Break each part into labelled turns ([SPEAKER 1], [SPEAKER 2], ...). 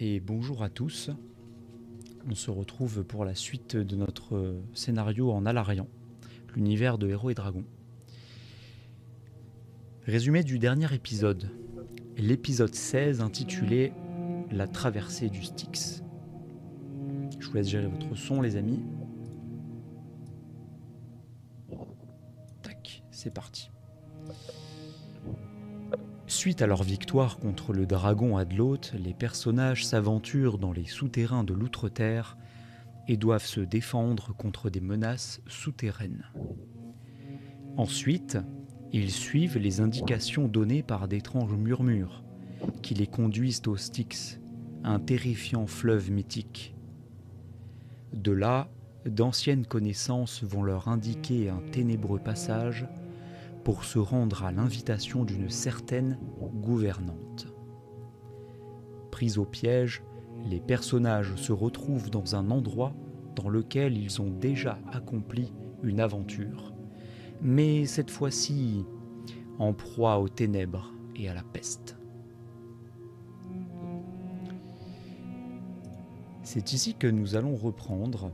[SPEAKER 1] et bonjour à tous. On se retrouve pour la suite de notre scénario en Alarian, l'univers de Héros et Dragons. Résumé du dernier épisode, l'épisode 16 intitulé « La traversée du Styx ». Je vous laisse gérer votre son les amis. Tac, c'est parti. Suite à leur victoire contre le dragon Adloth, les personnages s'aventurent dans les souterrains de l'Outre-Terre et doivent se défendre contre des menaces souterraines. Ensuite, ils suivent les indications données par d'étranges murmures qui les conduisent au Styx, un terrifiant fleuve mythique. De là, d'anciennes connaissances vont leur indiquer un ténébreux passage pour se rendre à l'invitation d'une certaine gouvernante. Pris au piège, les personnages se retrouvent dans un endroit dans lequel ils ont déjà accompli une aventure, mais cette fois-ci en proie aux ténèbres et à la peste. C'est ici que nous allons reprendre.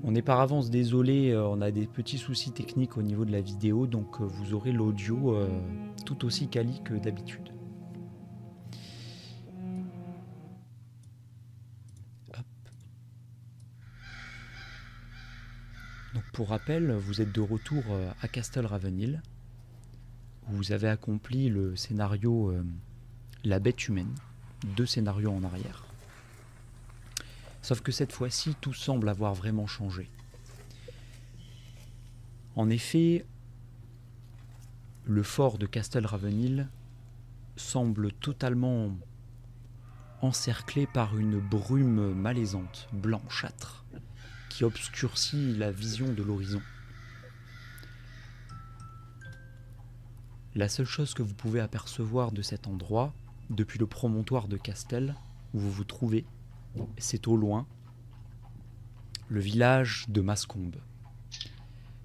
[SPEAKER 1] On est par avance désolé, on a des petits soucis techniques au niveau de la vidéo, donc vous aurez l'audio tout aussi quali que d'habitude. Hop. Donc pour rappel, vous êtes de retour à Castle Ravenhill, où vous avez accompli le scénario La Bête Humaine, 2 scénarios en arrière. Sauf que cette fois-ci, tout semble avoir vraiment changé. En effet, le fort de Castle Ravenhill semble totalement encerclé par une brume malaisante, blanchâtre, qui obscurcit la vision de l'horizon. La seule chose que vous pouvez apercevoir de cet endroit, depuis le promontoire de Castel, où vous vous trouvez, c'est au loin le village de Mascombe,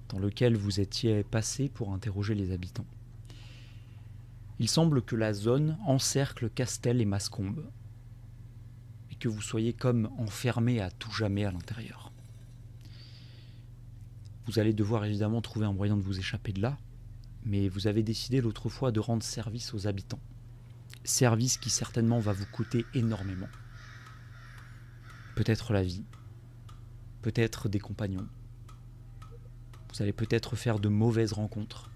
[SPEAKER 1] dans lequel vous étiez passé pour interroger les habitants. Il semble que la zone encercle Castel et Mascombe, et que vous soyez comme enfermé à tout jamais à l'intérieur. Vous allez devoir évidemment trouver un moyen de vous échapper de là, mais vous avez décidé l'autre fois de rendre service aux habitants. Service qui certainement va vous coûter énormément. Peut-être la vie, peut-être des compagnons. Vous allez peut-être faire de mauvaises rencontres.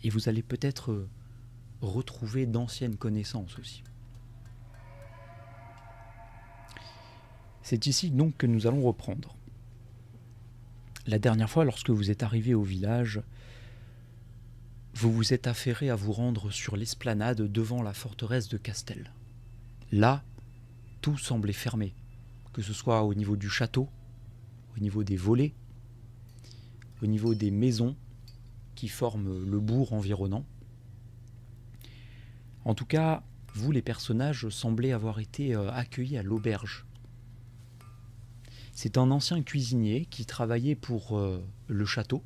[SPEAKER 1] Et vous allez peut-être retrouver d'anciennes connaissances aussi. C'est ici donc que nous allons reprendre. La dernière fois, lorsque vous êtes arrivé au village, vous vous êtes affairé à vous rendre sur l'esplanade devant la forteresse de Castel. Là, tout semblait fermé, que ce soit au niveau du château, au niveau des volets, au niveau des maisons qui forment le bourg environnant. En tout cas, vous les personnages semblez avoir été accueillis à l'auberge. C'est un ancien cuisinier qui travaillait pour le château,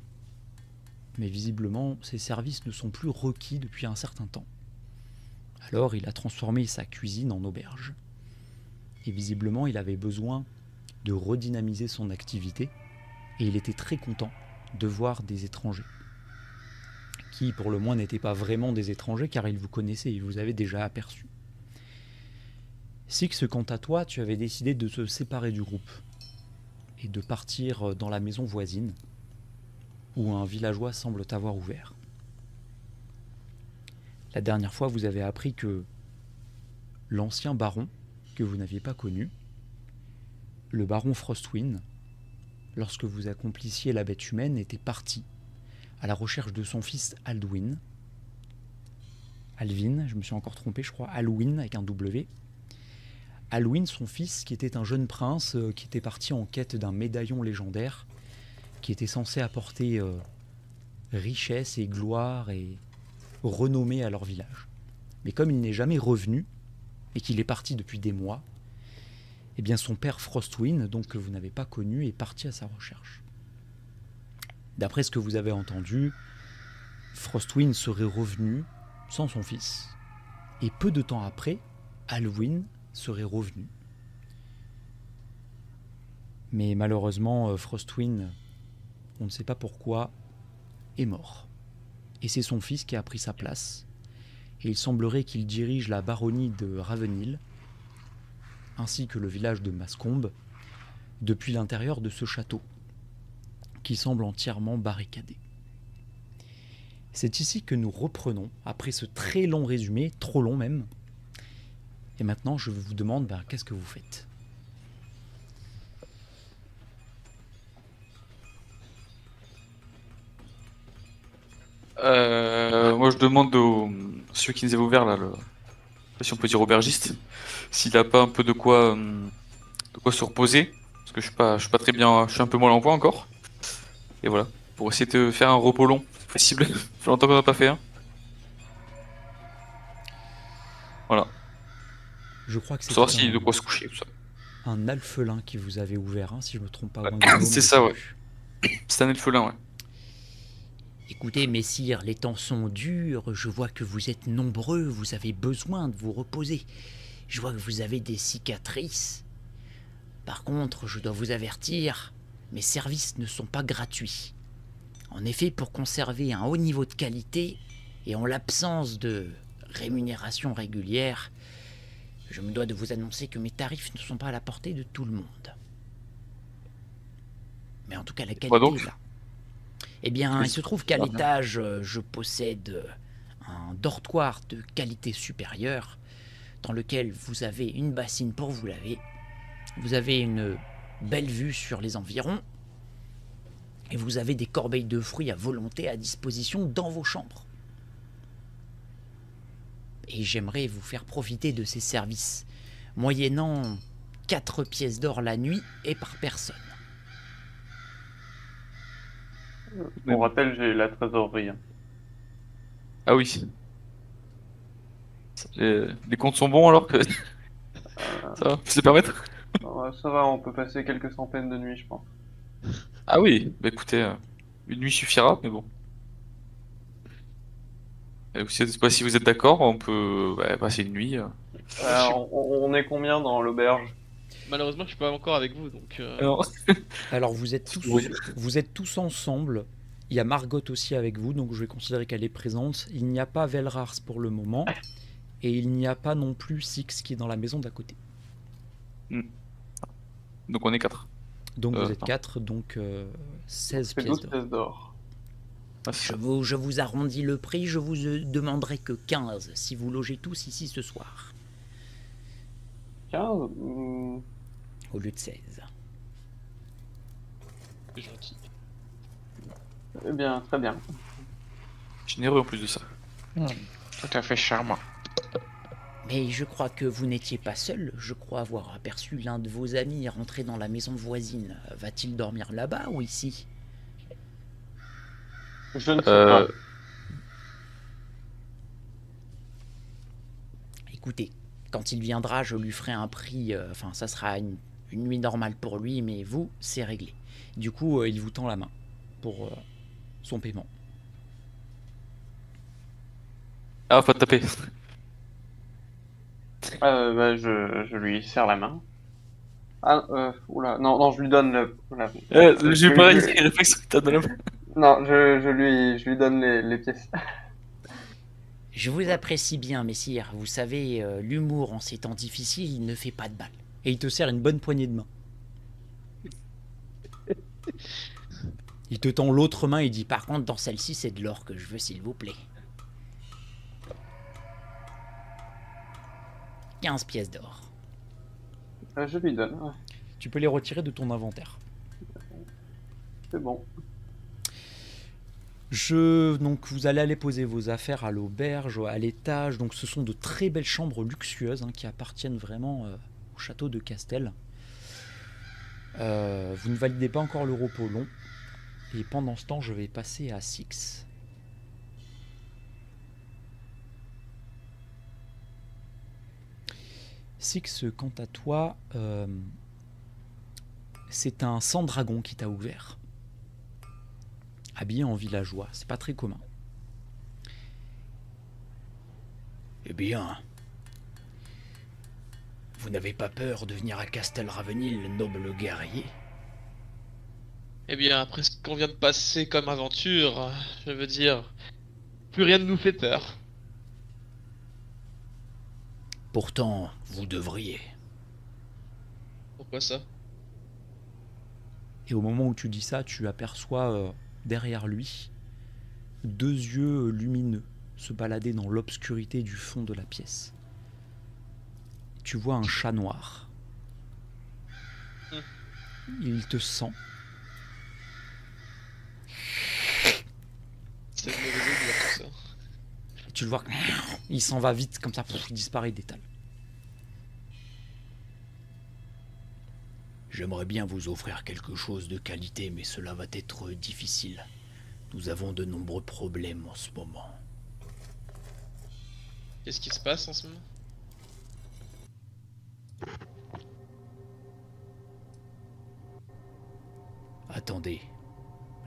[SPEAKER 1] mais visiblement ses services ne sont plus requis depuis un certain temps. Alors il a transformé sa cuisine en auberge. Et visiblement, il avait besoin de redynamiser son activité et il était très content de voir des étrangers qui, pour le moins, n'étaient pas vraiment des étrangers car ils vous connaissaient, ils vous avaient déjà aperçu. Six, quant à toi, tu avais décidé de te séparer du groupe et de partir dans la maison voisine où un villageois semble t'avoir ouvert. La dernière fois, vous avez appris que l'ancien baron que vous n'aviez pas connu, le baron Frostwind, lorsque vous accomplissiez la bête humaine, était parti à la recherche de son fils Alwyn. Alvin, je me suis encore trompé, je crois, Alwyn avec un W. Alwyn, son fils, qui était un jeune prince, qui était parti en quête d'un médaillon légendaire, qui était censé apporter richesse et gloire et renommée à leur village. Mais comme il n'est jamais revenu, et qu'il est parti depuis des mois, eh bien son père Frostwind, donc que vous n'avez pas connu, est parti à sa recherche. D'après ce que vous avez entendu, Frostwind serait revenu sans son fils. Et peu de temps après, Alwyn serait revenu. Mais malheureusement, Frostwyn, on ne sait pas pourquoi, est mort. Et c'est son fils qui a pris sa place. Et il semblerait qu'il dirige la baronnie de Ravenhill, ainsi que le village de Mascombe, depuis l'intérieur de ce château, qui semble entièrement barricadé. C'est ici que nous reprenons, après ce très long résumé, trop long même. Et maintenant, je vous demande, qu'est-ce que vous faites ?
[SPEAKER 2] Moi, je demande celui qui nous avait ouvert là, si on peut dire aubergiste, s'il a pas un peu de quoi se reposer, parce que je suis pas très bien, je suis un peu molle en voix encore. Et voilà, pour essayer de faire un repos long, si possible. Ça fait longtemps qu'on n'a pas fait un. Voilà,
[SPEAKER 1] Je crois que
[SPEAKER 2] pour savoir
[SPEAKER 1] c'était
[SPEAKER 2] s'il y a de quoi se coucher, tout ça.
[SPEAKER 1] un alphelin qui vous avait ouvert, si je ne me trompe pas. Ou
[SPEAKER 2] C'est ça, ouais. C'est un elfelin, ouais.
[SPEAKER 3] Écoutez, messire, les temps sont durs, je vois que vous êtes nombreux, vous avez besoin de vous reposer. Je vois que vous avez des cicatrices. Par contre, je dois vous avertir, mes services ne sont pas gratuits. En effet, pour conserver un haut niveau de qualité, et en l'absence de rémunération régulière, je me dois de vous annoncer que mes tarifs ne sont pas à la portée de tout le monde. Mais en tout cas, la qualité est là. Eh bien, il se trouve qu'à l'étage, je possède un dortoir de qualité supérieure dans lequel vous avez une bassine pour vous laver, vous avez une belle vue sur les environs et vous avez des corbeilles de fruits à volonté à disposition dans vos chambres. Et j'aimerais vous faire profiter de ces services, moyennant 4 pièces d'or la nuit et par personne.
[SPEAKER 4] Pour rappel, j'ai la trésorerie.
[SPEAKER 2] Ah oui. Les comptes sont bons alors que. Ça va, se permettre?
[SPEAKER 4] Ça va, on peut passer quelques centaines de nuits, je pense.
[SPEAKER 2] Ah oui, bah écoutez, une nuit suffira, mais bon. Je sais pas si vous êtes d'accord, on peut passer une nuit.
[SPEAKER 4] On est combien dans l'auberge?
[SPEAKER 5] Malheureusement, je suis pas encore avec vous, donc.
[SPEAKER 1] Alors vous êtes tous ensemble. Il y a Margot aussi avec vous, donc je vais considérer qu'elle est présente. Il n'y a pas Velrars pour le moment, et il n'y a pas non plus Six qui est dans la maison d'à côté.
[SPEAKER 2] Donc on est 4.
[SPEAKER 1] Donc vous êtes 4, donc 16 pièces
[SPEAKER 4] d'or.
[SPEAKER 3] Je vous arrondis le prix, je vous demanderai que 15 si vous logez tous ici ce soir.
[SPEAKER 4] 15
[SPEAKER 3] Au lieu de 16.
[SPEAKER 5] C'est gentil.
[SPEAKER 4] Eh bien, très bien.
[SPEAKER 2] Généreux en plus de ça.
[SPEAKER 6] Tout à fait charmant.
[SPEAKER 3] Mais je crois que vous n'étiez pas seul. Je crois avoir aperçu l'un de vos amis rentrer dans la maison voisine. Va-t-il dormir là-bas ou ici?
[SPEAKER 4] Je ne sais pas.
[SPEAKER 3] Écoutez, quand il viendra, je lui ferai un prix. Ça sera une nuit normale pour lui, mais vous, c'est réglé.
[SPEAKER 1] Du coup, il vous tend la main pour son paiement.
[SPEAKER 2] Ah, faut te taper.
[SPEAKER 4] Je lui serre la main. Oula, non, je lui donne le.
[SPEAKER 2] J'ai pas les réflexes que t'as de la main.
[SPEAKER 4] Non, je lui donne les pièces.
[SPEAKER 3] Je vous apprécie bien, messire. Vous savez, l'humour en ces temps difficiles, il ne fait pas de mal.
[SPEAKER 1] Et il te serre une bonne poignée de main. Il te tend l'autre main et dit:
[SPEAKER 3] Par contre, dans celle-ci, c'est de l'or que je veux, s'il vous plaît. 15 pièces d'or.
[SPEAKER 4] Je lui donne, ouais.
[SPEAKER 1] Tu peux les retirer de ton inventaire.
[SPEAKER 4] C'est bon.
[SPEAKER 1] Donc vous allez aller poser vos affaires à l'auberge, à l'étage. Donc ce sont de très belles chambres luxueuses qui appartiennent vraiment au château de Castel. Vous ne validez pas encore le repos long. Et pendant ce temps, je vais passer à Six. Six, quant à toi, c'est un sans-dragon qui t'a ouvert. Habillé en villageois, c'est pas très commun.
[SPEAKER 3] Eh bien, vous n'avez pas peur de venir à Castelravenil, noble guerrier?
[SPEAKER 5] Eh bien, après ce qu'on vient de passer comme aventure, je veux dire, plus rien ne nous fait peur.
[SPEAKER 3] Pourtant, vous devriez.
[SPEAKER 5] Pourquoi ça?
[SPEAKER 1] Et au moment où tu dis ça, tu aperçois derrière lui 2 yeux lumineux se balader dans l'obscurité du fond de la pièce. Tu vois un chat noir. Il te sent.
[SPEAKER 5] C'est de mauvais augure tout ça.
[SPEAKER 1] Et tu le vois, il s'en va vite comme ça, il disparaît d'étal.
[SPEAKER 3] J'aimerais bien vous offrir quelque chose de qualité, mais cela va être difficile. Nous avons de nombreux problèmes en ce moment.
[SPEAKER 5] Qu'est-ce qui se passe en ce moment?
[SPEAKER 3] Attendez,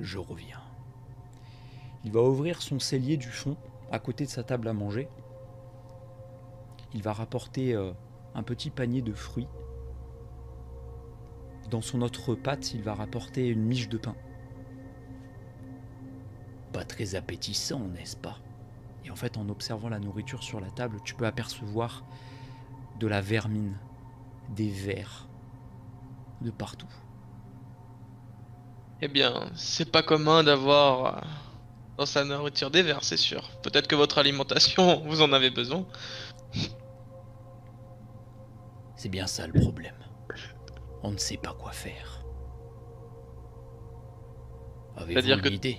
[SPEAKER 3] je reviens.
[SPEAKER 1] Il va ouvrir son cellier du fond, à côté de sa table à manger. Il va rapporter un petit panier de fruits. Dans son autre patte, il va rapporter une miche de pain.
[SPEAKER 3] Pas très appétissant, n'est-ce pas?
[SPEAKER 1] Et en fait, en observant la nourriture sur la table, tu peux apercevoir de la vermine, des vers, de partout.
[SPEAKER 5] Eh bien, c'est pas commun d'avoir dans sa nourriture des vers, c'est sûr. Peut-être que votre alimentation, vous en avez besoin.
[SPEAKER 3] C'est bien ça le problème. On ne sait pas quoi faire. Avez-vous une idée?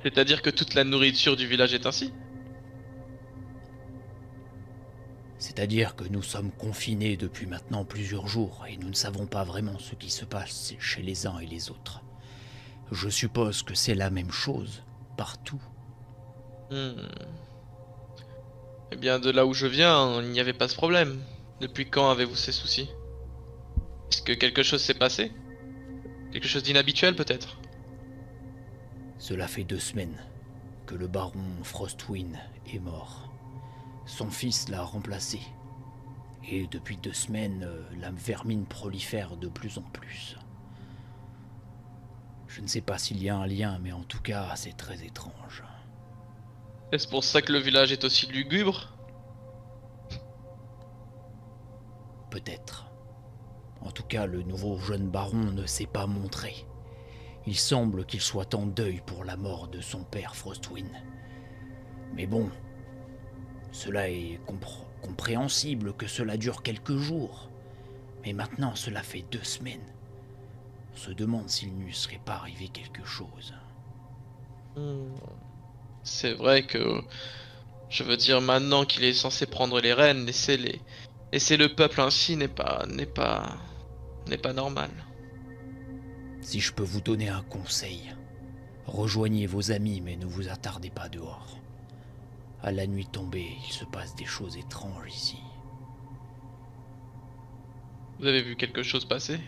[SPEAKER 5] C'est-à-dire que toute la nourriture du village est ainsi?
[SPEAKER 3] C'est-à-dire que nous sommes confinés depuis maintenant plusieurs jours et nous ne savons pas vraiment ce qui se passe chez les uns et les autres. Je suppose que c'est la même chose partout.
[SPEAKER 5] Eh bien, de là où je viens, il n'y avait pas ce problème. Depuis quand avez-vous ces soucis? Est-ce que quelque chose s'est passé? Quelque chose d'inhabituel peut-être?
[SPEAKER 3] Cela fait 2 semaines que le baron Frostwind est mort. Son fils l'a remplacé. Et depuis 2 semaines, la vermine prolifère de plus en plus. Je ne sais pas s'il y a un lien, mais en tout cas, c'est très étrange.
[SPEAKER 5] Est-ce pour ça que le village est aussi lugubre?
[SPEAKER 3] Peut-être. En tout cas, le nouveau jeune baron ne s'est pas montré. Il semble qu'il soit en deuil pour la mort de son père Frostwind. Mais bon, cela est compréhensible que cela dure quelques jours. Mais maintenant, cela fait 2 semaines. On se demande s'il ne serait pas arrivé quelque chose.
[SPEAKER 5] C'est vrai que... Je veux dire, maintenant qu'il est censé prendre les rênes, laisser le peuple ainsi n'est pas normal.
[SPEAKER 3] Si je peux vous donner un conseil, rejoignez vos amis mais ne vous attardez pas dehors. À la nuit tombée, il se passe des choses étranges ici.
[SPEAKER 5] Vous avez vu quelque chose passer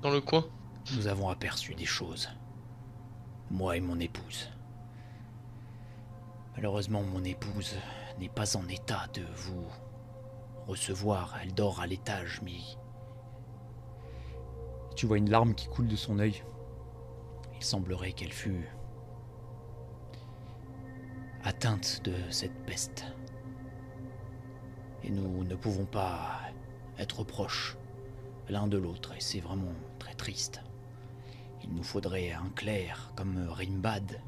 [SPEAKER 5] dans le coin?
[SPEAKER 3] Nous avons aperçu des choses. Moi et mon épouse. Malheureusement, mon épouse n'est pas en état de vous recevoir. Elle dort à l'étage, mais...
[SPEAKER 1] Tu vois une larme qui coule de son œil.
[SPEAKER 3] Il semblerait qu'elle fût atteinte de cette peste. Et nous ne pouvons pas être proches l'un de l'autre, et c'est vraiment très triste. Il nous faudrait un clerc comme Rimbad.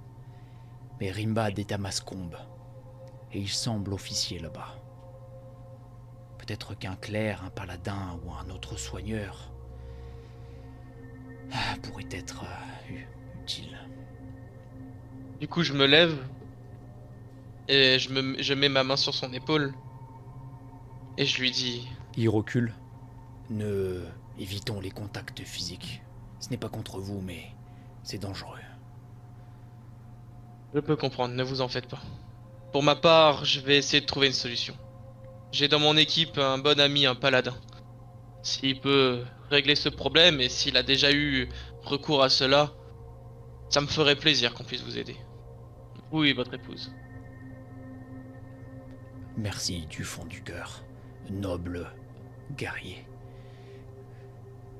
[SPEAKER 3] Mais Rimbad est à Mascombe, et il semble officier là-bas. Peut-être qu'un clerc, un paladin ou un autre soigneur pourrait être utile.
[SPEAKER 5] Du coup, je me lève et je mets ma main sur son épaule et je lui dis...
[SPEAKER 1] Il recule.
[SPEAKER 3] Évitons les contacts physiques. Ce n'est pas contre vous, mais c'est dangereux.
[SPEAKER 5] Je peux comprendre, ne vous en faites pas. Pour ma part, je vais essayer de trouver une solution. J'ai dans mon équipe un bon ami, un paladin. S'il peut régler ce problème et s'il a déjà eu recours à cela, ça me ferait plaisir qu'on puisse vous aider. Vous et votre épouse.
[SPEAKER 3] Merci du fond du cœur, noble guerrier.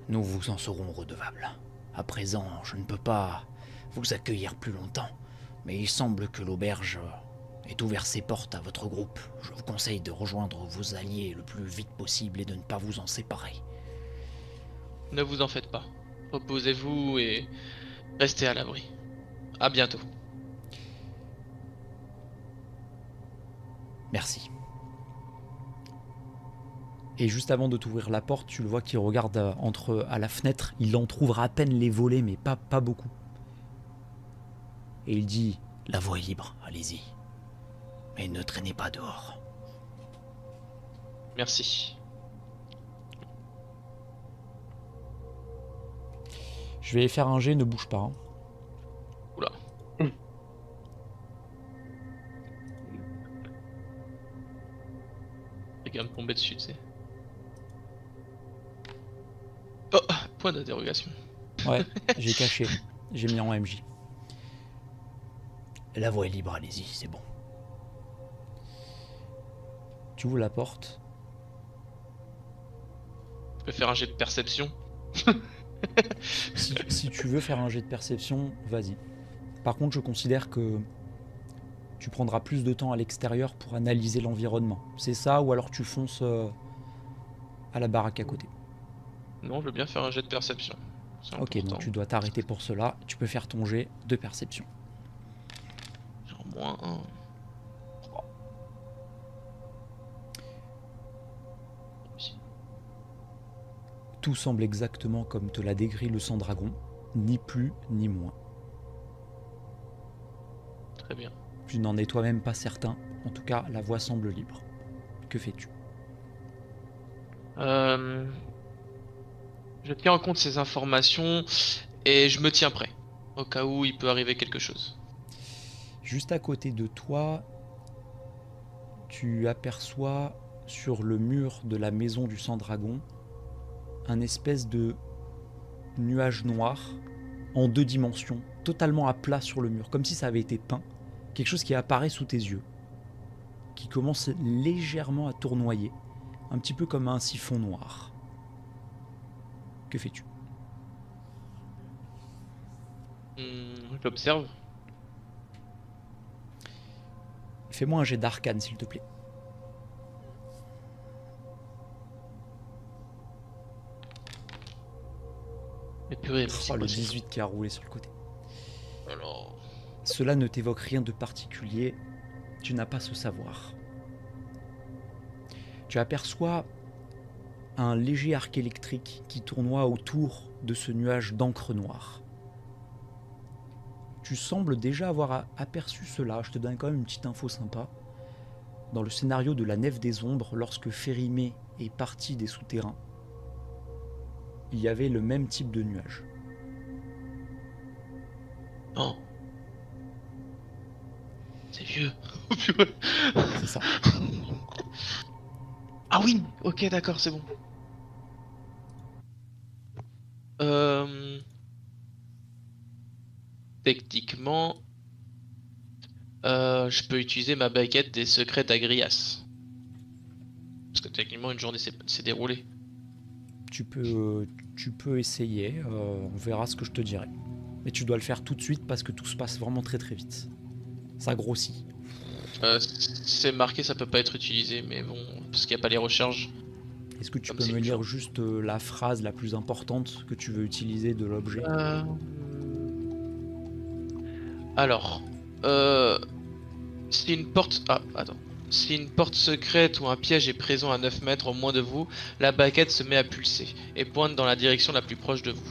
[SPEAKER 3] Nous vous en serons redevables. À présent, je ne peux pas vous accueillir plus longtemps, mais il semble que l'auberge ait ouvert ses portes à votre groupe. Je vous conseille de rejoindre vos alliés le plus vite possible et de ne pas vous en séparer.
[SPEAKER 5] Ne vous en faites pas. Reposez-vous et restez à l'abri. À bientôt.
[SPEAKER 1] Merci. Et juste avant de t'ouvrir la porte, tu le vois qui regarde à la fenêtre. Il entrouvre à peine les volets, mais pas beaucoup. Et il dit:
[SPEAKER 3] La voie est libre, allez-y. Mais ne traînez pas dehors.
[SPEAKER 5] Merci.
[SPEAKER 1] je vais faire un jet, ne bouge pas. Hein.
[SPEAKER 5] Oula. Il vient de tomber dessus, tu sais. Oh, point d'interrogation.
[SPEAKER 1] Ouais, j'ai caché. J'ai mis en MJ.
[SPEAKER 3] La voie est libre, allez-y, c'est bon.
[SPEAKER 1] Tu ouvres la porte.
[SPEAKER 5] Je peux faire un jet de perception.
[SPEAKER 1] Si tu veux faire un jet de perception, vas-y. Par contre, je considère que tu prendras plus de temps à l'extérieur pour analyser l'environnement. C'est ça, ou alors tu fonces à la baraque à côté.
[SPEAKER 5] Non, je veux bien faire un jet de perception.
[SPEAKER 1] Ok, donc tu dois t'arrêter pour cela. Tu peux faire ton jet de perception.
[SPEAKER 5] Genre moins 1.
[SPEAKER 1] Tout semble exactement comme te l'a décrit le sang-dragon, ni plus ni moins.
[SPEAKER 5] Très bien.
[SPEAKER 1] Tu n'en es toi-même pas certain, en tout cas la voie semble libre. Que fais-tu ?
[SPEAKER 5] Je tiens en compte ces informations et je me tiens prêt, au cas où il peut arriver quelque chose.
[SPEAKER 1] Juste à côté de toi, tu aperçois sur le mur de la maison du sang-dragon un espèce de nuage noir en 2 dimensions, totalement à plat sur le mur, comme si ça avait été peint. Quelque chose qui apparaît sous tes yeux, qui commence légèrement à tournoyer, un petit peu comme un siphon noir. Que fais-tu ?
[SPEAKER 5] J'observe.
[SPEAKER 1] Fais-moi un jet d'arcane, s'il te plaît.
[SPEAKER 5] Mais purée, mais c'est
[SPEAKER 1] Oh, le
[SPEAKER 5] quoi, c'est-
[SPEAKER 1] 18 qui a roulé sur le côté.
[SPEAKER 5] Alors,
[SPEAKER 1] Cela ne t'évoque rien de particulier, tu n'as pas ce savoir. Tu aperçois un léger arc électrique qui tournoie autour de ce nuage d'encre noire. Tu sembles déjà avoir aperçu cela, je te donne quand même une petite info sympa. Dans le scénario de la Nef des Ombres, lorsque Férimé est parti des souterrains, il y avait le même type de nuage.
[SPEAKER 5] non. C'est vieux. Oh, purée.
[SPEAKER 1] C'est ça.
[SPEAKER 5] Ah oui, ok, d'accord, c'est bon. Techniquement, je peux utiliser ma baguette des secrets d'Agrias. Parce que techniquement, une journée s'est déroulée.
[SPEAKER 1] Tu peux essayer, on verra ce que je te dirai. Mais tu dois le faire tout de suite parce que tout se passe vraiment très très vite. Ça grossit.
[SPEAKER 5] C'est marqué, ça peut pas être utilisé, mais bon, parce qu'il n'y a pas les recharges.
[SPEAKER 1] Est-ce que tu
[SPEAKER 5] Comme
[SPEAKER 1] peux
[SPEAKER 5] c'est
[SPEAKER 1] me lire
[SPEAKER 5] toujours-
[SPEAKER 1] juste la phrase la plus importante que tu veux utiliser de l'objet ?
[SPEAKER 5] Alors, si une porte... Ah, attends. Si une porte secrète ou un piège est présent à 9 mètres au moins de vous, la baguette se met à pulser et pointe dans la direction la plus proche de vous.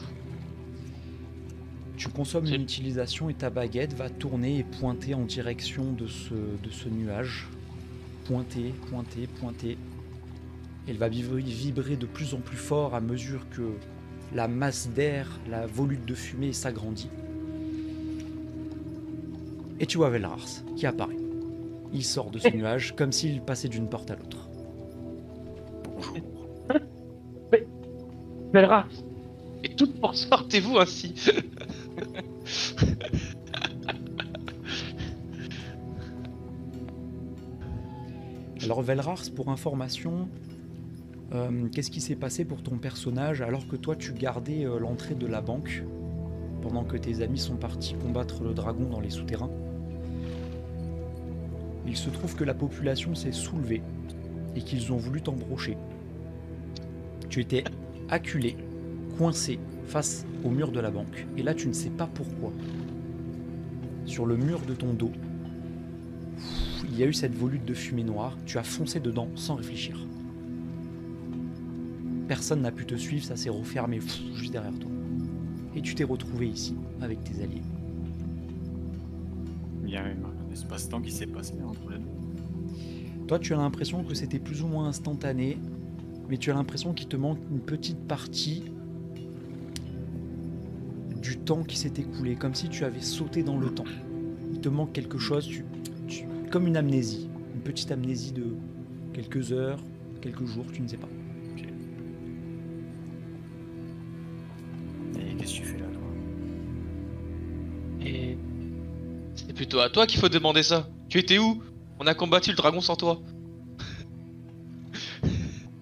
[SPEAKER 1] Tu consommes
[SPEAKER 5] C'est-
[SPEAKER 1] une utilisation et ta baguette va tourner et pointer en direction de ce nuage. Pointer, pointer, pointer. Elle va vibrer de plus en plus fort à mesure que la masse d'air, la volute de fumée s'agrandit. Et tu vois Velrars qui apparaît. Il sort de ce nuage comme s'il passait d'une porte à l'autre.
[SPEAKER 4] Belra,
[SPEAKER 5] Et toute force, sortez-vous ainsi.
[SPEAKER 1] Alors Velrars, pour information, qu'est-ce qui s'est passé pour ton personnage alors que toi tu gardais l'entrée de la banque pendant que tes amis sont partis combattre le dragon dans les souterrains? Il se trouve que la population s'est soulevée et qu'ils ont voulu t'embrocher. Tu étais acculé, coincé face au mur de la banque. Et là, tu ne sais pas pourquoi. Sur le mur de ton dos, il y a eu cette volute de fumée noire. Tu as foncé dedans sans réfléchir. Personne n'a pu te suivre, ça s'est refermé juste derrière toi. Et tu t'es retrouvé ici, avec tes alliés.
[SPEAKER 7] Il y a un espace-temps qui s'est passé entre les deux.
[SPEAKER 1] Toi, tu as l'impression que c'était plus ou moins instantané, mais tu as l'impression qu'il te manque une petite partie du temps qui s'est écoulé, comme si tu avais sauté dans le temps. Il te manque quelque chose, comme une amnésie, une petite amnésie de quelques heures, quelques jours, tu ne sais pas.
[SPEAKER 7] Ok. Et qu'est-ce que tu fais là, toi?
[SPEAKER 5] Et c'est plutôt à toi qu'il faut demander ça. Tu étais où? On a combattu le dragon sans toi.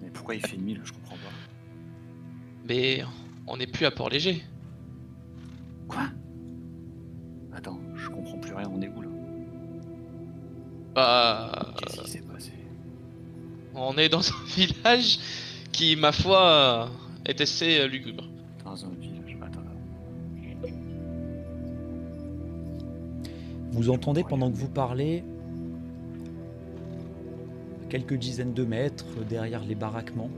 [SPEAKER 7] Mais pourquoi il fait nuit là? Je comprends pas.
[SPEAKER 5] Mais on n'est plus à Port-Léger.
[SPEAKER 7] Quoi? Attends, je comprends plus rien, on est où là?
[SPEAKER 5] Bah,
[SPEAKER 7] Qu'est-ce qui s'est passé?
[SPEAKER 5] on est dans un village qui, ma foi, est assez lugubre.
[SPEAKER 7] Dans un village, attends là.
[SPEAKER 1] Vous entendez pendant que vous parlez, quelques dizaines de mètres derrière les baraquements,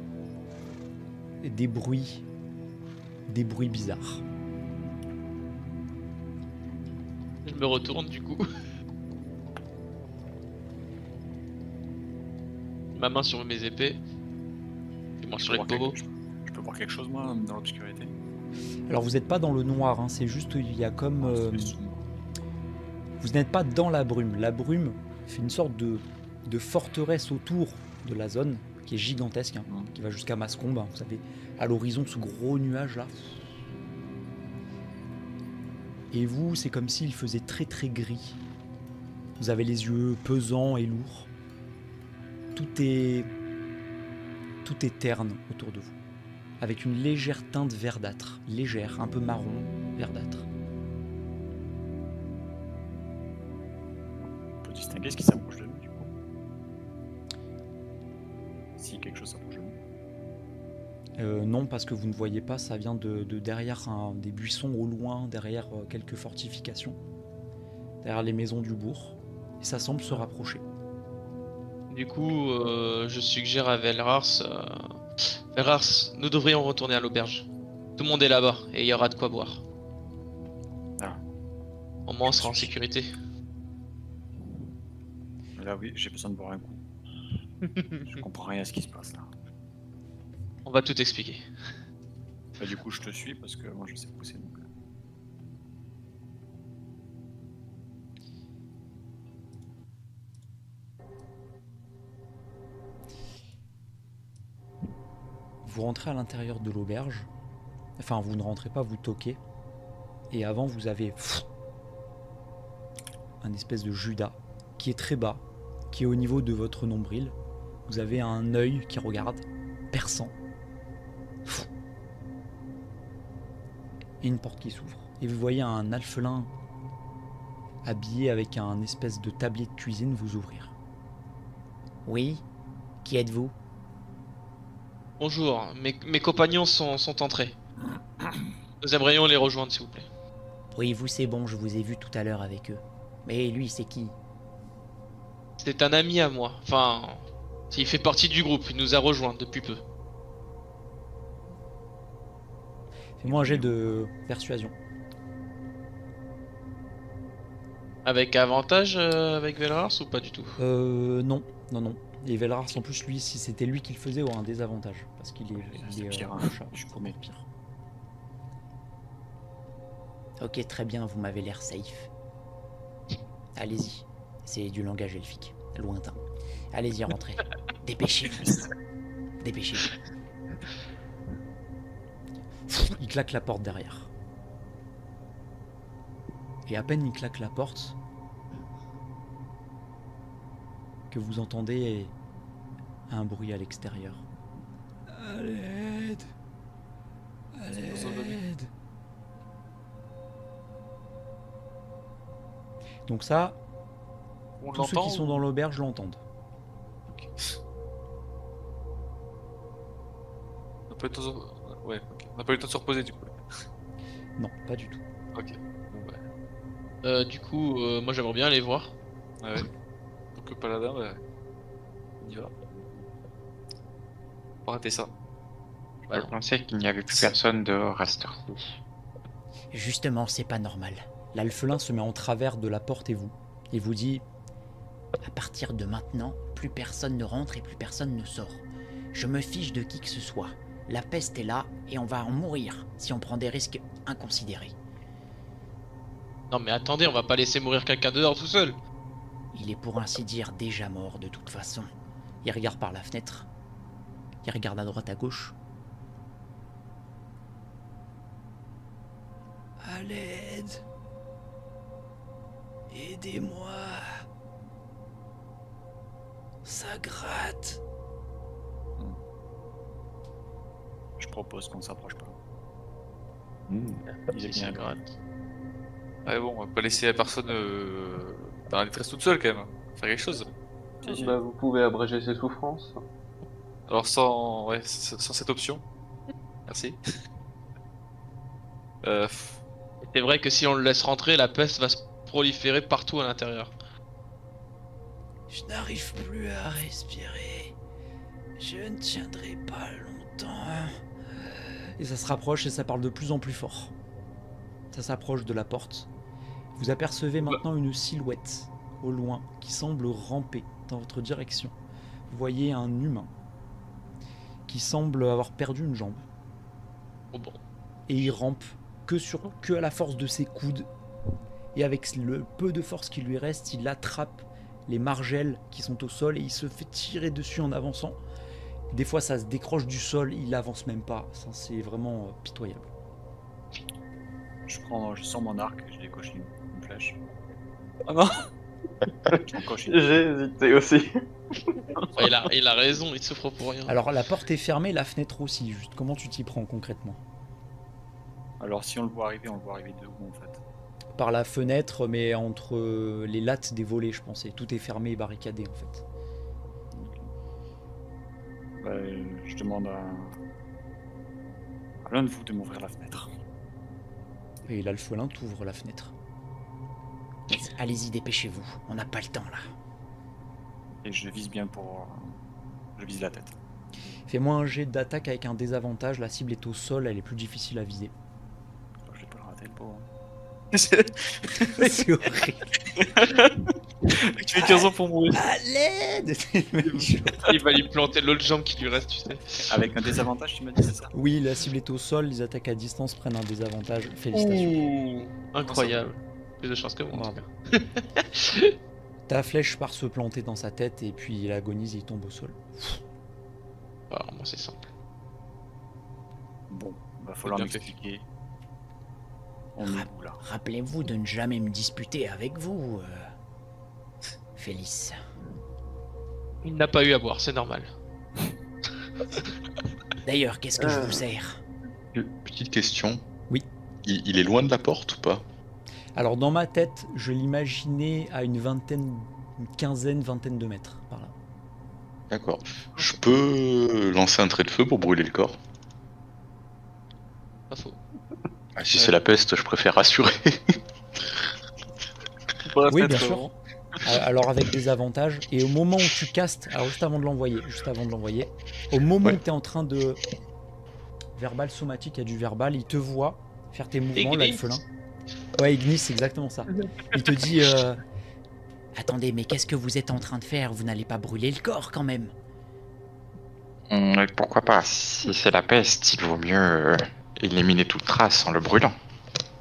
[SPEAKER 1] des bruits bizarres.
[SPEAKER 5] Je me retourne du coup. Ma main sur mes épées. Et moi sur les pommeaux.
[SPEAKER 7] Je peux voir quelque chose moi dans l'obscurité?
[SPEAKER 1] Alors vous n'êtes pas dans le noir, hein, c'est juste il y a comme... vous n'êtes pas dans la brume. La brume fait une sorte de forteresse autour de la zone, qui est gigantesque, hein, qui va jusqu'à Mascombe. Hein, vous savez, à l'horizon, ce gros nuage là. Et vous, c'est comme s'il faisait très très gris. Vous avez les yeux pesants et lourds. Tout est terne autour de vous, avec une légère teinte verdâtre, légère, un peu marron, verdâtre.
[SPEAKER 7] On peut distinguer ce qui s'approche de nous du coup. Si quelque chose s'approche de nous.
[SPEAKER 1] Non, parce que vous ne voyez pas, ça vient de derrière des buissons au loin, derrière quelques fortifications, derrière les maisons du bourg, et ça semble se rapprocher.
[SPEAKER 5] Du coup, je suggère à Velrars... Velrars, nous devrions retourner à l'auberge. Tout le monde est là-bas, et il y aura de quoi boire.
[SPEAKER 7] Ah.
[SPEAKER 5] Au moins on sera en sécurité.
[SPEAKER 7] Là oui, j'ai besoin de boire un coup. Je comprends rien à ce qui se passe là.
[SPEAKER 5] On va tout expliquer.
[SPEAKER 7] Bah, du coup je te suis parce que moi je sais pousser donc.
[SPEAKER 1] Vous rentrez à l'intérieur de l'auberge, enfin vous ne rentrez pas, vous toquez, et avant vous avez un espèce de Judas qui est très bas, qui est au niveau de votre nombril. Vous avez un œil qui regarde, perçant, et une porte qui s'ouvre. Et vous voyez un alphelin habillé avec un espèce de tablier de cuisine vous ouvrir.
[SPEAKER 3] Oui, qui êtes-vous?
[SPEAKER 5] Bonjour, mes compagnons sont entrés. Nous aimerions les rejoindre s'il vous plaît.
[SPEAKER 3] Oui, vous c'est bon, je vous ai vu tout à l'heure avec eux. Mais lui, c'est qui?
[SPEAKER 5] C'est un ami à moi. Enfin, il fait partie du groupe, il nous a rejoints depuis peu.
[SPEAKER 1] Fais-moi un jet de persuasion.
[SPEAKER 5] Avec avantage avec Velrars ou pas du tout?
[SPEAKER 1] Non. Et Velrars, en plus, lui, si c'était lui qui le faisait, aurait un désavantage. Parce qu'il est
[SPEAKER 7] pire, hein.
[SPEAKER 1] chat,
[SPEAKER 7] Je
[SPEAKER 1] c'est
[SPEAKER 7] promets.
[SPEAKER 1] pire.
[SPEAKER 3] Ok, très bien, vous m'avez l'air safe. Allez-y, c'est du langage elfique, lointain. Allez-y, rentrez. Dépêchez-vous. Dépêchez-vous.
[SPEAKER 1] Il claque la porte derrière. Et à peine il claque la porte que vous entendez Un bruit à l'extérieur. À l'aide! À l'aide! Donc ça,
[SPEAKER 2] On
[SPEAKER 1] tous ceux
[SPEAKER 2] l'entend
[SPEAKER 1] qui sont dans l'auberge l'entendent.
[SPEAKER 2] On n'a pas eu le temps de... Ouais, ok. On n'a pas eu le temps de se reposer du coup.
[SPEAKER 1] Non, pas du tout.
[SPEAKER 2] Ok. Bon, bah.
[SPEAKER 5] Du coup, moi j'aimerais bien aller voir.
[SPEAKER 2] Ouais. Donc le paladin, bah, on y va. Faut rater ça.
[SPEAKER 6] Je pensais qu'il n'y avait plus personne dehors à cette heure-ci.
[SPEAKER 3] Justement, c'est pas normal.
[SPEAKER 1] L'alphelin se met en travers de la porte et vous dit
[SPEAKER 3] À partir de maintenant, plus personne ne rentre et plus personne ne sort. Je me fiche de qui que ce soit. La peste est là et on va en mourir si on prend des risques inconsidérés.
[SPEAKER 5] Non mais attendez, on va pas laisser mourir quelqu'un dehors tout seul.
[SPEAKER 3] Il est pour ainsi dire déjà mort de toute façon. Il regarde par la fenêtre. Il regarde à droite à gauche. À l'aide. Aidez-moi. Ça gratte.
[SPEAKER 7] Je propose qu'on s'approche pas.
[SPEAKER 5] Il est bien gratte.
[SPEAKER 2] Ouais, bon, on va pas laisser la personne dans la détresse toute seule quand même. Faire quelque chose.
[SPEAKER 7] Si.
[SPEAKER 4] Bah, vous pouvez abréger ses souffrances.
[SPEAKER 2] Alors sans cette option. Merci.
[SPEAKER 5] C'est vrai que si on le laisse rentrer, la peste va se proliférer partout à l'intérieur.
[SPEAKER 3] Je n'arrive plus à respirer. Je ne tiendrai pas longtemps.
[SPEAKER 1] et ça se rapproche et ça parle de plus en plus fort. Ça s'approche de la porte. Vous apercevez maintenant une silhouette au loin qui semble ramper dans votre direction. Vous voyez un humain qui semble avoir perdu une jambe.
[SPEAKER 5] Oh bon.
[SPEAKER 1] Et il rampe que à la force de ses coudes. Et avec le peu de force qui lui reste, il attrape les margelles qui sont au sol et il se fait tirer dessus en avançant. Des fois ça se décroche du sol, il avance même pas. Ça, c'est vraiment pitoyable.
[SPEAKER 7] Je sors mon arc, je décoche une flèche.
[SPEAKER 2] Ah non.
[SPEAKER 7] J'en coche une.
[SPEAKER 4] J'ai hésité aussi.
[SPEAKER 5] Ouais, il a raison, il souffre pour rien.
[SPEAKER 1] Alors la porte est fermée, la fenêtre aussi. Juste comment tu t'y prends concrètement?
[SPEAKER 7] Alors si on le voit arriver de où en fait?
[SPEAKER 1] Par la fenêtre, mais entre les lattes des volets, je pensais. Tout est fermé et barricadé en fait.
[SPEAKER 7] Bah, je demande à l'un de vous de m'ouvrir la fenêtre.
[SPEAKER 1] Et l'alphelin t'ouvre la fenêtre.
[SPEAKER 3] Allez-y, dépêchez-vous. On n'a pas le temps là.
[SPEAKER 7] Et je vise bien pour... Je vise la tête.
[SPEAKER 1] Fais-moi un jet d'attaque avec un désavantage. La cible est au sol, elle est plus difficile à viser.
[SPEAKER 7] Je vais pas le rater le pauvre.
[SPEAKER 1] C'est horrible.
[SPEAKER 2] Tu fais 15 ans pour mourir.
[SPEAKER 1] À l'aide.
[SPEAKER 5] Il va lui planter l'autre jambe qui lui reste, tu sais.
[SPEAKER 7] Avec un désavantage, tu m'as dit, c'est ça?
[SPEAKER 1] Oui, la cible est au sol, les attaques à distance prennent un désavantage. Félicitations.
[SPEAKER 5] Ouh, incroyable. Plus de chance que moi. en tout
[SPEAKER 1] Bravo.
[SPEAKER 5] cas.
[SPEAKER 1] Ta flèche part se planter dans sa tête et puis il agonise et il tombe au sol.
[SPEAKER 5] Alors, moi, c'est simple.
[SPEAKER 7] Bon, va falloir
[SPEAKER 2] Bien fait.
[SPEAKER 7] m'expliquer. On est où là?
[SPEAKER 3] Rappelez-vous de ne jamais me disputer avec vous, Félix.
[SPEAKER 5] Il n'a pas eu à boire, c'est normal.
[SPEAKER 3] D'ailleurs, qu'est-ce que je vous sers?
[SPEAKER 8] Petite question.
[SPEAKER 1] Oui.
[SPEAKER 8] Il est loin de la porte ou pas?
[SPEAKER 1] Alors dans ma tête, je l'imaginais à une quinzaine, vingtaine de mètres par là.
[SPEAKER 8] D'accord. Je peux lancer un trait de feu pour brûler le corps.
[SPEAKER 5] Pas faux.
[SPEAKER 8] Ah, si c'est la peste, je préfère rassurer.
[SPEAKER 1] Oui, bien sûr. Alors avec des avantages. Et au moment où tu castes, alors juste avant de l'envoyer, au moment
[SPEAKER 8] Ouais.
[SPEAKER 1] où tu es en train de... Verbal, somatique, il y a du verbal, il te voit faire tes mouvements,
[SPEAKER 5] Ignis.
[SPEAKER 1] l'alphelin. Ouais, Ignis, c'est exactement ça. Il te dit...
[SPEAKER 3] Attendez, mais qu'est-ce que vous êtes en train de faire? Vous n'allez pas brûler le corps quand même?
[SPEAKER 6] Pourquoi pas? Si c'est la peste, il vaut mieux éliminer toute trace en le brûlant.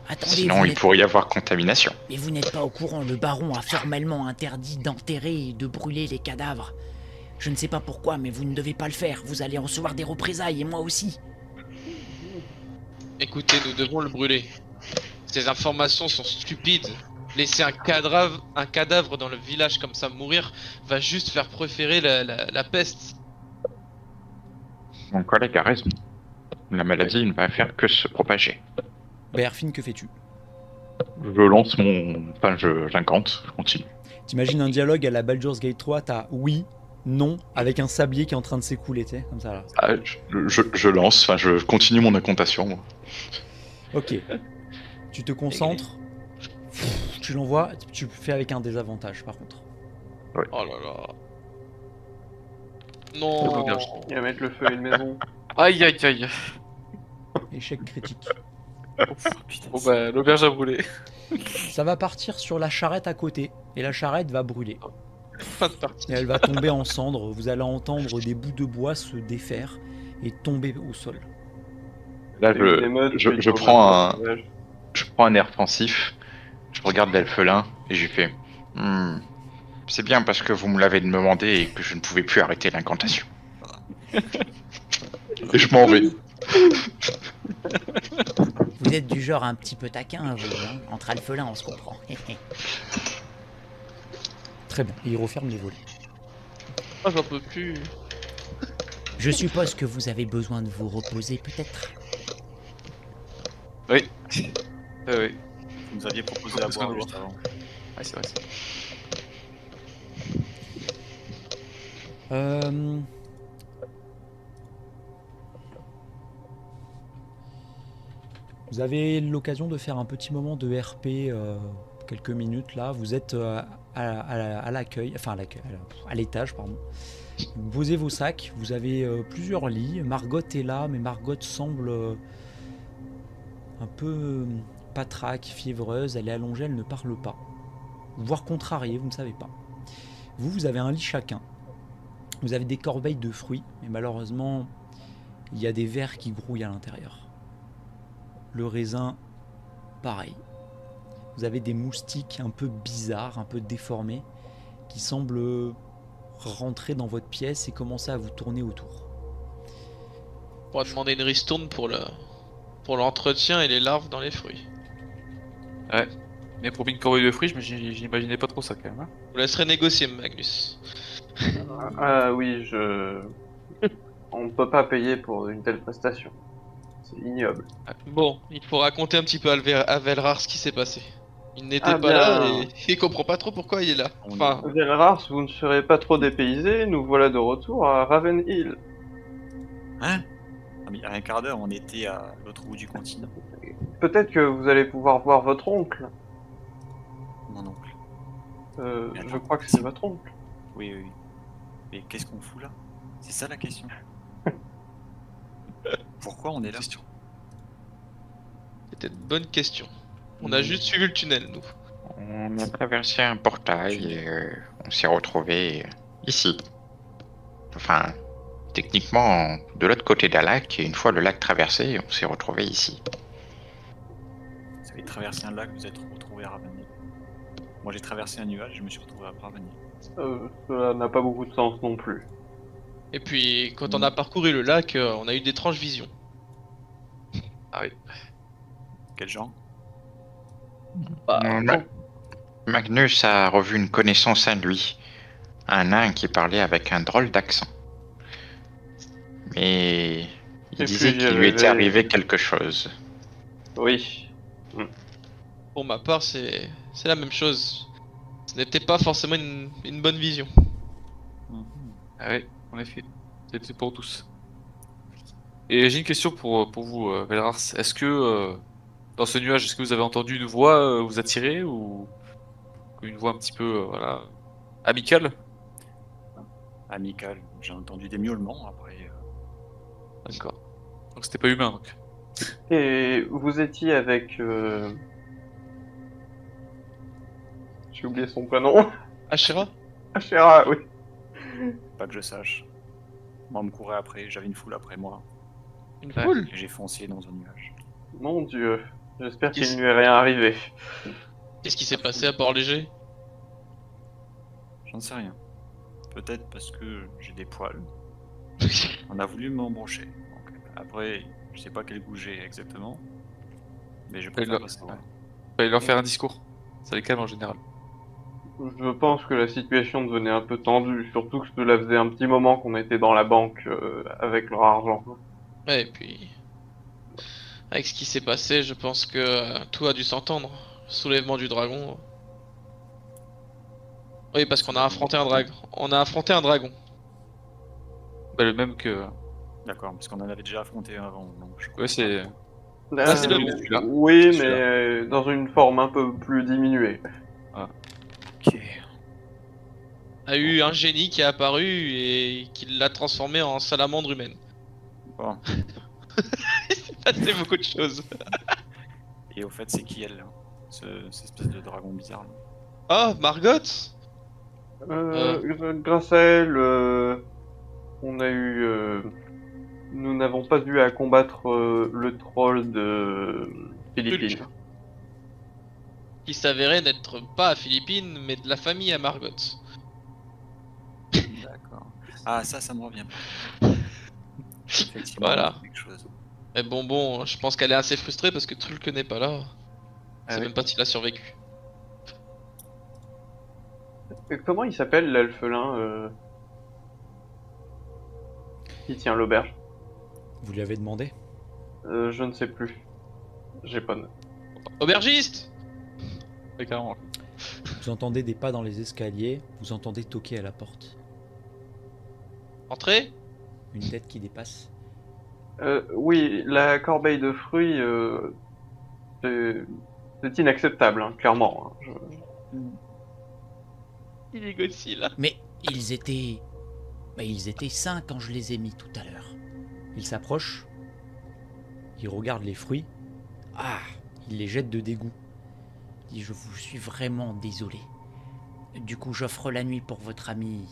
[SPEAKER 3] Attendez,
[SPEAKER 6] Sinon, il pourrait y avoir contamination.
[SPEAKER 3] mais vous n'êtes pas au courant, le baron a formellement interdit d'enterrer et de brûler les cadavres. Je ne sais pas pourquoi, mais vous ne devez pas le faire. Vous allez recevoir des représailles, et moi aussi.
[SPEAKER 5] Écoutez, nous devons le brûler. Ces informations sont stupides. Laisser un cadavre dans le village comme ça mourir va juste faire préférer la peste.
[SPEAKER 6] Mon collègue a raison. La maladie ne va faire que se propager.
[SPEAKER 1] Berfin, que fais-tu?
[SPEAKER 6] Je lance mon... Enfin, j'incante, je continue.
[SPEAKER 1] T'imagines un dialogue à la Baldur's Gate 3, t'as oui, non, avec un sablier qui est en train de s'écouler, tu sais, comme ça là.
[SPEAKER 6] Ah, je lance, enfin, je continue mon incantation. Moi.
[SPEAKER 1] Ok. Tu te concentres. Tu l'envoies, tu fais avec un désavantage par contre.
[SPEAKER 5] Oh là là. Non.
[SPEAKER 4] Il va mettre le feu à une maison.
[SPEAKER 2] Aïe aïe aïe.
[SPEAKER 1] Échec critique.
[SPEAKER 7] Putain,
[SPEAKER 2] Bon bah, l'auberge a brûlé.
[SPEAKER 1] Ça va partir sur la charrette à côté, et la charrette va brûler.
[SPEAKER 5] Fin de partie.
[SPEAKER 1] Et elle va tomber en cendres, vous allez entendre des bouts de bois se défaire et tomber au sol.
[SPEAKER 6] Là,
[SPEAKER 4] Il y a eu des meutes,
[SPEAKER 6] je
[SPEAKER 4] puis
[SPEAKER 6] prends
[SPEAKER 4] il tourne
[SPEAKER 6] je prends un air pensif, je regarde l'elfelin et je lui fais c'est bien parce que vous me l'avez demandé et que je ne pouvais plus arrêter l'incantation. Et je m'en vais.
[SPEAKER 3] Vous êtes du genre un petit peu taquin, vous, hein. Entre alphelins, on se comprend.
[SPEAKER 1] Très bien, et il referme les volets.
[SPEAKER 5] Oh, j'en peux plus.
[SPEAKER 3] Je suppose que vous avez besoin de vous reposer, peut-être.
[SPEAKER 2] Oui. Oui.
[SPEAKER 7] vous nous aviez proposé à
[SPEAKER 2] Parce
[SPEAKER 7] boire
[SPEAKER 2] qu'on
[SPEAKER 7] juste avant.
[SPEAKER 2] Ouais, c'est vrai.
[SPEAKER 1] Vous avez l'occasion de faire un petit moment de RP, quelques minutes là. Vous êtes à l'accueil, enfin à l'étage, pardon. Vous posez vos sacs, vous avez plusieurs lits. Margot est là, mais Margot semble un peu patraque, fiévreuse. Elle est allongée, elle ne parle pas. Voire contrariée, vous ne savez pas. Vous avez un lit chacun. Vous avez des corbeilles de fruits, mais malheureusement, il y a des vers qui grouillent à l'intérieur. Le raisin, pareil. Vous avez des moustiques un peu bizarres, un peu déformés, qui semblent rentrer dans votre pièce et commencer à vous tourner autour.
[SPEAKER 5] On va demander une ristourne pour l'entretien et les larves dans les fruits.
[SPEAKER 2] Ouais. Mais pour une corbeille de fruits, j'imaginais pas trop ça quand même. Hein.
[SPEAKER 5] Je vous laisserai négocier, Magnus.
[SPEAKER 4] Ah oui, on ne peut pas payer pour une telle prestation. C'est ignoble.
[SPEAKER 5] Bon, il faut raconter un petit peu à Velrar ce qui s'est passé. Il n'était
[SPEAKER 4] Ah
[SPEAKER 5] pas
[SPEAKER 4] bien.
[SPEAKER 5] là et il comprend pas trop pourquoi il est là. Enfin,
[SPEAKER 4] Velrars, vous ne serez pas trop dépaysé, nous voilà de retour à Ravenhill.
[SPEAKER 7] Hein? Ah, mais il y a un quart d'heure, on était à l'autre bout du continent.
[SPEAKER 4] Peut-être que vous allez pouvoir voir votre oncle.
[SPEAKER 7] Mon oncle. Mais
[SPEAKER 4] Je
[SPEAKER 7] attends,
[SPEAKER 4] crois que c'est votre oncle.
[SPEAKER 7] Oui, oui, oui. Mais qu'est-ce qu'on fout là? C'est ça la question. Pourquoi on est là?
[SPEAKER 5] c'était une bonne question. On a juste suivi le tunnel, nous.
[SPEAKER 6] On a traversé un portail et on s'est retrouvé ici. Enfin, techniquement, de l'autre côté d'un lac, et une fois le lac traversé, on s'est retrouvé ici.
[SPEAKER 7] Vous avez traversé un lac, vous êtes retrouvé à Ravenhill. Moi j'ai traversé un nuage, je me suis retrouvé à Ravenhill.
[SPEAKER 4] Cela n'a pas beaucoup de sens non plus.
[SPEAKER 5] Et puis, quand on a parcouru le lac, on a eu d'étranges visions.
[SPEAKER 2] Ah oui.
[SPEAKER 7] Quel genre?
[SPEAKER 6] Magnus a revu une connaissance à lui, un nain qui parlait avec un drôle d'accent. Mais il
[SPEAKER 4] Et
[SPEAKER 6] disait
[SPEAKER 4] puis,
[SPEAKER 6] qu'il lui était arrivé quelque chose.
[SPEAKER 4] Oui.
[SPEAKER 5] Pour ma part, c'est la même chose. Ce n'était pas forcément une bonne vision.
[SPEAKER 2] Ah oui, en effet. C'était pour tous. Et j'ai une question pour vous, Velrars. Est-ce que dans ce nuage, est-ce que vous avez entendu une voix vous attirer ou une voix un petit peu voilà, amicale?
[SPEAKER 7] Amical, j'ai entendu des miaulements après.
[SPEAKER 2] D'accord. Donc c'était pas humain donc.
[SPEAKER 4] Et vous étiez avec... J'ai oublié son prénom.
[SPEAKER 5] Ashera?
[SPEAKER 4] Ashera, oui.
[SPEAKER 7] Pas que je sache. Moi on me courait après, j'avais une foule après moi.
[SPEAKER 5] Une
[SPEAKER 2] Ouais.
[SPEAKER 5] foule?
[SPEAKER 7] Et j'ai foncé dans un nuage.
[SPEAKER 4] Mon Dieu. J'espère qu'il
[SPEAKER 5] Qu'est-ce-
[SPEAKER 4] ne lui est rien arrivé.
[SPEAKER 5] Qu'est-ce qui s'est passé à Port-Léger?
[SPEAKER 7] J'en sais rien. Peut-être parce que j'ai des poils. On a voulu m'embrocher. Donc, après, je sais pas quel goût j'ai exactement. Mais je préfère
[SPEAKER 2] là-
[SPEAKER 7] pas savoir.
[SPEAKER 2] Fallait leur faire un discours. Ça les calme en général.
[SPEAKER 4] Je pense que la situation devenait un peu tendue, surtout que cela faisait un petit moment qu'on était dans la banque avec leur argent.
[SPEAKER 5] Ouais, et puis, avec ce qui s'est passé, je pense que tout a dû s'entendre. Soulèvement du dragon. Oui, parce qu'on a affronté un dragon. On a affronté un dragon.
[SPEAKER 2] Bah, le même que.
[SPEAKER 7] D'accord, parce qu'on en avait déjà affronté un avant. Donc je
[SPEAKER 2] Ouais, c'est.
[SPEAKER 5] Ah, c'est le
[SPEAKER 4] Euh,
[SPEAKER 5] même,
[SPEAKER 2] celui-là.
[SPEAKER 4] oui,
[SPEAKER 2] C'est
[SPEAKER 4] mais dans une forme un peu plus diminuée.
[SPEAKER 7] Ok.
[SPEAKER 5] A eu un génie qui est apparu et qui l'a transformé en salamandre humaine.
[SPEAKER 7] Bon.
[SPEAKER 5] Il s'est passé beaucoup de choses.
[SPEAKER 7] Et au fait, c'est qui elle, là cette espèce de dragon bizarre là.
[SPEAKER 5] Oh, Margot!
[SPEAKER 4] Grâce à elle, on a eu, nous n'avons pas eu à combattre le troll de Philippines.
[SPEAKER 5] Qui s'avérait n'être pas à Philippines, mais de la famille à Margot.
[SPEAKER 7] D'accord. Ah, ça me revient pas. Effectivement,
[SPEAKER 5] Voilà.
[SPEAKER 7] quelque chose.
[SPEAKER 5] Mais bon, je pense qu'elle est assez frustrée parce que Trulke n'est pas là.
[SPEAKER 4] Ah
[SPEAKER 5] C'est
[SPEAKER 4] oui.
[SPEAKER 5] même pas s'il a survécu.
[SPEAKER 4] Comment il s'appelle l'alphelin qui tient l'auberge?
[SPEAKER 1] Vous lui avez demandé?
[SPEAKER 4] Je ne sais plus. J'ai pas de...
[SPEAKER 5] Aubergiste!
[SPEAKER 2] Ouais, carrément.
[SPEAKER 1] Vous entendez des pas dans les escaliers, vous entendez toquer à la porte.
[SPEAKER 5] Entrez?
[SPEAKER 1] Une tête qui dépasse.
[SPEAKER 4] Oui, la corbeille de fruits, c'est inacceptable, hein, clairement. Hein.
[SPEAKER 5] Il négocie là.
[SPEAKER 3] Mais ils étaient... ils étaient 5 quand je les ai mis tout à l'heure.
[SPEAKER 1] Il s'approche, il regarde les fruits,
[SPEAKER 3] Ah,
[SPEAKER 1] il les jette de dégoût.
[SPEAKER 3] il dit, je vous suis vraiment désolé. Du coup, j'offre la nuit pour votre ami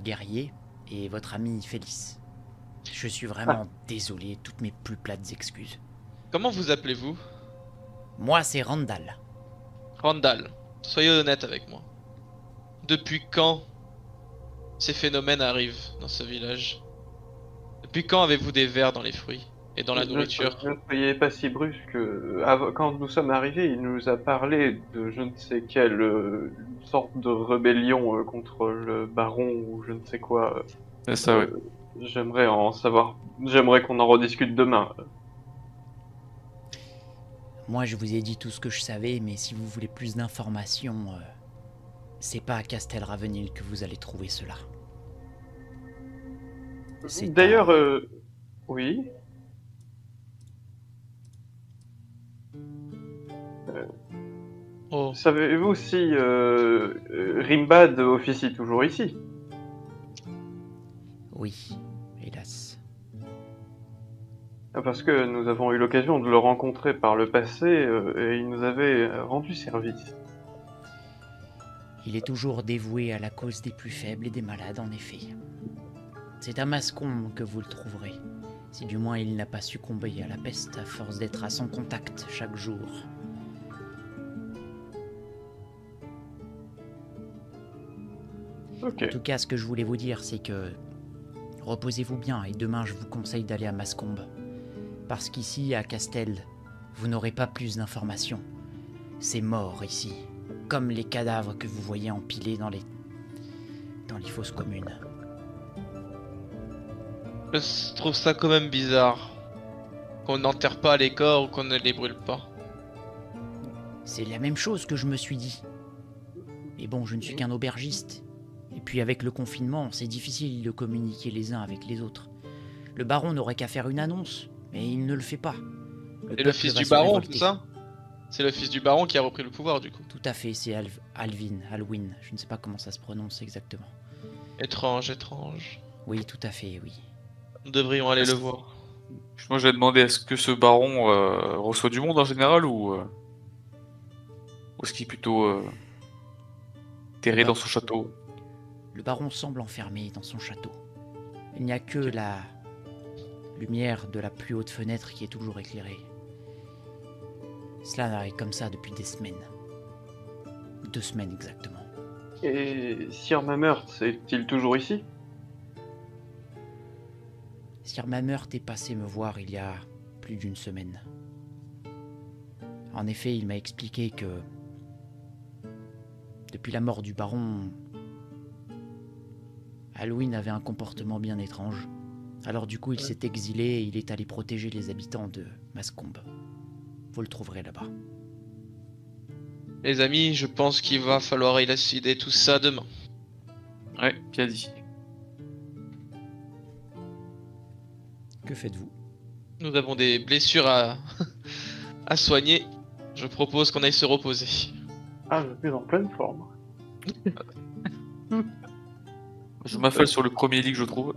[SPEAKER 3] guerrier et votre ami Félix. Je suis vraiment désolé, toutes mes plus plates excuses.
[SPEAKER 5] Comment vous appelez-vous?
[SPEAKER 3] Moi, c'est Randall.
[SPEAKER 5] Randall, soyez honnête avec moi. Depuis quand ces phénomènes arrivent dans ce village? Depuis quand avez-vous des vers dans les fruits et dans la nourriture?
[SPEAKER 4] Ne soyez pas si brusque. Quand nous sommes arrivés, il nous a parlé de je ne sais quelle sorte de rébellion contre le baron ou je ne sais quoi.
[SPEAKER 2] C'est ça, ouais.
[SPEAKER 4] J'aimerais en savoir. J'aimerais qu'on en rediscute demain.
[SPEAKER 3] Moi, je vous ai dit tout ce que je savais, mais si vous voulez plus d'informations, c'est pas à Castelravenil que vous allez trouver cela. C'est
[SPEAKER 4] D'ailleurs,
[SPEAKER 3] à-
[SPEAKER 4] oui.
[SPEAKER 5] Oh,
[SPEAKER 4] Savez-vous si Rimbad officie toujours ici?
[SPEAKER 3] Oui, hélas.
[SPEAKER 4] Parce que nous avons eu l'occasion de le rencontrer par le passé et il nous avait rendu service.
[SPEAKER 3] Il est toujours dévoué à la cause des plus faibles et des malades, en effet. C'est à Mascombe que vous le trouverez, si du moins il n'a pas succombé à la peste à force d'être à son contact chaque jour.
[SPEAKER 4] Ok.
[SPEAKER 3] En tout cas, ce que je voulais vous dire, c'est que reposez-vous bien et demain je vous conseille d'aller à Mascombe. Parce qu'ici, à Castel, vous n'aurez pas plus d'informations. C'est mort ici, comme les cadavres que vous voyez empilés dans les fosses communes.
[SPEAKER 5] je trouve ça quand même bizarre. Qu'on n'enterre pas les corps ou qu'on ne les brûle pas.
[SPEAKER 3] C'est la même chose que je me suis dit. Mais bon, je ne suis qu'un aubergiste. Et puis avec le confinement, c'est difficile de communiquer les uns avec les autres. Le baron n'aurait qu'à faire une annonce, mais il ne le fait pas.
[SPEAKER 5] Et le
[SPEAKER 3] peuple
[SPEAKER 5] fils
[SPEAKER 3] va
[SPEAKER 5] du
[SPEAKER 3] se
[SPEAKER 5] baron,
[SPEAKER 3] révolter.
[SPEAKER 5] c'est ça? C'est le fils du baron qui a repris le pouvoir du coup.
[SPEAKER 3] Tout à fait, c'est Alwyn. Je ne sais pas comment ça se prononce exactement.
[SPEAKER 5] Étrange, étrange.
[SPEAKER 3] Oui, tout à fait, oui.
[SPEAKER 5] Nous devrions aller le voir.
[SPEAKER 2] Moi, j'avais demandé est-ce que ce baron reçoit du monde en général ou est-ce qu'il est plutôt terré dans son château?
[SPEAKER 3] Le baron semble enfermé dans son château. Il n'y a que la lumière de la plus haute fenêtre qui est toujours éclairée. Cela est comme ça depuis des semaines. 2 semaines exactement.
[SPEAKER 4] Et Sir Mamert, est-il toujours ici?
[SPEAKER 3] Sir Mamert est passé me voir il y a plus d'1 semaine. En effet, il m'a expliqué que Depuis la mort du baron, Halloween avait un comportement bien étrange. Alors du coup, il s'est exilé et il est allé protéger les habitants de Mascombe. Vous le trouverez là-bas.
[SPEAKER 5] Les amis, je pense qu'il va falloir élucider tout ça demain.
[SPEAKER 2] Ouais, bien dit.
[SPEAKER 1] Que faites-vous?
[SPEAKER 5] Nous avons des blessures à, à soigner. Je propose qu'on aille se reposer.
[SPEAKER 4] Ah, je suis en pleine forme.
[SPEAKER 2] Je m'affale sur le premier lit que je trouve.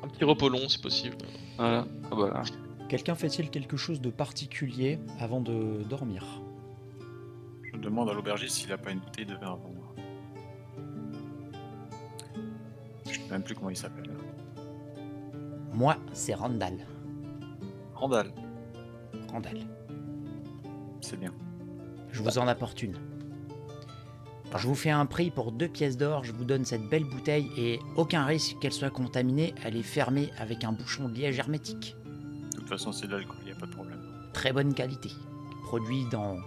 [SPEAKER 5] Un petit repos long si possible.
[SPEAKER 2] Voilà. Ah bah là.
[SPEAKER 1] Quelqu'un fait-il quelque chose de particulier avant de dormir?
[SPEAKER 7] Je demande à l'aubergiste s'il a pas une bouteille de vin avant moi. Je sais même plus comment il s'appelle.
[SPEAKER 3] Moi, c'est Randall.
[SPEAKER 7] Randall,
[SPEAKER 3] Randall.
[SPEAKER 7] c'est bien.
[SPEAKER 3] Je vous en apporte une. Je vous fais un prix pour 2 pièces d'or, je vous donne cette belle bouteille et aucun risque qu'elle soit contaminée, elle est fermée avec un bouchon de liège hermétique.
[SPEAKER 7] De toute façon, c'est de l'alcool, y a pas de problème.
[SPEAKER 3] Très bonne qualité, produit dans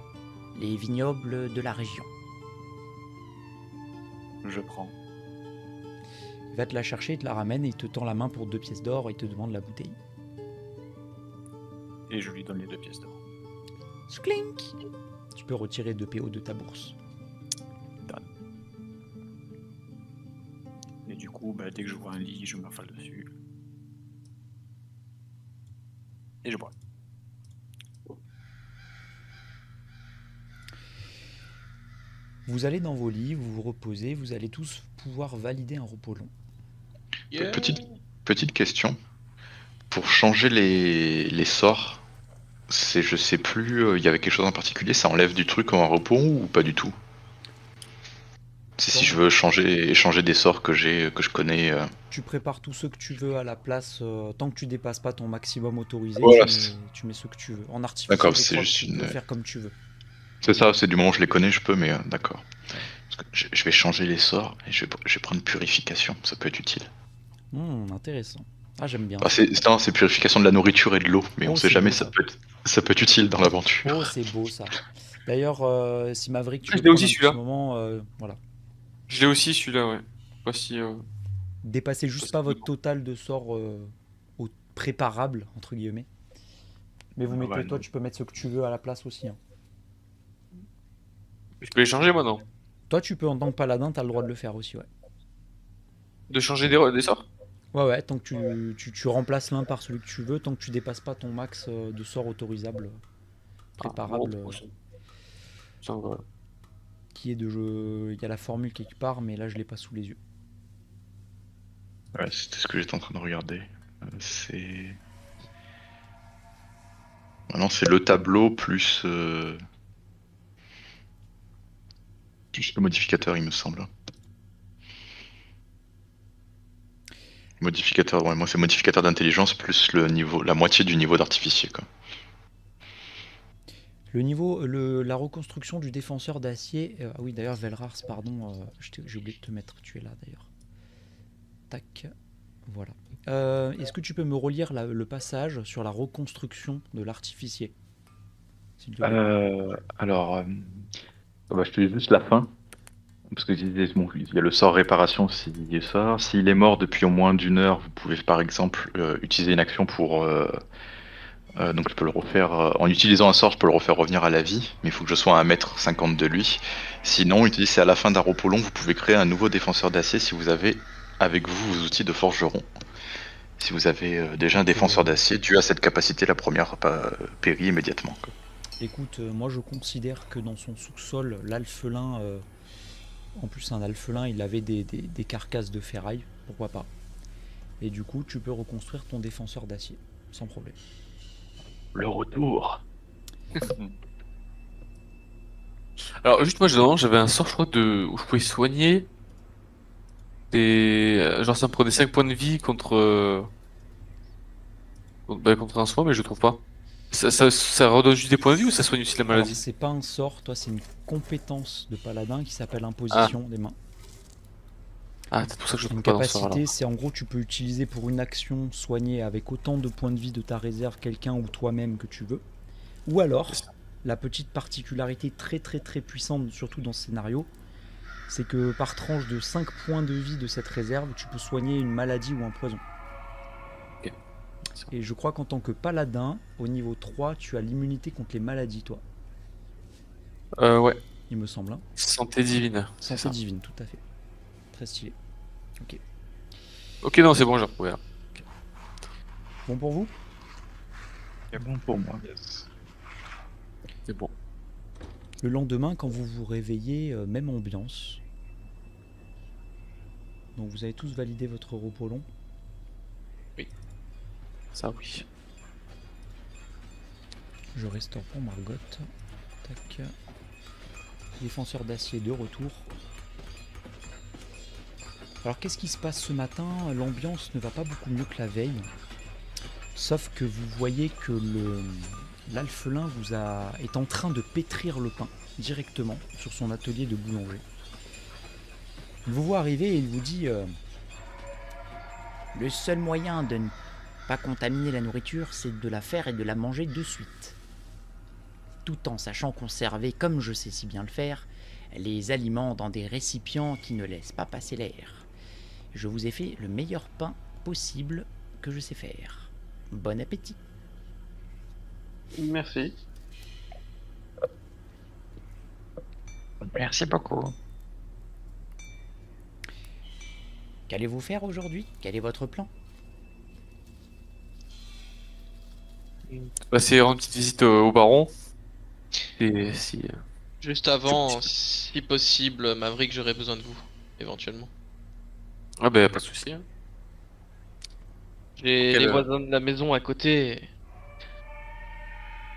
[SPEAKER 3] les vignobles de la région.
[SPEAKER 7] Je prends.
[SPEAKER 1] Il va te la chercher, il te la ramène et il te tend la main pour 2 pièces d'or et il te demande la bouteille.
[SPEAKER 7] Et je lui donne les 2 pièces d'or.
[SPEAKER 1] Sklink. Tu peux retirer 2 PO de ta bourse.
[SPEAKER 7] Et du coup, bah, dès que je vois un lit, je m'affale dessus. Et je bois.
[SPEAKER 1] Vous allez dans vos lits, vous vous reposez, vous allez tous pouvoir valider un repos long.
[SPEAKER 5] Yeah.
[SPEAKER 8] Petite question. Pour changer les sorts, je sais plus, il y avait quelque chose en particulier, ça enlève du truc en repos ou pas du tout? C'est si je veux échanger des sorts que je connais.
[SPEAKER 1] Tu prépares tous ceux que tu veux à la place, tant que tu dépasses pas ton maximum autorisé,
[SPEAKER 8] Voilà,
[SPEAKER 1] tu mets ceux que tu veux. En artificiel,
[SPEAKER 8] D'accord,
[SPEAKER 1] je
[SPEAKER 8] c'est
[SPEAKER 1] crois que
[SPEAKER 8] juste
[SPEAKER 1] tu peux
[SPEAKER 8] une-
[SPEAKER 1] faire comme tu veux.
[SPEAKER 8] C'est ça, c'est du moment où je les connais, je peux, mais d'accord. Parce que je vais changer les sorts et je vais prendre purification, ça peut être utile.
[SPEAKER 1] Intéressant. Ah, j'aime bien.
[SPEAKER 8] Bah, c'est purification de la nourriture et de l'eau, mais
[SPEAKER 1] Oh,
[SPEAKER 8] on sait
[SPEAKER 1] c'est
[SPEAKER 8] jamais,
[SPEAKER 1] beau, ça.
[SPEAKER 8] ça peut être utile dans l'aventure.
[SPEAKER 1] Oh, c'est beau ça. D'ailleurs, si Maverick, tu
[SPEAKER 2] Je
[SPEAKER 1] veux
[SPEAKER 2] l'ai
[SPEAKER 1] prendre
[SPEAKER 2] aussi,
[SPEAKER 1] un petit
[SPEAKER 2] celui-là.
[SPEAKER 1] moment, voilà.
[SPEAKER 2] Je l'ai aussi celui-là, ouais. Voici.
[SPEAKER 1] Dépassez juste pas votre total de sorts au préparables, entre guillemets. Mais vous mettez,
[SPEAKER 7] ouais,
[SPEAKER 1] toi,
[SPEAKER 7] non.
[SPEAKER 1] tu peux mettre ce que tu veux à la place aussi. Hein.
[SPEAKER 2] Je peux les changer moi, non?
[SPEAKER 1] Toi, tu peux, en tant que paladin, t'as le droit de le faire aussi, ouais.
[SPEAKER 2] De changer des sorts?
[SPEAKER 1] Ouais, tant que tu remplaces l'un par celui que tu veux, tant que tu dépasses pas ton max de sorts autorisables, préparables,
[SPEAKER 2] Ah, bon, ça me va.
[SPEAKER 1] qui est de jeu. Il y a la formule quelque part, mais là, je l'ai pas sous les yeux.
[SPEAKER 8] Ouais, c'était ce que j'étais en train de regarder. C'est. Maintenant, c'est le tableau plus. Juste le modificateur, il me semble. Modificateur, ouais, moi c'est modificateur d'intelligence plus le niveau, la moitié du niveau d'artificier, quoi.
[SPEAKER 1] Le niveau, la reconstruction du défenseur d'acier. Ah oui, d'ailleurs, Velrars, pardon, j'ai oublié de te mettre. Tu es là d'ailleurs. Tac. Voilà. Est-ce que tu peux me relire le passage sur la reconstruction de l'artificier, s'il te plaît?
[SPEAKER 9] Je te dis juste la fin. Parce que bon, il y a le sort réparation s'il sort. S'il est mort depuis au moins d'1 heure, vous pouvez par exemple utiliser une action pour. Donc je peux le refaire. En utilisant un sort, je peux le refaire revenir à la vie, mais il faut que je sois à 1,50 m de lui. Sinon, c'est à la fin d'un repos long, vous pouvez créer un nouveau défenseur d'acier si vous avez avec vous vos outils de forgeron. Si vous avez déjà un défenseur d'acier, dû à cette capacité, la première périt immédiatement, quoi.
[SPEAKER 1] Écoute, moi je considère que dans son sous-sol, l'alphelin, en plus un alphelin, il avait des carcasses de ferraille, pourquoi pas. Et du coup, tu peux reconstruire ton défenseur d'acier, sans problème.
[SPEAKER 9] Le retour.
[SPEAKER 2] Alors juste moi j'avais un sort je crois où je pouvais soigner genre ça me prenait 5 points de vie contre un soin mais je trouve pas. Ça redonne juste des points de vie ou ça soigne aussi la
[SPEAKER 1] Alors,
[SPEAKER 2] maladie?
[SPEAKER 1] c'est pas un sort, toi, c'est une compétence de paladin qui s'appelle imposition des mains.
[SPEAKER 2] Ah c'est pour ça que je
[SPEAKER 1] Une
[SPEAKER 2] trouve pas dans ce sort
[SPEAKER 1] capacité,
[SPEAKER 2] alors.
[SPEAKER 1] c'est en gros, tu peux utiliser pour une action soigner avec autant de points de vie de ta réserve quelqu'un ou toi-même que tu veux. Ou alors, la petite particularité très très très puissante, surtout dans ce scénario, c'est que par tranche de 5 points de vie de cette réserve, tu peux soigner une maladie ou un poison.
[SPEAKER 2] Ok.
[SPEAKER 1] Et je crois qu'en tant que paladin, au niveau 3, tu as l'immunité contre les maladies, toi.
[SPEAKER 2] Ouais.
[SPEAKER 1] Il me semble. Hein.
[SPEAKER 2] Santé divine. c'est
[SPEAKER 1] Santé
[SPEAKER 2] ça.
[SPEAKER 1] divine, tout à fait. Très stylé. Ok.
[SPEAKER 2] Ok, non, c'est bon, j'ai retrouvé là.
[SPEAKER 1] Bon pour vous?
[SPEAKER 9] C'est bon pour moi.
[SPEAKER 2] C'est bon.
[SPEAKER 1] Le lendemain, quand vous vous réveillez, même ambiance. Donc vous avez tous validé votre repos long.
[SPEAKER 2] Ça, oui.
[SPEAKER 1] Je restaure pour Margot. Tac. Défenseur d'acier de retour. Alors qu'est-ce qui se passe ce matin? L'ambiance ne va pas beaucoup mieux que la veille. Sauf que vous voyez que l'alphelin est en train de pétrir le pain directement sur son atelier de boulanger. Il vous voit arriver et il vous dit
[SPEAKER 3] Le seul moyen de ne pas contaminer la nourriture, c'est de la faire et de la manger de suite. Tout en sachant conserver, comme je sais si bien le faire, les aliments dans des récipients qui ne laissent pas passer l'air. Je vous ai fait le meilleur pain possible que je sais faire. Bon appétit.
[SPEAKER 4] Merci.
[SPEAKER 6] Merci beaucoup.
[SPEAKER 3] Qu'allez-vous faire aujourd'hui? Quel est votre plan?
[SPEAKER 2] Bah, c'est rendre une petite visite au baron. Et si.
[SPEAKER 5] Juste avant, si possible, Maverick, j'aurais besoin de vous, éventuellement.
[SPEAKER 2] Ah, bah, pas de souci. Hein.
[SPEAKER 5] J'ai
[SPEAKER 2] Quelle
[SPEAKER 5] les
[SPEAKER 2] heure
[SPEAKER 5] voisins de la maison à côté.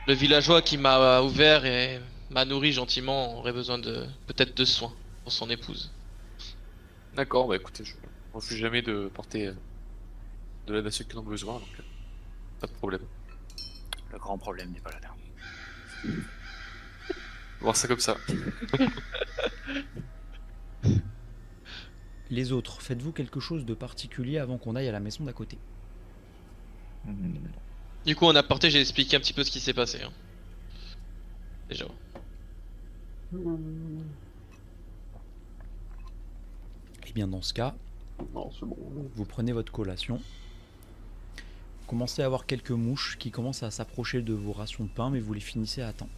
[SPEAKER 5] Le villageois qui m'a ouvert et m'a nourri gentiment aurait besoin de peut-être de soins pour son épouse.
[SPEAKER 2] D'accord, bah écoutez, je refuse jamais de porter de l'aide à ceux qui en ont besoin, donc pas de problème.
[SPEAKER 7] Le grand problème des paladins.
[SPEAKER 2] Voir ça comme ça.
[SPEAKER 1] les autres, faites-vous quelque chose de particulier avant qu'on aille à la maison d'à côté?
[SPEAKER 5] Du coup, en aparté, j'ai expliqué un petit peu ce qui s'est passé. Hein. Déjà.
[SPEAKER 1] Eh bien dans ce cas,
[SPEAKER 4] Non, c'est bon.
[SPEAKER 1] vous prenez votre collation. Vous commencez à avoir quelques mouches qui commencent à s'approcher de vos rations de pain, mais vous les finissez à temps.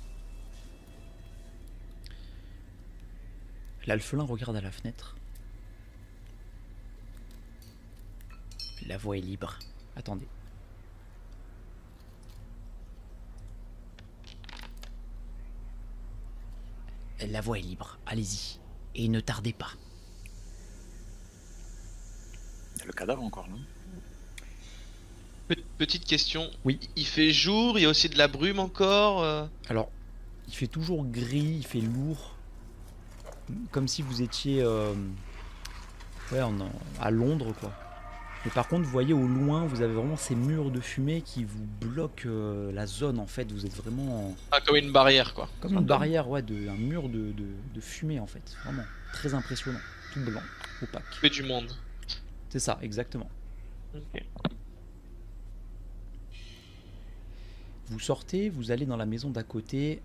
[SPEAKER 1] L'alphelin regarde à la fenêtre.
[SPEAKER 3] La voie est libre.
[SPEAKER 1] Attendez.
[SPEAKER 3] La voie est libre. Allez-y. Et ne tardez pas.
[SPEAKER 7] Il y a le cadavre encore, non?
[SPEAKER 5] Petite question.
[SPEAKER 1] Oui.
[SPEAKER 5] Il fait jour, il y a aussi de la brume encore.
[SPEAKER 1] Alors, il fait toujours gris, il fait lourd. Comme si vous étiez ouais, à Londres, quoi. Mais par contre, vous voyez au loin, vous avez vraiment ces murs de fumée qui vous bloquent la zone, en fait. Vous êtes vraiment
[SPEAKER 5] Ah, comme une barrière, quoi.
[SPEAKER 1] comme une barrière, ouais, un mur de fumée, en fait. Vraiment, très impressionnant. Tout blanc, opaque.
[SPEAKER 5] Fait du monde.
[SPEAKER 1] C'est ça, exactement.
[SPEAKER 5] Ok.
[SPEAKER 1] Vous sortez, vous allez dans la maison d'à côté.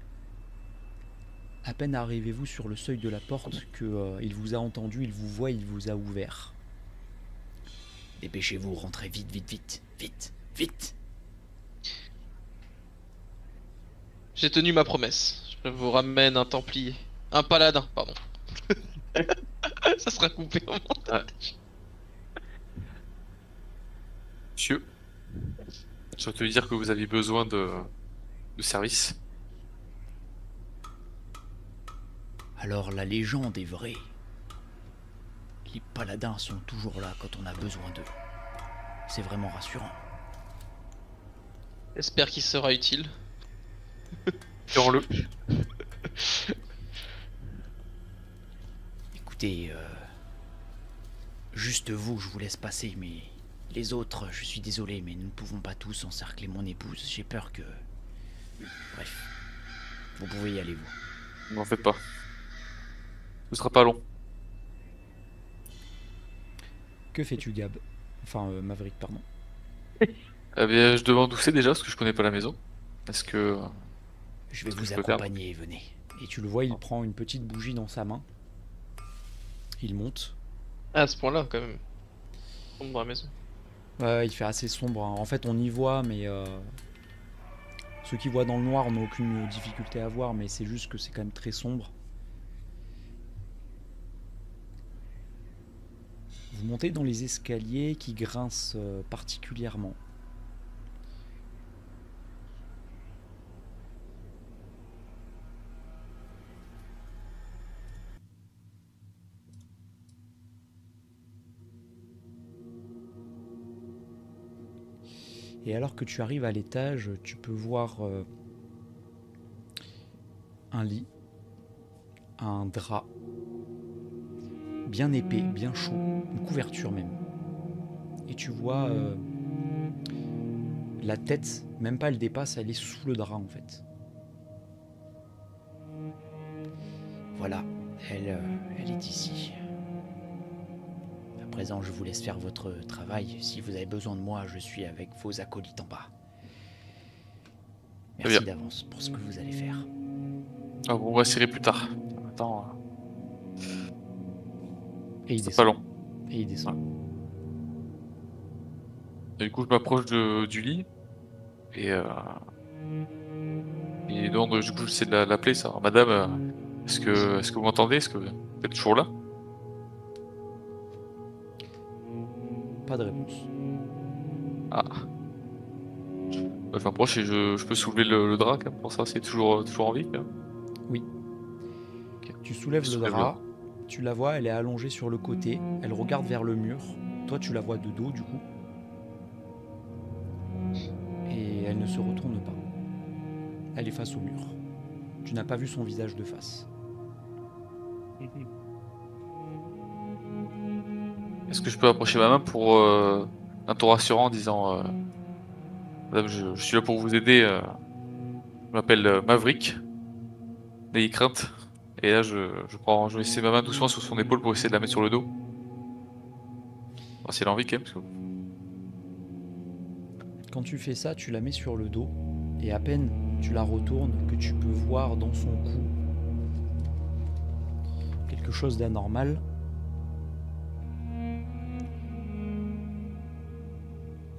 [SPEAKER 1] À peine arrivez-vous sur le seuil de la porte que il vous a entendu, il vous voit, il vous a ouvert.
[SPEAKER 3] Dépêchez-vous, rentrez vite, vite, vite. Vite, vite.
[SPEAKER 5] J'ai tenu ma promesse. Je vous ramène un templier. Un paladin, pardon. Ça sera coupé au montage.
[SPEAKER 2] Monsieur, je dois te dire que vous avez besoin de service.
[SPEAKER 3] Alors la légende est vraie. Les paladins sont toujours là quand on a besoin d'eux. C'est vraiment rassurant.
[SPEAKER 5] J'espère qu'il sera utile.
[SPEAKER 2] Tiens-le.
[SPEAKER 3] Écoutez, juste vous, je vous laisse passer, mais les autres, je suis désolé, mais nous ne pouvons pas tous encercler mon épouse. J'ai peur que... Bref, vous pouvez y aller, vous.
[SPEAKER 2] N'en faites pas. Ce sera pas long.
[SPEAKER 1] Que fais-tu, Gab? Enfin, Maverick, pardon.
[SPEAKER 2] Eh bien, je demande où c'est déjà, parce que je connais pas la maison. Est-ce que...
[SPEAKER 3] Je vais
[SPEAKER 2] Qu'est-ce que
[SPEAKER 3] vous
[SPEAKER 2] je peux faire
[SPEAKER 3] accompagner, venez.
[SPEAKER 1] Et tu le vois, il prend une petite bougie dans sa main. Il monte.
[SPEAKER 5] Ah, à ce point-là, quand même. Sombre dans la maison.
[SPEAKER 1] Il fait assez sombre, hein. En fait, on y voit, mais ceux qui voient dans le noir n'ont aucune difficulté à voir, mais c'est juste que c'est quand même très sombre. Vous montez dans les escaliers qui grincent particulièrement. Et alors que tu arrives à l'étage, tu peux voir un lit, un drap, bien épais, bien chaud, une couverture même. Et tu vois la tête, même pas elle dépasse, elle est sous le drap en fait. Voilà, elle est ici. À présent, je vous laisse faire votre travail. Si vous avez besoin de moi, je suis avec vos acolytes en bas. Merci d'avance pour ce que vous allez faire.
[SPEAKER 2] Ah bon, on va serrer plus tard. Attends.
[SPEAKER 1] Et il
[SPEAKER 2] C'est
[SPEAKER 1] descend.
[SPEAKER 2] pas long.
[SPEAKER 1] Et il descend.
[SPEAKER 2] Et du coup, je m'approche du lit. Et donc, du coup, j'essaie de l'appeler, ça. Madame, est-ce que vous m'entendez? Est-ce que vous êtes toujours là?
[SPEAKER 1] Pas de réponse.
[SPEAKER 2] Ah. Je m'approche et je peux soulever le drap, quand même, pour ça, c'est toujours en vie, quand même.
[SPEAKER 1] Oui.
[SPEAKER 2] Ok.
[SPEAKER 1] Tu soulèves
[SPEAKER 2] Je
[SPEAKER 1] le
[SPEAKER 2] soulève
[SPEAKER 1] drap, tu la vois, elle est allongée sur le côté, elle regarde vers le mur. Toi, tu la vois de dos, du coup. Et elle ne se retourne pas. Elle est face au mur. Tu n'as pas vu son visage de face.
[SPEAKER 2] Est-ce que je peux approcher ma main pour un ton rassurant en disant Madame, je suis là pour vous aider. Je m'appelle Maverick. N'ayez crainte. Et là, je vais essayer ma main doucement sur son épaule pour essayer de la mettre sur le dos. Si elle a envie, quand même. Parce que...
[SPEAKER 1] Quand tu fais ça, tu la mets sur le dos, et à peine tu la retournes que tu peux voir dans son cou quelque chose d'anormal.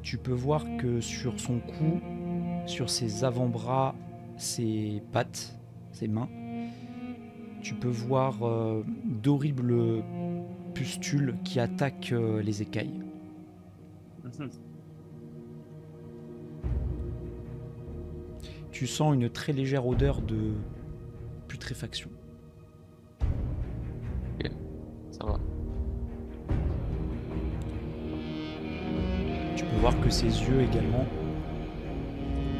[SPEAKER 1] Tu peux voir que sur son cou, sur ses avant-bras, ses pattes, ses mains, tu peux voir d'horribles pustules qui attaquent les écailles. Tu sens une très légère odeur de putréfaction.
[SPEAKER 2] Ok, ça va.
[SPEAKER 1] Tu peux voir que ses yeux également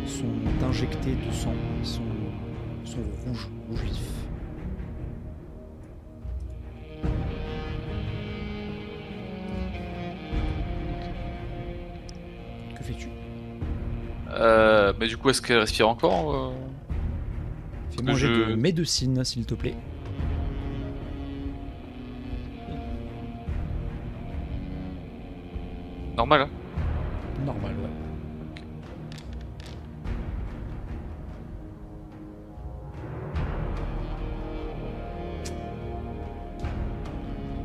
[SPEAKER 1] sont injectés de sang, sont rouge vif. Que fais-tu?
[SPEAKER 2] Mais du coup, est-ce qu'elle respire encore
[SPEAKER 1] Fais-moi un jet de médecine, s'il te plaît.
[SPEAKER 2] Normal, hein?
[SPEAKER 1] Normal, ouais.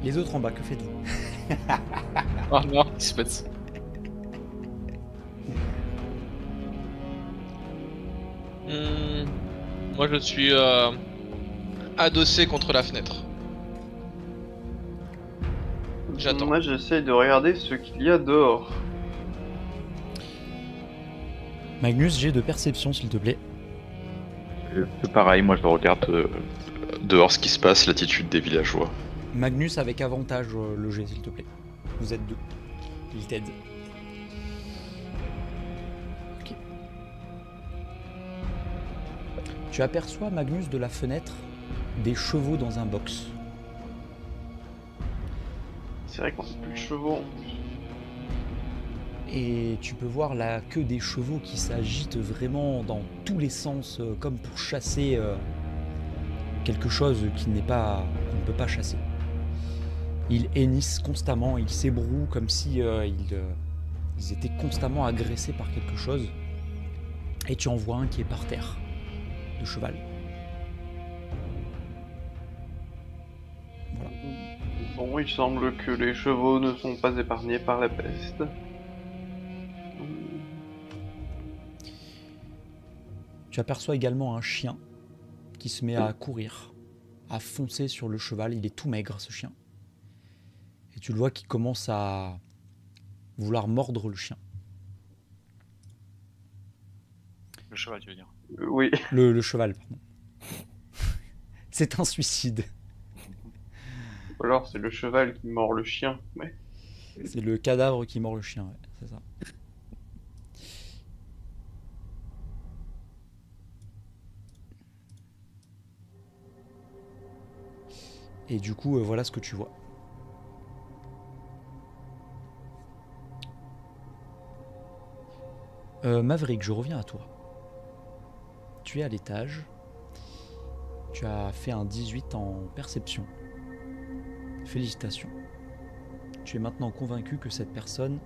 [SPEAKER 1] Les autres en bas, que faites-vous?
[SPEAKER 2] Oh non, il se passe.
[SPEAKER 5] Moi je suis adossé contre la fenêtre. J'attends.
[SPEAKER 4] Moi j'essaye de regarder ce qu'il y a dehors.
[SPEAKER 1] Magnus, jet de perception, s'il te plaît.
[SPEAKER 9] C'est pareil, moi je regarde dehors ce qui se passe, l'attitude des villageois.
[SPEAKER 1] Magnus avec avantage le jet, s'il te plaît. Vous êtes deux. Il t'aide. Ok. Tu aperçois, Magnus, de la fenêtre, des chevaux dans un box.
[SPEAKER 4] C'est vrai qu'on n'a plus de chevaux.
[SPEAKER 1] Et tu peux voir la queue des chevaux qui s'agite vraiment dans tous les sens, comme pour chasser quelque chose qu'on ne peut pas chasser. Ils hennissent constamment, ils s'ébrouent comme si ils étaient constamment agressés par quelque chose. Et tu en vois un qui est par terre, de cheval. Voilà.
[SPEAKER 4] Bon, il semble que les chevaux ne sont pas épargnés par la peste.
[SPEAKER 1] Tu aperçois également un chien qui se met à courir, à foncer sur le cheval. Il est tout maigre, ce chien. Et tu le vois qui commence à vouloir mordre le chien.
[SPEAKER 7] Le cheval, tu veux dire.
[SPEAKER 4] Oui.
[SPEAKER 1] Le cheval, pardon. C'est un suicide.
[SPEAKER 4] Ou alors c'est le cheval qui mord le chien. Ouais.
[SPEAKER 1] C'est le cadavre qui mord le chien, ouais, c'est ça. Et du coup, voilà ce que tu vois. Maverick, je reviens à toi. Tu es à l'étage. Tu as fait un 18 en perception. Félicitations. Tu es maintenant convaincu que cette personne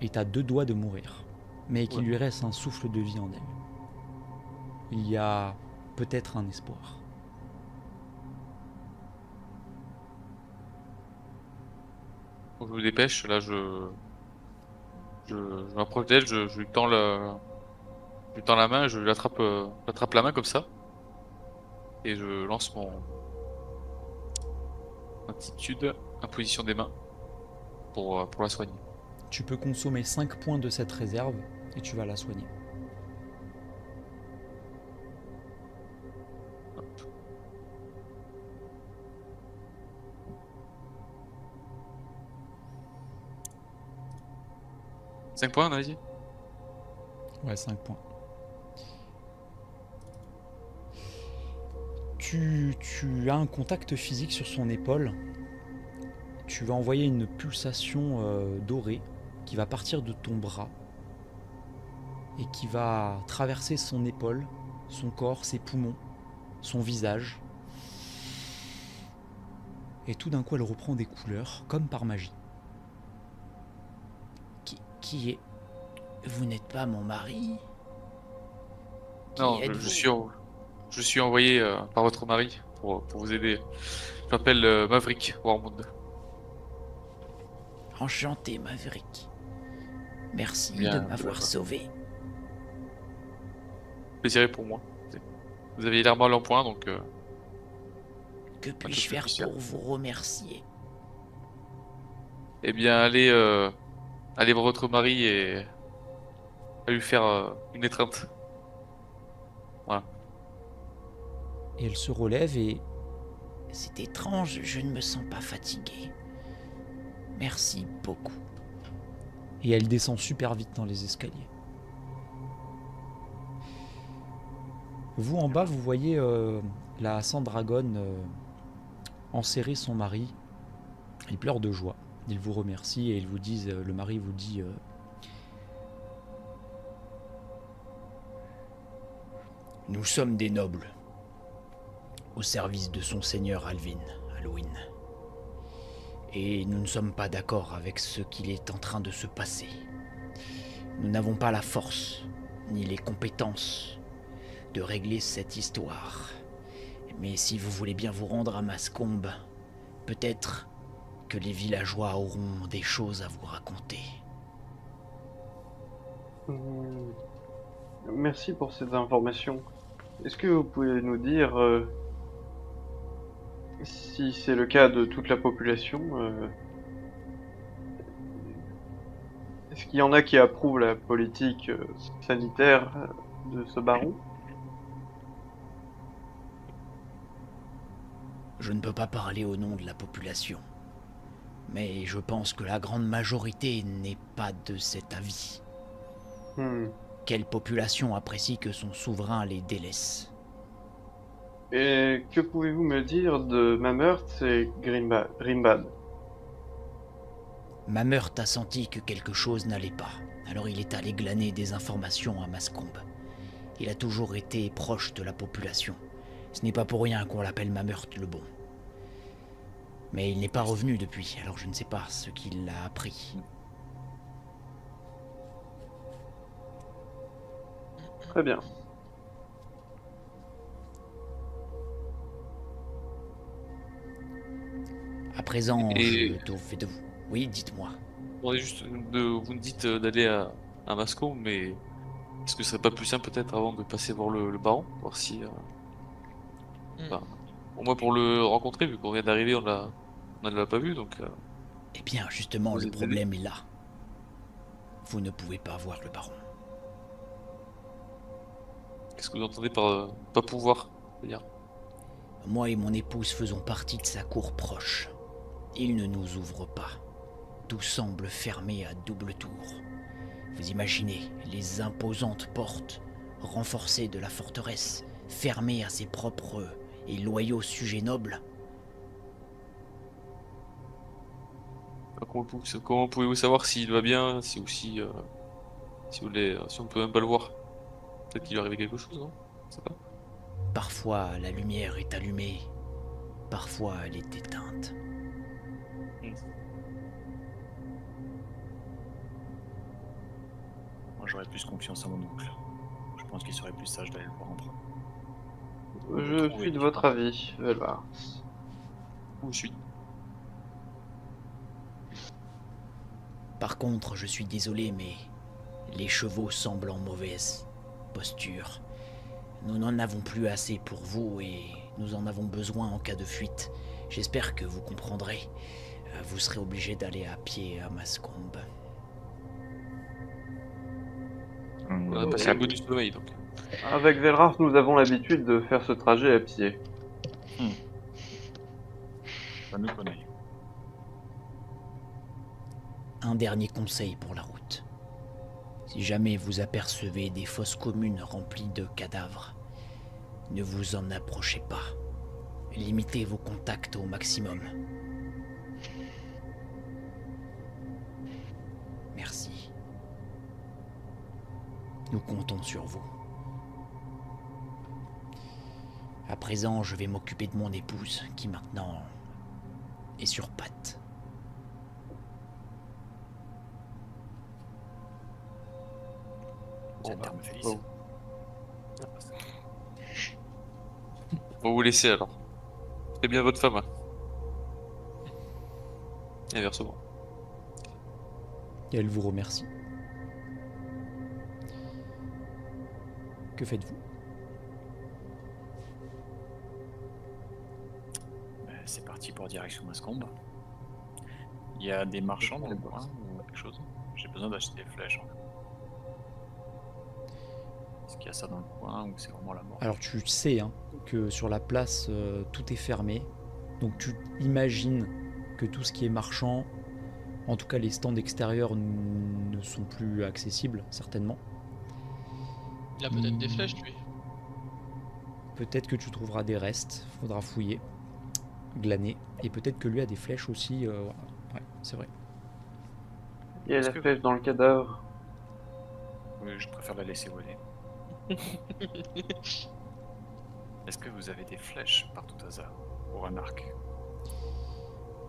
[SPEAKER 1] est à 2 doigts de mourir, mais qu'il lui reste un souffle de vie en elle. Il y a peut-être un espoir.
[SPEAKER 2] Donc je me dépêche, là je m'approche d'elle, je lui tends la main, je lui attrape la main comme ça. Et je lance mon attitude, imposition des mains pour la soigner.
[SPEAKER 1] Tu peux consommer 5 points de cette réserve et tu vas la soigner.
[SPEAKER 2] Hop. Cinq points, on a dit?
[SPEAKER 1] Ouais, 5 points. Tu as un contact physique sur son épaule. Tu vas envoyer une pulsation dorée qui va partir de ton bras et qui va traverser son épaule, son corps, ses poumons, son visage. Et tout d'un coup, elle reprend des couleurs, comme par magie.
[SPEAKER 3] Qui est... Vous n'êtes pas mon mari?
[SPEAKER 2] Non,
[SPEAKER 3] êtes-vous?
[SPEAKER 2] je suis envoyé par votre mari pour vous aider. Je m'appelle Maverick Wormwood.
[SPEAKER 3] Enchanté, Maverick. Merci
[SPEAKER 2] Bien,
[SPEAKER 3] de m'avoir sauvé.
[SPEAKER 2] Plaisir est pour moi. Vous aviez l'air mal en point, donc
[SPEAKER 3] Que puis-je faire pour vous remercier?
[SPEAKER 2] eh bien allez voir votre mari et à lui faire une étreinte. Voilà.
[SPEAKER 1] Et elle se relève et
[SPEAKER 3] C'est étrange, je ne me sens pas fatigué. Merci beaucoup.
[SPEAKER 1] elle descend super vite dans les escaliers. Vous en bas, vous voyez la Sandragone enserrer son mari. Il pleure de joie. Il vous remercie et il vous dit, le mari vous dit
[SPEAKER 3] Nous sommes des nobles, au service de son seigneur Alvin, Halloween. Et nous ne sommes pas d'accord avec ce qu'il est en train de se passer. Nous n'avons pas la force, ni les compétences de régler cette histoire. Mais si vous voulez bien vous rendre à Mascombe, peut-être que les villageois auront des choses à vous raconter.
[SPEAKER 4] Merci pour ces informations. Est-ce que vous pouvez nous dire si c'est le cas de toute la population est-ce qu'il y en a qui approuvent la politique sanitaire de ce baron?
[SPEAKER 3] Je ne peux pas parler au nom de la population, mais je pense que la grande majorité n'est pas de cet avis. Quelle population apprécie que son souverain les délaisse?
[SPEAKER 4] Et que pouvez-vous me dire de Mamert et Grimbad?
[SPEAKER 3] Mamert a senti que quelque chose n'allait pas, alors il est allé glaner des informations à Mascombe. Il a toujours été proche de la population. Ce n'est pas pour rien qu'on l'appelle Mamert le Bon. Mais il n'est pas revenu depuis, alors je ne sais pas ce qu'il a appris.
[SPEAKER 4] Très bien.
[SPEAKER 3] À présent,
[SPEAKER 2] Et-
[SPEAKER 3] je fais de vous. Oui, dites-moi.
[SPEAKER 2] On est juste vous me dites d'aller à Masco, mais est-ce que ce serait pas plus simple peut-être avant de passer voir le baron, voir si, enfin, au moins pour le rencontrer, vu qu'on vient d'arriver, on ne l'a pas vu, donc
[SPEAKER 3] Eh bien, justement,
[SPEAKER 2] Vous
[SPEAKER 3] le
[SPEAKER 2] êtes
[SPEAKER 3] problème est là. Vous ne pouvez pas voir le baron.
[SPEAKER 2] qu'est-ce que vous entendez par pas pouvoir? C'est-à-dire,
[SPEAKER 3] Moi et mon épouse faisons partie de sa cour proche. Il ne nous ouvre pas. Tout semble fermé à double tour. Vous imaginez les imposantes portes renforcées de la forteresse, fermées à ses propres et loyaux sujets nobles.
[SPEAKER 2] comment pouvez-vous savoir s'il va bien, si si on peut même pas le voir? Peut-être qu'il lui est arrivé quelque chose, non? Je sais pas.
[SPEAKER 3] Parfois la lumière est allumée, parfois elle est éteinte.
[SPEAKER 7] Moi, j'aurais plus confiance en mon oncle. Je pense qu'il serait plus sage d'aller le voir en premier.
[SPEAKER 4] Je suis de votre avis, Velvar.
[SPEAKER 2] Où je suis?
[SPEAKER 3] Par contre, je suis désolé, mais les chevaux semblent en mauvaise posture. Nous n'en avons plus assez pour vous et nous en avons besoin en cas de fuite. J'espère que vous comprendrez. Vous serez obligé d'aller à pied à Mascombe.
[SPEAKER 2] On a passé
[SPEAKER 6] Ça-
[SPEAKER 2] le bout du sommeil, donc.
[SPEAKER 4] Avec Velrar, nous avons l'habitude de faire ce trajet à pied.
[SPEAKER 7] Ça nous connaît.
[SPEAKER 3] Un dernier conseil pour la route. Si jamais vous apercevez des fosses communes remplies de cadavres, ne vous en approchez pas. Limitez vos contacts au maximum. Merci. Nous comptons sur vous. À présent, je vais m'occuper de mon épouse, qui maintenant est sur pattes.
[SPEAKER 7] Vous êtes terme Félix.
[SPEAKER 2] bon. On va vous laisser alors. C'est bien votre femme. Hein. Et inversement.
[SPEAKER 1] Et elle vous remercie. Que faites-vous?
[SPEAKER 7] C'est parti pour direction Mascombe. Il y a des marchands dans le coin ou quelque chose? J'ai besoin d'acheter des flèches. En fait. Est-ce qu'il y a ça dans le coin ou c'est vraiment la mort?
[SPEAKER 1] Alors tu sais hein, que sur la place, tout est fermé. Donc tu imagines que tout ce qui est marchand, en tout cas les stands extérieurs ne sont plus accessibles, certainement.
[SPEAKER 5] Il a peut-être des flèches, lui.
[SPEAKER 1] Peut-être que tu trouveras des restes, faudra fouiller, glaner. Et peut-être que lui a des flèches aussi. Ouais, c'est vrai.
[SPEAKER 4] Il y a
[SPEAKER 7] Est-ce
[SPEAKER 4] la
[SPEAKER 7] que-
[SPEAKER 4] flèche dans le cadavre.
[SPEAKER 7] Oui, je préfère la laisser voler. Est-ce que vous avez des flèches par tout hasard? Ou un arc?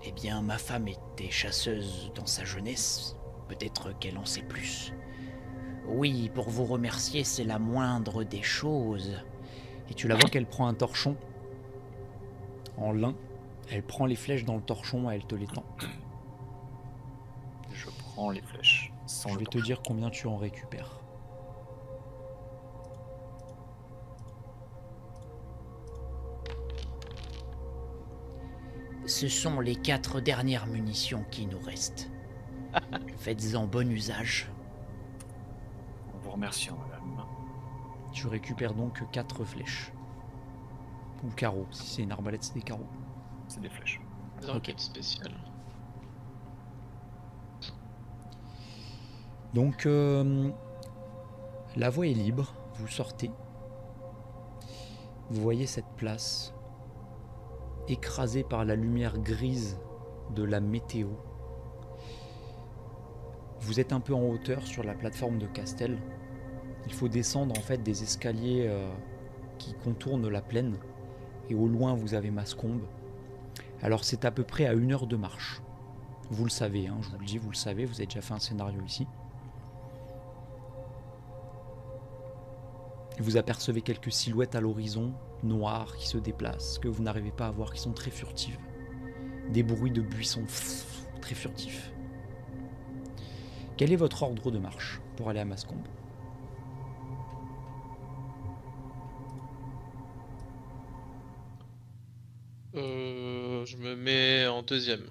[SPEAKER 3] Eh bien, ma femme était chasseuse dans sa jeunesse. Peut-être qu'elle en sait plus. Oui, pour vous remercier, c'est la moindre des choses.
[SPEAKER 1] Et tu la vois qu'elle prend un torchon en lin. Elle prend les flèches dans le torchon et elle te les tend.
[SPEAKER 7] Je prends les flèches. Sans
[SPEAKER 1] Je
[SPEAKER 7] le
[SPEAKER 1] vais te
[SPEAKER 7] torchon.
[SPEAKER 1] dire combien tu en récupères.
[SPEAKER 3] Ce sont les 4 dernières munitions qui nous restent. Faites-en bon usage.
[SPEAKER 7] En vous remerciant, madame.
[SPEAKER 1] Tu récupères donc 4 flèches. Ou carreaux, si c'est une arbalète, c'est des carreaux.
[SPEAKER 7] C'est des flèches.
[SPEAKER 5] Des enquêtes spéciales.
[SPEAKER 1] Donc, la voie est libre, vous sortez. Vous voyez cette place écrasée par la lumière grise de la météo. Vous êtes un peu en hauteur sur la plateforme de Castel. Il faut descendre en fait des escaliers qui contournent la plaine. Et au loin, vous avez Mascombe. Alors c'est à peu près à 1 heure de marche. Vous le savez, hein, je vous le dis, vous le savez, vous avez déjà fait un scénario ici. Vous apercevez quelques silhouettes à l'horizon, noires, qui se déplacent, que vous n'arrivez pas à voir, qui sont très furtives. des bruits de buissons très furtifs. Quel est votre ordre de marche pour aller à Mascombe?
[SPEAKER 5] Je me mets en deuxième.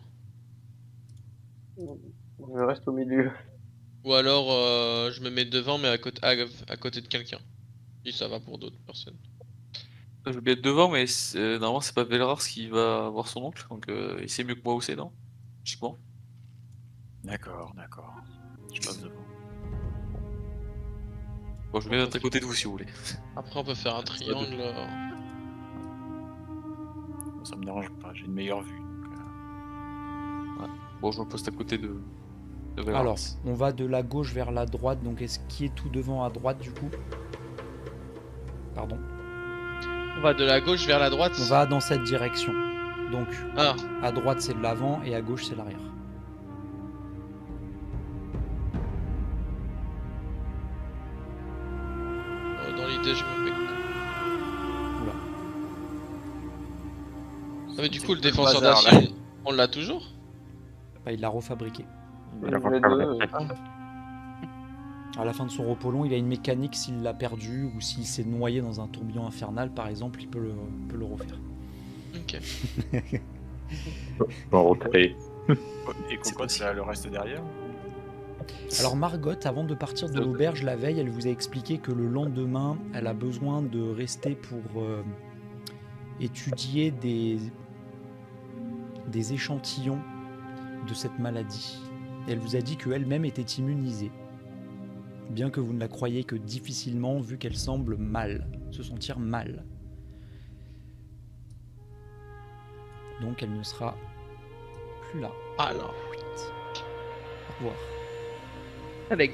[SPEAKER 4] Je reste au milieu.
[SPEAKER 5] Ou alors je me mets devant mais à côté de quelqu'un. Si ça va pour d'autres personnes.
[SPEAKER 2] Je vais être devant, mais normalement c'est pas Velrars qui va voir son oncle, donc il sait mieux que moi où c'est, non? Logiquement.
[SPEAKER 7] D'accord. Je passe devant.
[SPEAKER 2] Bon, je vais mettre à côté de vous si vous voulez.
[SPEAKER 5] Après on peut faire un triangle.
[SPEAKER 7] Ça me dérange pas, j'ai une meilleure vue.
[SPEAKER 2] Bon, je me poste à côté de Velrars.
[SPEAKER 1] Alors, on va de la gauche vers la droite, donc est-ce qui est tout devant à droite du coup? Pardon.
[SPEAKER 5] On va de la gauche vers la droite.
[SPEAKER 1] On va dans cette direction. Donc,
[SPEAKER 5] Ah,
[SPEAKER 1] à droite c'est l'avant et à gauche c'est l'arrière.
[SPEAKER 5] dans l'idée je me mets.
[SPEAKER 1] Oula.
[SPEAKER 5] Ah, mais du coup le
[SPEAKER 7] Le
[SPEAKER 5] défenseur
[SPEAKER 7] bazar, là.
[SPEAKER 5] d'acier, on l'a toujours?
[SPEAKER 1] Bah, il l'a refabriqué.
[SPEAKER 4] Les deux,
[SPEAKER 1] À la fin de son repos long, il a une mécanique s'il l'a perdu ou s'il s'est noyé dans un tourbillon infernal par exemple, il peut le refaire.
[SPEAKER 5] Ok.
[SPEAKER 9] En retrait.
[SPEAKER 7] Et Cocotte, c'est le reste derrière?
[SPEAKER 1] Alors Margot, avant de partir de l'auberge la veille, elle vous a expliqué que le lendemain, elle a besoin de rester pour étudier des échantillons de cette maladie. Et elle vous a dit qu'elle-même était immunisée, bien que vous ne la croyez que difficilement vu qu'elle semble mal, se sentir mal. Donc elle ne sera plus là.
[SPEAKER 5] Alors,
[SPEAKER 1] Au revoir.
[SPEAKER 5] avec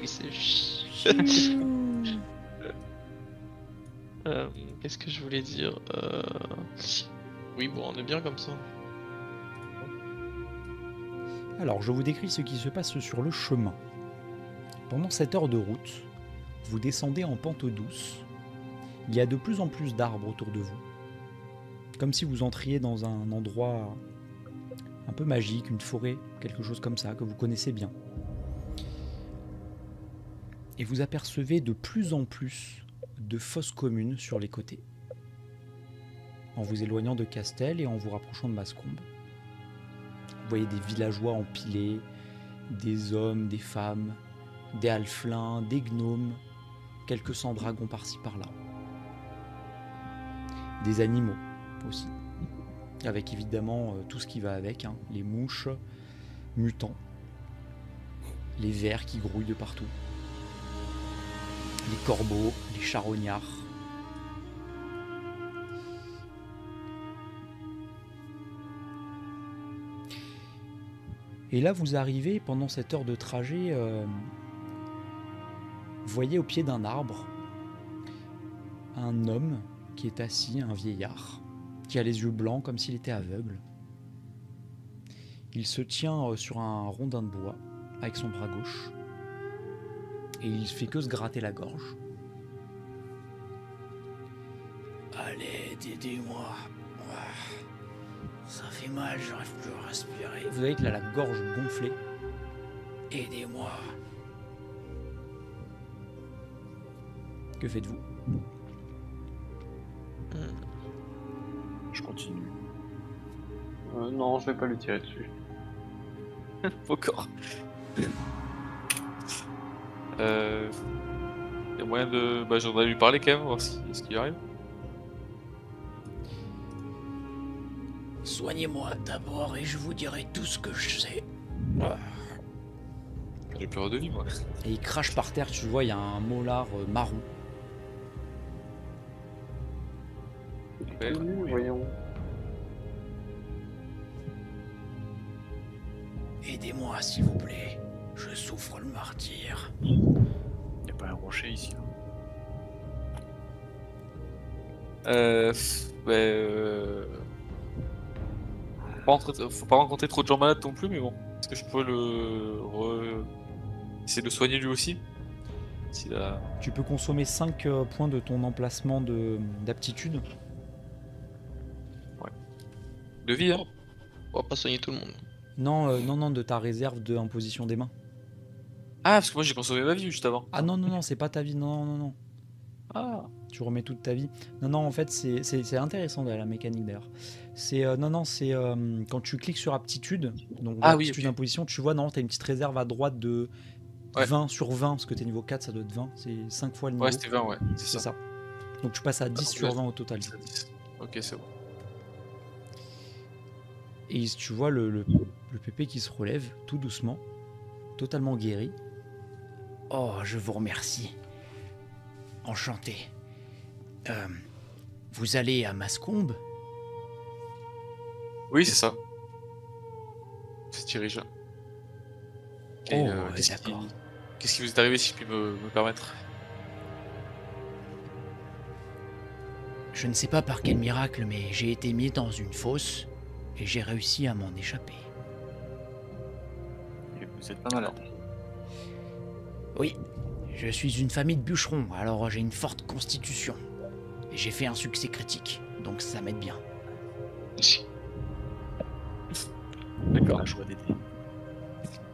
[SPEAKER 5] qu'est-ce que je voulais dire Oui, bon, on est bien comme ça.
[SPEAKER 1] Alors, je vous décris ce qui se passe sur le chemin. Pendant cette heure de route, vous descendez en pente douce. Il y a de plus en plus d'arbres autour de vous. Comme si vous entriez dans un endroit un peu magique, une forêt, quelque chose comme ça, que vous connaissez bien. Et vous apercevez de plus en plus de fosses communes sur les côtés. En vous éloignant de Castel et en vous rapprochant de Mascombe. Vous voyez des villageois empilés, des hommes, des femmes, des halflins, des gnomes, quelques sans-dragons par-ci par-là. Des animaux aussi, avec évidemment tout ce qui va avec, hein, les mouches, mutants, les vers qui grouillent de partout, les corbeaux, les charognards. Et là, vous arrivez, pendant cette heure de trajet, vous voyez au pied d'un arbre un homme qui est assis, un vieillard, qui a les yeux blancs comme s'il était aveugle. Il se tient sur un rondin de bois avec son bras gauche et il fait que se gratter la gorge. Allez, aidez-moi. Ça fait mal, j'arrive plus à respirer. Vous voyez qu'il a la gorge gonflée. Aidez-moi. Que faites-vous?
[SPEAKER 7] Je continue.
[SPEAKER 4] Non, je vais pas lui tirer dessus.
[SPEAKER 2] Encore. Y a moyen de... Bah, j'en ai lui parler quand même, voir ce qui arrive.
[SPEAKER 3] Soignez-moi d'abord et je vous dirai tout ce que je sais.
[SPEAKER 2] J'ai plus redevenu, moi.
[SPEAKER 1] Et il crache par terre, tu vois, il y a un molar marron.
[SPEAKER 4] Voyons.
[SPEAKER 3] Aidez-moi, s'il vous plaît. Je souffre le martyre.
[SPEAKER 7] Y a pas un rocher ici, là.
[SPEAKER 2] Faut pas rencontrer trop de gens malades non plus, mais bon. Est-ce que je peux essayer de le soigner lui aussi?
[SPEAKER 1] Tu peux consommer 5 points de ton emplacement d'aptitude.
[SPEAKER 2] De vie, hein?
[SPEAKER 5] On va pas soigner tout le monde.
[SPEAKER 1] Non, non, de ta réserve de imposition des mains.
[SPEAKER 2] Ah, parce que moi j'ai consommé ma vie juste avant.
[SPEAKER 1] Ah non, c'est pas ta vie, non.
[SPEAKER 2] Ah,
[SPEAKER 1] Tu remets toute ta vie. Non, en fait, c'est intéressant la mécanique d'ailleurs. C'est c'est quand tu cliques sur aptitude, donc
[SPEAKER 2] Ah oui,
[SPEAKER 1] aptitude
[SPEAKER 2] ok.
[SPEAKER 1] imposition, tu vois, non, t'as une petite réserve à droite de
[SPEAKER 2] Ouais.
[SPEAKER 1] 20 sur 20, parce que t'es niveau 4, ça doit être 20, c'est 5 fois le niveau.
[SPEAKER 2] ouais, c'était 20, ouais.
[SPEAKER 1] C'est ça. Donc tu passes à 10
[SPEAKER 2] donc
[SPEAKER 1] sur
[SPEAKER 2] là,
[SPEAKER 1] 20 au total.
[SPEAKER 2] C'est à 10. Ok, c'est bon.
[SPEAKER 1] Et tu vois le pépé qui se relève tout doucement, totalement guéri.
[SPEAKER 3] Oh, je vous remercie. Enchanté. Vous allez à Mascombe?
[SPEAKER 2] Oui, c'est ça. C'est Thierry Jean. Et,
[SPEAKER 3] Oh,
[SPEAKER 2] qu'est-ce
[SPEAKER 3] d'accord.
[SPEAKER 2] qui vous est arrivé, si je puis me permettre?
[SPEAKER 3] Je ne sais pas par quel miracle, mais j'ai été mis dans une fosse et j'ai réussi à m'en échapper.
[SPEAKER 7] Et vous êtes pas malade.
[SPEAKER 3] Oui, je suis une famille de bûcherons, alors j'ai une forte constitution. Et j'ai fait un succès critique, donc ça m'aide bien.
[SPEAKER 7] D'accord. La joie d'aider.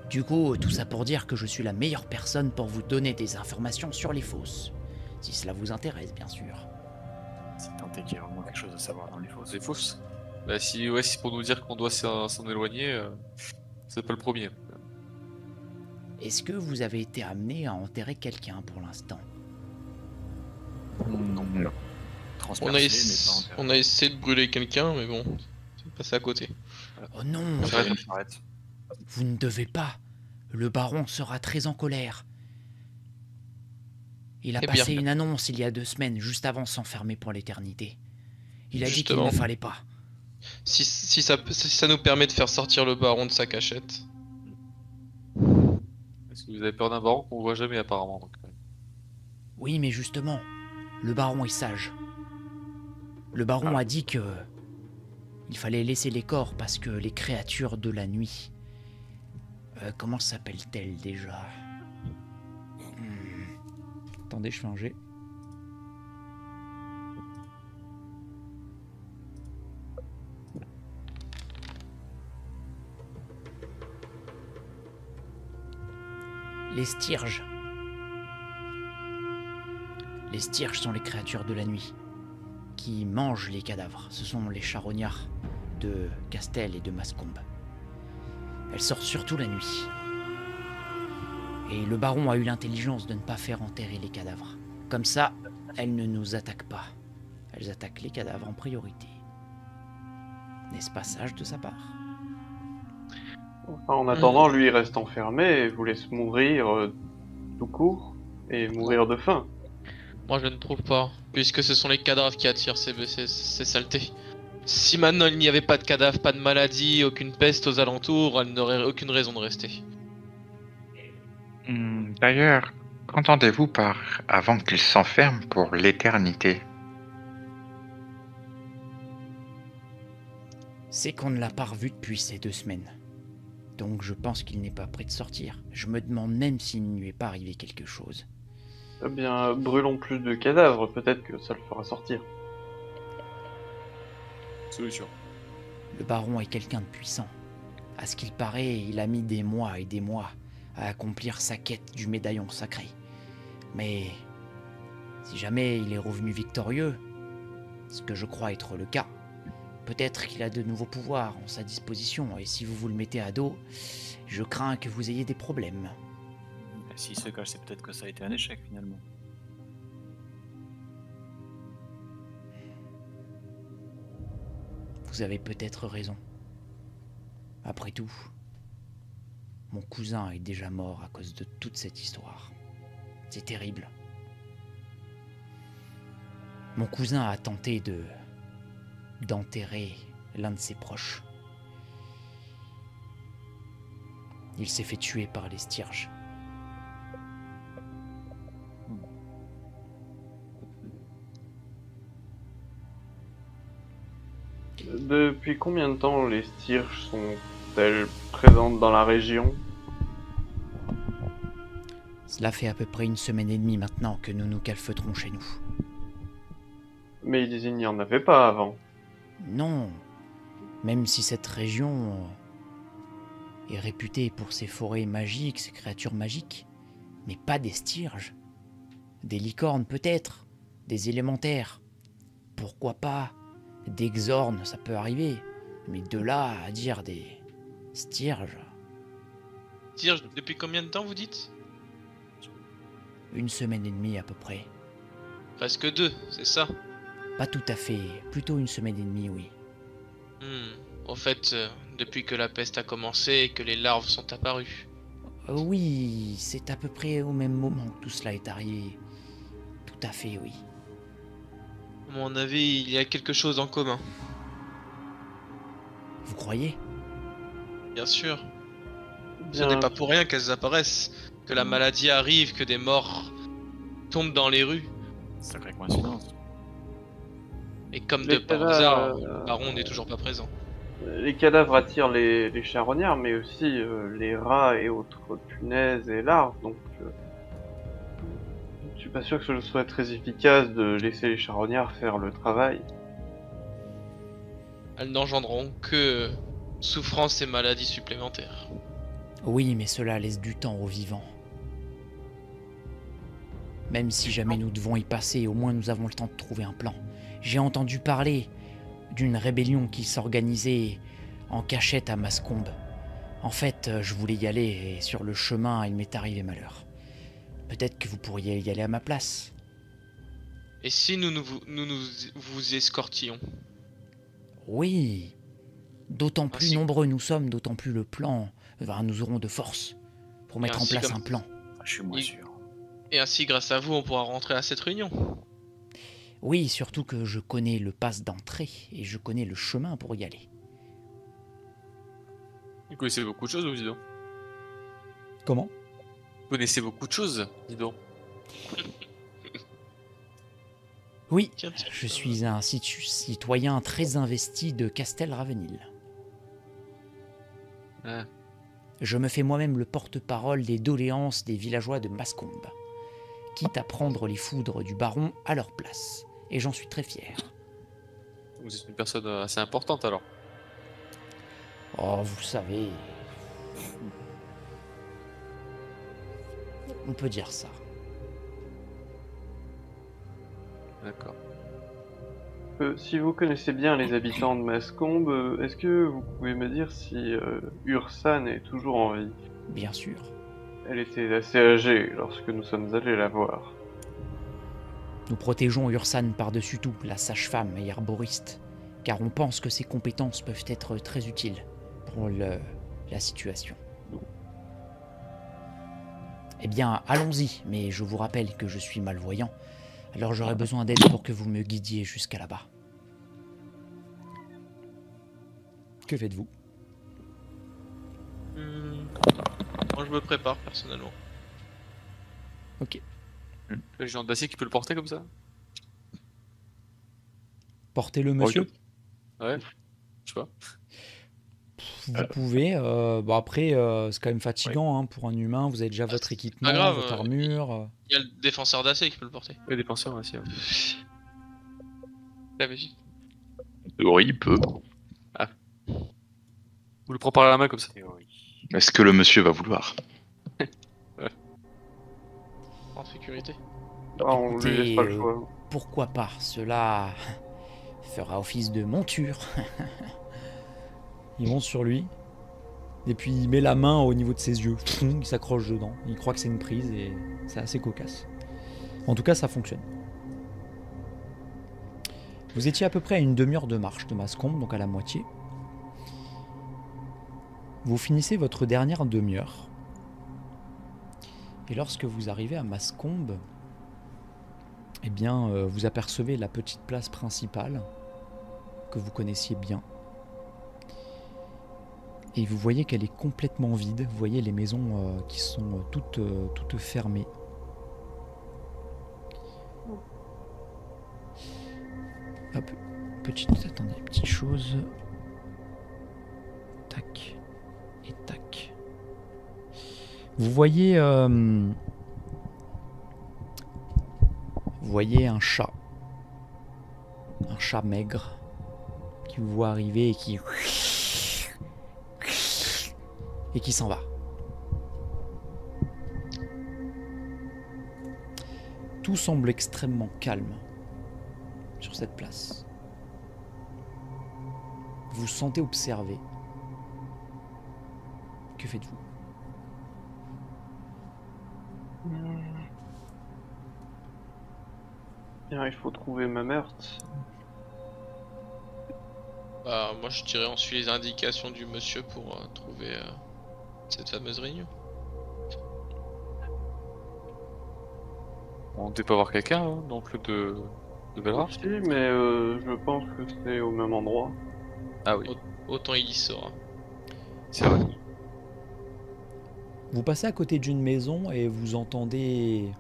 [SPEAKER 3] Du coup, tout ça pour dire que je suis la meilleure personne pour vous donner des informations sur les fosses. Si cela vous intéresse, bien sûr.
[SPEAKER 7] Si tant est qu'il y a vraiment quelque chose à savoir dans les fosses.
[SPEAKER 2] C'est fausse. Bah, si pour nous dire qu'on doit s'en éloigner, c'est pas le premier.
[SPEAKER 3] Est-ce que vous avez été amené à enterrer quelqu'un pour l'instant?
[SPEAKER 7] Non.
[SPEAKER 5] On
[SPEAKER 7] Transpercé,
[SPEAKER 5] a,
[SPEAKER 7] mais pas enterré.
[SPEAKER 5] on a essayé de brûler quelqu'un, mais bon, c'est passé à côté.
[SPEAKER 3] Oh non,
[SPEAKER 7] On dirait une charrette.
[SPEAKER 3] vous ne devez pas. Le baron sera très en colère. Il a
[SPEAKER 5] Eh
[SPEAKER 3] passé
[SPEAKER 5] bien.
[SPEAKER 3] une annonce il y a 2 semaines, juste avant de s'enfermer pour l'éternité. Il a dit qu'il
[SPEAKER 5] Justement.
[SPEAKER 3] ne fallait pas.
[SPEAKER 5] Si ça nous permet de faire sortir le baron de sa cachette.
[SPEAKER 2] Parce que vous avez peur d'un baron qu'on voit jamais apparemment. Donc.
[SPEAKER 3] Oui, mais justement, le baron est sage. Le baron a dit que il fallait laisser les corps parce que les créatures de la nuit... comment s'appellent-elles déjà?
[SPEAKER 1] Attendez, je fais un jet.
[SPEAKER 3] Les styrges. Les styrges sont les créatures de la nuit qui mangent les cadavres. Ce sont les charognards de Castel et de Mascombe. Elles sortent surtout la nuit. Et le baron a eu l'intelligence de ne pas faire enterrer les cadavres. Comme ça, elles ne nous attaquent pas. Elles attaquent les cadavres en priorité. N'est-ce pas sage de sa part?
[SPEAKER 4] Enfin, en attendant, lui il reste enfermé et vous laisse mourir tout court et mourir de faim.
[SPEAKER 5] Moi je ne trouve pas, puisque ce sont les cadavres qui attirent ces saletés. Si maintenant il n'y avait pas de cadavres, pas de maladie, aucune peste aux alentours, elle n'aurait aucune raison de rester.
[SPEAKER 6] D'ailleurs, qu'entendez-vous par avant qu'il s'enferme pour l'éternité?
[SPEAKER 3] C'est qu'on ne l'a pas revu depuis ces 2 semaines. Donc je pense qu'il n'est pas prêt de sortir. Je me demande même s'il ne lui est pas arrivé quelque chose.
[SPEAKER 4] Eh bien, brûlons plus de cadavres, peut-être que ça le fera sortir.
[SPEAKER 2] Solution.
[SPEAKER 3] Le baron est quelqu'un de puissant. À ce qu'il paraît, il a mis des mois et des mois à accomplir sa quête du médaillon sacré. Mais si jamais il est revenu victorieux, ce que je crois être le cas, peut-être qu'il a de nouveaux pouvoirs en sa disposition, et si vous le mettez à dos, je crains que vous ayez des problèmes.
[SPEAKER 7] Et s'il se cache, c'est peut-être que ça a été un échec finalement.
[SPEAKER 3] Vous avez peut-être raison. Après tout, mon cousin est déjà mort à cause de toute cette histoire. C'est terrible. Mon cousin a tenté d'enterrer l'un de ses proches. Il s'est fait tuer par les styrges.
[SPEAKER 4] Depuis combien de temps les styrges sont-elles présentes dans la région?
[SPEAKER 3] Cela fait à peu près 1 semaine et demie maintenant que nous nous calfeutrons chez nous.
[SPEAKER 4] Mais il n'y en avait pas avant.
[SPEAKER 3] Non, Même si cette région est réputée pour ses forêts magiques, ses créatures magiques, mais pas des Styrges. Des licornes peut-être, des élémentaires. Pourquoi pas des Xornes, ça peut arriver. Mais de là à dire des Styrges...
[SPEAKER 5] Styrges, depuis combien de temps vous dites?
[SPEAKER 3] 1 semaine et demie à peu près.
[SPEAKER 5] Presque 2, c'est ça?
[SPEAKER 3] Pas tout à fait, plutôt 1 semaine et demie, oui.
[SPEAKER 5] Au fait, depuis que la peste a commencé et que les larves sont apparues.
[SPEAKER 3] Oui, c'est à peu près au même moment que tout cela est arrivé. Tout à fait, oui.
[SPEAKER 5] À mon avis, il y a quelque chose en commun.
[SPEAKER 3] Vous croyez?
[SPEAKER 5] Bien sûr. Ce
[SPEAKER 4] Bien,
[SPEAKER 5] n'est pas pour rien qu'elles apparaissent, que la maladie arrive, que des morts tombent dans les rues.
[SPEAKER 7] Sacrée coïncidence.
[SPEAKER 5] Et comme
[SPEAKER 4] Les
[SPEAKER 5] de par
[SPEAKER 4] cadavres,
[SPEAKER 5] hasard, le baron n'est toujours pas présent.
[SPEAKER 4] les cadavres attirent les charognards, mais aussi les rats et autres punaises et larves, donc je suis pas sûr que ce soit très efficace de laisser les charognards faire le travail.
[SPEAKER 5] Elles n'engendreront que souffrance et maladies supplémentaires.
[SPEAKER 3] Oui, mais cela laisse du temps aux vivants. Même si jamais nous devons y passer, au moins nous avons le temps de trouver un plan. J'ai entendu parler d'une rébellion qui s'organisait en cachette à Mascombe. En fait, je voulais y aller et sur le chemin, il m'est arrivé malheur. Peut-être que vous pourriez y aller à ma place.
[SPEAKER 5] Et si nous vous escortions?
[SPEAKER 3] Oui. D'autant plus
[SPEAKER 5] Ainsi-
[SPEAKER 3] nombreux nous sommes, d'autant plus le plan... Enfin, nous aurons de force pour mettre en
[SPEAKER 5] ainsi
[SPEAKER 3] place
[SPEAKER 5] comme-
[SPEAKER 3] un plan.
[SPEAKER 7] Ah, je suis moins
[SPEAKER 5] Il-
[SPEAKER 7] sûr.
[SPEAKER 5] Et ainsi, grâce à vous, on pourra rentrer à cette réunion.
[SPEAKER 3] Oui, surtout que je connais le pass d'entrée et je connais le chemin pour y aller.
[SPEAKER 2] Vous connaissez beaucoup de choses, vous, dis donc.
[SPEAKER 1] Comment?
[SPEAKER 2] Vous connaissez beaucoup de choses, dis donc.
[SPEAKER 3] Oui,
[SPEAKER 5] Tiens, tiens,
[SPEAKER 3] je suis un citoyen très investi de Castel-Ravenil.
[SPEAKER 2] Ah.
[SPEAKER 3] Je me fais moi-même le porte-parole des doléances des villageois de Mascombe, quitte à prendre les foudres du baron à leur place. Et j'en suis très fier.
[SPEAKER 2] Vous êtes une personne assez importante, alors.
[SPEAKER 3] Oh, vous savez... On peut dire ça.
[SPEAKER 2] D'accord.
[SPEAKER 4] Si vous connaissez bien les habitants de Mascombe, est-ce que vous pouvez me dire si Ursan est toujours en vie?
[SPEAKER 3] Bien sûr.
[SPEAKER 4] Elle était assez âgée lorsque nous sommes allés la voir.
[SPEAKER 3] Nous protégeons Ursan par-dessus tout, la sage-femme et herboriste, car on pense que ses compétences peuvent être très utiles pour la situation. Eh bien, allons-y, mais je vous rappelle que je suis malvoyant, alors j'aurai besoin d'aide pour que vous me guidiez jusqu'à là-bas.
[SPEAKER 1] Que faites-vous?
[SPEAKER 5] Moi, je me prépare personnellement.
[SPEAKER 1] Ok.
[SPEAKER 2] Le géant d'acier qui peut le porter comme ça?
[SPEAKER 1] Portez-le, monsieur.
[SPEAKER 2] Ouais. Je sais pas.
[SPEAKER 1] Vous pouvez. Bon, après, c'est quand même fatigant hein, pour un humain. Vous avez déjà votre équipement,
[SPEAKER 5] pas grave,
[SPEAKER 1] votre armure.
[SPEAKER 5] Il y a le défenseur d'acier qui peut le porter.
[SPEAKER 2] Il y a des penseurs aussi. Ouais.
[SPEAKER 5] La magie.
[SPEAKER 8] Oui, il peut.
[SPEAKER 2] Vous le prenez par la main comme ça.
[SPEAKER 8] Est-ce que le monsieur va vouloir?
[SPEAKER 5] En sécurité.
[SPEAKER 4] Ah, on lui laisse pas le choix.
[SPEAKER 3] Pourquoi pas? Cela fera office de monture.
[SPEAKER 1] Il monte sur lui. Et puis il met la main au niveau de ses yeux. Il s'accroche dedans. Il croit que c'est une prise et c'est assez cocasse. En tout cas, ça fonctionne. Vous étiez à peu près à une demi-heure de marche de Mascombe, donc à la moitié. Vous finissez votre dernière demi-heure. Et lorsque vous arrivez à Mascombe, eh bien, vous apercevez la petite place principale que vous connaissiez bien. Et vous voyez qu'elle est complètement vide. Vous voyez les maisons qui sont toutes fermées. Hop, attendez, petite chose. Tac. Et tac. Vous voyez un chat. Un chat maigre qui vous voit arriver et qui s'en va. Tout semble extrêmement calme sur cette place. Vous vous sentez observé. Que faites-vous?
[SPEAKER 4] Bien, il faut trouver ma meurtre.
[SPEAKER 5] Bah, moi je dirais on suit les indications du monsieur pour trouver cette fameuse réunion.
[SPEAKER 2] On ne devait pas voir quelqu'un, hein, donc de Belrard.
[SPEAKER 4] Si, mais je pense que c'est au même endroit.
[SPEAKER 2] Ah oui,
[SPEAKER 5] Autant il y sera.
[SPEAKER 2] c'est vrai.
[SPEAKER 1] Vous passez à côté d'une maison et vous entendez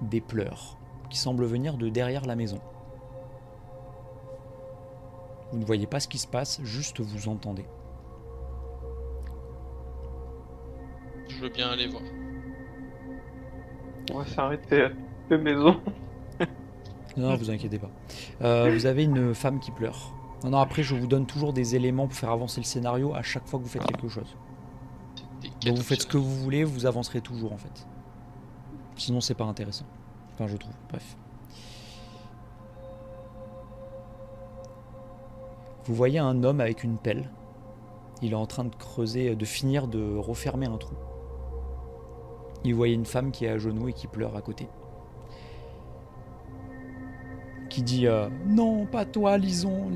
[SPEAKER 1] des pleurs qui semblent venir de derrière la maison. Vous ne voyez pas ce qui se passe, juste vous entendez.
[SPEAKER 5] Je veux bien aller voir.
[SPEAKER 4] On va s'arrêter à deux maisons.
[SPEAKER 1] Non, vous inquiétez pas. Vous avez une femme qui pleure. Non, après je vous donne toujours des éléments pour faire avancer le scénario à chaque fois que vous faites quelque chose. Donc vous faites ce que vous voulez, vous avancerez toujours en fait. Sinon c'est pas intéressant. Enfin je trouve, bref. Vous voyez un homme avec une pelle. Il est en train de creuser, de finir de refermer un trou. Il voyait une femme qui est à genoux et qui pleure à côté. Qui dit non, pas toi, Lison,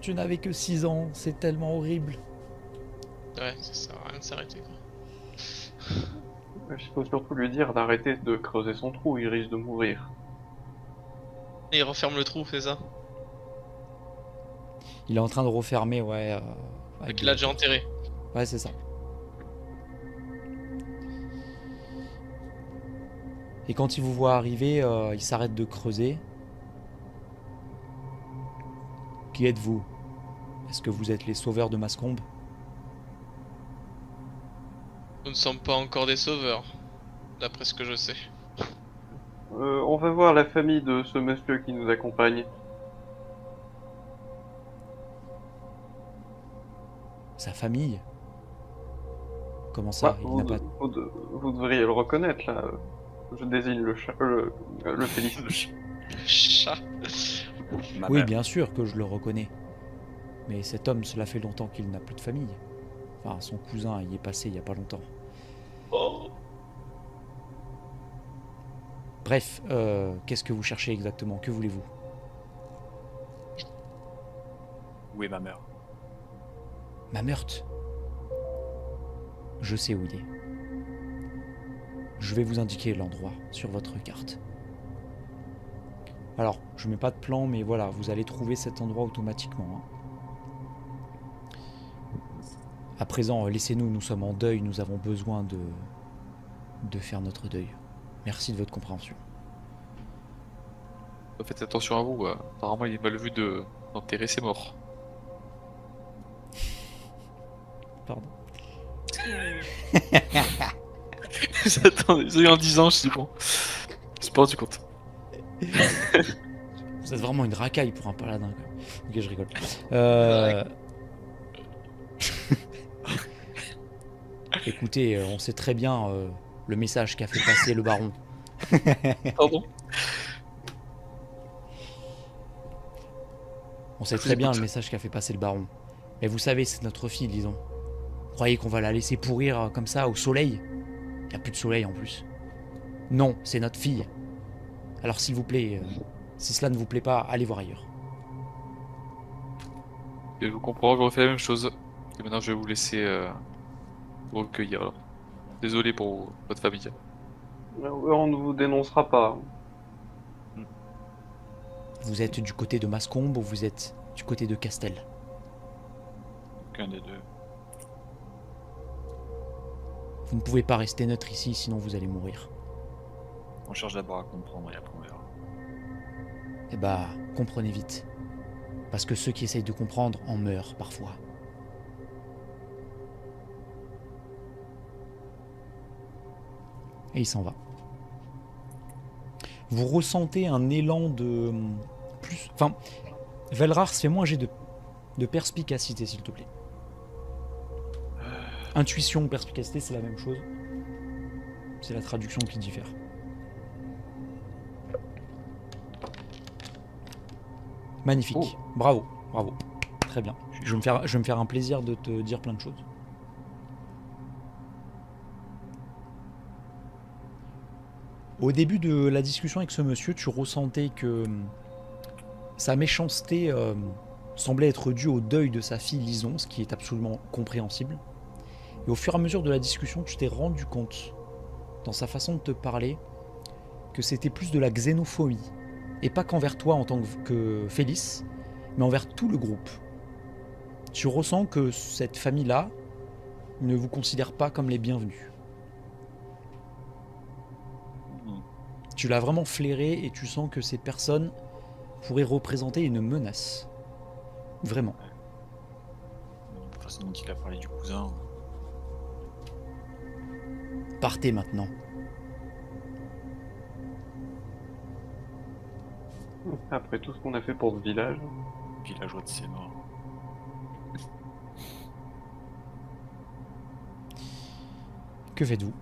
[SPEAKER 1] tu n'avais que 6 ans, c'est tellement horrible.
[SPEAKER 5] Ouais, ça sert à rien de s'arrêter quoi.
[SPEAKER 4] Il faut surtout lui dire d'arrêter de creuser son trou, il risque de mourir.
[SPEAKER 5] Et il referme le trou, c'est ça?
[SPEAKER 1] Il est en train de refermer, ouais.
[SPEAKER 5] Donc il l'a déjà enterré.
[SPEAKER 1] Ouais, c'est ça. Et quand il vous voit arriver, il s'arrête de creuser. Qui êtes-vous? Est-ce que vous êtes les sauveurs de Mascombe?
[SPEAKER 5] Nous ne sommes pas encore des sauveurs, d'après ce que je sais.
[SPEAKER 4] On va voir la famille de ce monsieur qui nous accompagne.
[SPEAKER 1] Sa famille? Comment ça?
[SPEAKER 4] Bah,
[SPEAKER 1] Il n'a pas...
[SPEAKER 4] vous devriez le reconnaître là. Je désigne le chat, le Félix.
[SPEAKER 5] Chat.
[SPEAKER 7] Ma
[SPEAKER 1] Oui,
[SPEAKER 7] mère.
[SPEAKER 1] bien sûr que je le reconnais. Mais cet homme, cela fait longtemps qu'il n'a plus de famille. Enfin, son cousin y est passé il n'y a pas longtemps.
[SPEAKER 5] Oh.
[SPEAKER 1] Bref, qu'est-ce que vous cherchez exactement? Que voulez-vous?
[SPEAKER 7] Où est ma mère?
[SPEAKER 1] Ma meurtre. Je sais où il est. Je vais vous indiquer l'endroit sur votre carte. Alors, je mets pas de plan, mais voilà, vous allez trouver cet endroit automatiquement. Hein. À présent, laissez-nous, nous sommes en deuil, nous avons besoin de faire notre deuil. Merci de votre compréhension.
[SPEAKER 2] Faites attention à vous, apparemment il est mal vu d'enterrer ses morts.
[SPEAKER 1] Pardon.
[SPEAKER 2] J'attendais, j'ai eu en 10 ans, je suis bon. Je me suis pas rendu compte.
[SPEAKER 1] Vous êtes vraiment une racaille pour un paladin. Quoi. Ok, je rigole. Écoutez, on sait très bien le message qu'a fait passer le baron.
[SPEAKER 2] Pardon.
[SPEAKER 1] On sait très bien le message qu'a fait passer le baron. Mais vous savez, c'est notre fille, disons. Vous croyez qu'on va la laisser pourrir comme ça au soleil? Il n'y a plus de soleil en plus. Non, c'est notre fille. Alors s'il vous plaît, si cela ne vous plaît pas, allez voir ailleurs.
[SPEAKER 2] Et je vous comprends, je refais la même chose. Et maintenant je vais vous laisser vous recueillir alors. Désolé pour votre famille.
[SPEAKER 4] On ne vous dénoncera pas.
[SPEAKER 1] Vous êtes du côté de Mascombe ou vous êtes du côté de Castel?
[SPEAKER 7] Aucun des deux.
[SPEAKER 1] Vous ne pouvez pas rester neutre ici, sinon vous allez mourir.
[SPEAKER 7] On cherche d'abord à comprendre et après on verra.
[SPEAKER 1] Eh bah, comprenez vite. Parce que ceux qui essayent de comprendre en meurent parfois. Et il s'en va. Vous ressentez un élan de... Enfin, Velrars, fais-moi un jet de perspicacité, s'il te plaît. Intuition, perspicacité, c'est la même chose. C'est la traduction qui diffère. Magnifique.
[SPEAKER 4] Oh.
[SPEAKER 1] Bravo, bravo. Très bien. Je vais me faire un plaisir de te dire plein de choses. Au début de la discussion avec ce monsieur, tu ressentais que sa méchanceté semblait être due au deuil de sa fille Lison, ce qui est absolument compréhensible. Et au fur et à mesure de la discussion, tu t'es rendu compte, dans sa façon de te parler, que c'était plus de la xénophobie. Et pas qu'envers toi en tant que Félix, mais envers tout le groupe. Tu ressens que cette famille-là ne vous considère pas comme les bienvenus. Tu l'as vraiment flairé et tu sens que ces personnes pourraient représenter une menace. Vraiment.
[SPEAKER 7] La façon dont il a parlé du cousin.
[SPEAKER 1] Partez maintenant.
[SPEAKER 4] Après tout ce qu'on a fait pour ce village.
[SPEAKER 7] Villageois de ses morts.
[SPEAKER 1] Que faites-vous?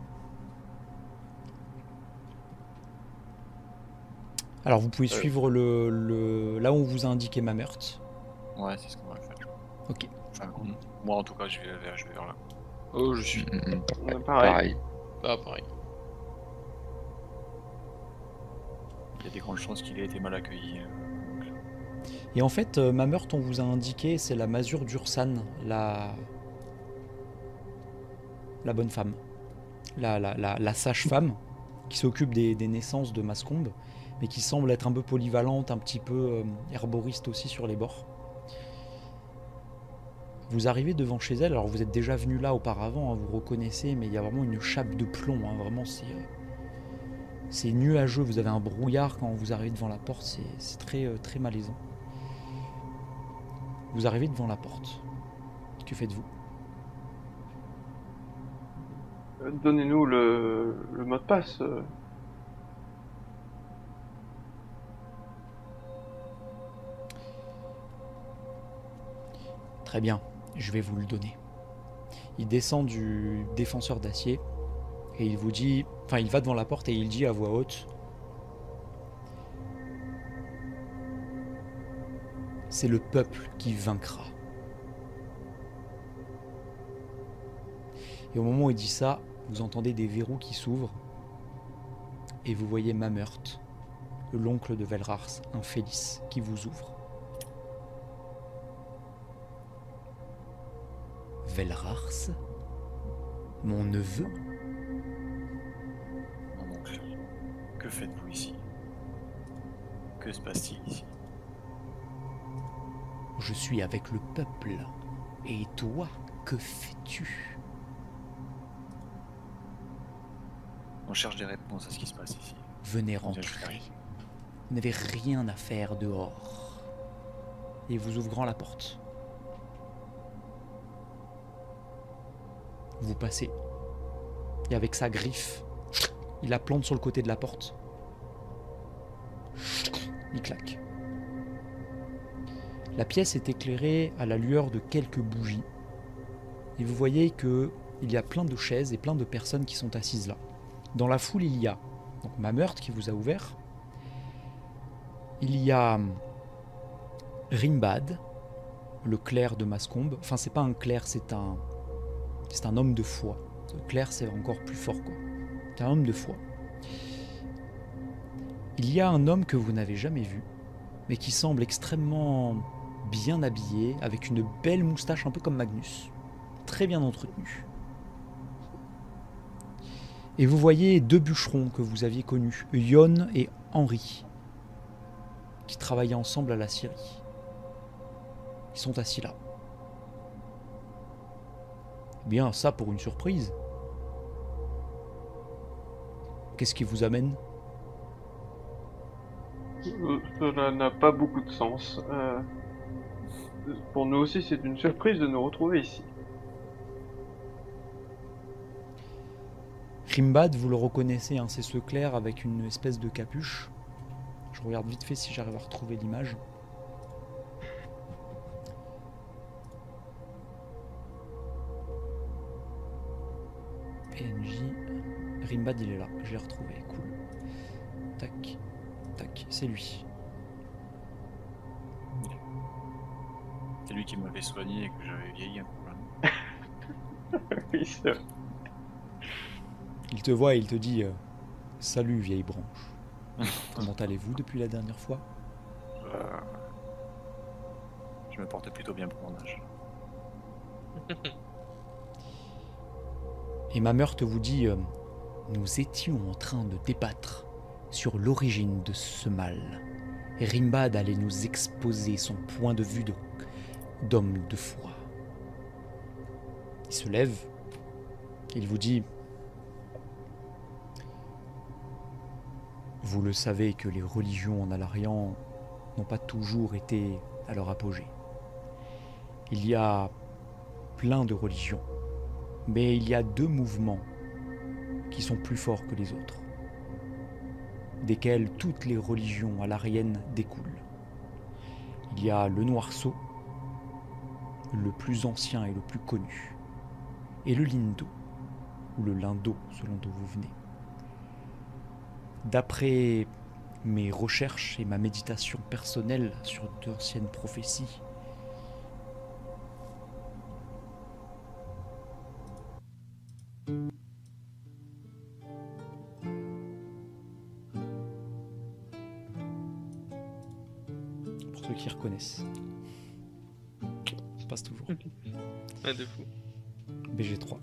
[SPEAKER 1] Alors vous pouvez suivre là où on vous a indiqué ma meurtre.
[SPEAKER 7] Ouais, c'est ce qu'on va faire. Je crois.
[SPEAKER 1] Ok.
[SPEAKER 7] Enfin, moi en tout cas, je vais vers là.
[SPEAKER 2] Oh, je suis.
[SPEAKER 4] Pareil.
[SPEAKER 5] Bah, pareil.
[SPEAKER 7] Il y a des grandes chances qu'il ait été mal accueilli.
[SPEAKER 1] Et en fait, ma meurtre, on vous a indiqué, c'est la masure d'Ursan, la bonne femme. La sage-femme qui s'occupe des naissances de Mascombe, mais qui semble être un peu polyvalente, un petit peu herboriste aussi sur les bords. Vous arrivez devant chez elle, alors vous êtes déjà venu là auparavant, hein, vous reconnaissez, mais il y a vraiment une chape de plomb, hein, vraiment c'est nuageux, vous avez un brouillard quand vous arrivez devant la porte, c'est très, très malaisant. Vous arrivez devant la porte. Que faites-vous?
[SPEAKER 4] Donnez-nous le mot de passe.
[SPEAKER 1] Très bien, je vais vous le donner. Il descend du défenseur d'acier et il vous dit, enfin il va devant la porte et il dit à voix haute: c'est le peuple qui vaincra. Et au moment où il dit ça, vous entendez des verrous qui s'ouvrent et vous voyez Mameurt, l'oncle de Velrars, un Félix, qui vous ouvre. Velrars, mon neveu?
[SPEAKER 7] Mon oncle, que faites-vous ici? Que se passe-t-il ici?
[SPEAKER 1] Je suis avec le peuple. Et toi, que fais-tu?
[SPEAKER 7] On cherche des réponses à ce qui se passe ici.
[SPEAKER 1] Venez rentrer. Vous n'avez rien à faire dehors. Et vous ouvre grand la porte. Vous passez. Et avec sa griffe, il la plante sur le côté de la porte. Il claque. La pièce est éclairée à la lueur de quelques bougies. Et vous voyez qu'il y a plein de chaises et plein de personnes qui sont assises là. Dans la foule, il y a donc Mameurt qui vous a ouvert. Il y a Rimbad, le clerc de Mascombe. Enfin, c'est pas un clerc, c'est un homme de foi. Le clerc, c'est encore plus fort, quoi. C'est un homme de foi. Il y a un homme que vous n'avez jamais vu, mais qui semble extrêmement bien habillé, avec une belle moustache un peu comme Magnus. Très bien entretenu. Et vous voyez deux bûcherons que vous aviez connus, Yon et Henri, qui travaillaient ensemble à la scierie. Ils sont assis là. Bien, ça pour une surprise. Qu'est-ce qui vous amène?
[SPEAKER 4] Cela n'a pas beaucoup de sens. Pour nous aussi, c'est une surprise de nous retrouver ici.
[SPEAKER 1] Rimbad, vous le reconnaissez, hein, c'est ce clerc avec une espèce de capuche. Je regarde vite fait si j'arrive à retrouver l'image. PNJ. Rimbad, il est là. Je l'ai retrouvé. Cool. Tac. Tac. C'est lui.
[SPEAKER 7] C'est lui qui m'avait soigné et que j'avais vieilli un peu.
[SPEAKER 4] Oui, c'est vrai.
[SPEAKER 1] Il te voit et il te dit salut, vieille branche. Comment allez-vous depuis la dernière fois?
[SPEAKER 7] Je me porte plutôt bien pour mon âge.
[SPEAKER 1] Et ma meurtre vous dit nous étions en train de débattre sur l'origine de ce mal. Et Rimbad allait nous exposer son point de vue d'homme de foi. Il se lève, il vous dit vous le savez que les religions en Alarian n'ont pas toujours été à leur apogée. Il y a plein de religions, mais il y a 2 mouvements qui sont plus forts que les autres, desquels toutes les religions alariennes découlent. Il y a le Noirceau, le plus ancien et le plus connu, et le Lindo, ou le Lindo selon d'où vous venez. D'après mes recherches et ma méditation personnelle sur d'anciennes prophéties, pour ceux qui reconnaissent, ça passe toujours.
[SPEAKER 5] Ouais, de fou.
[SPEAKER 1] BG3.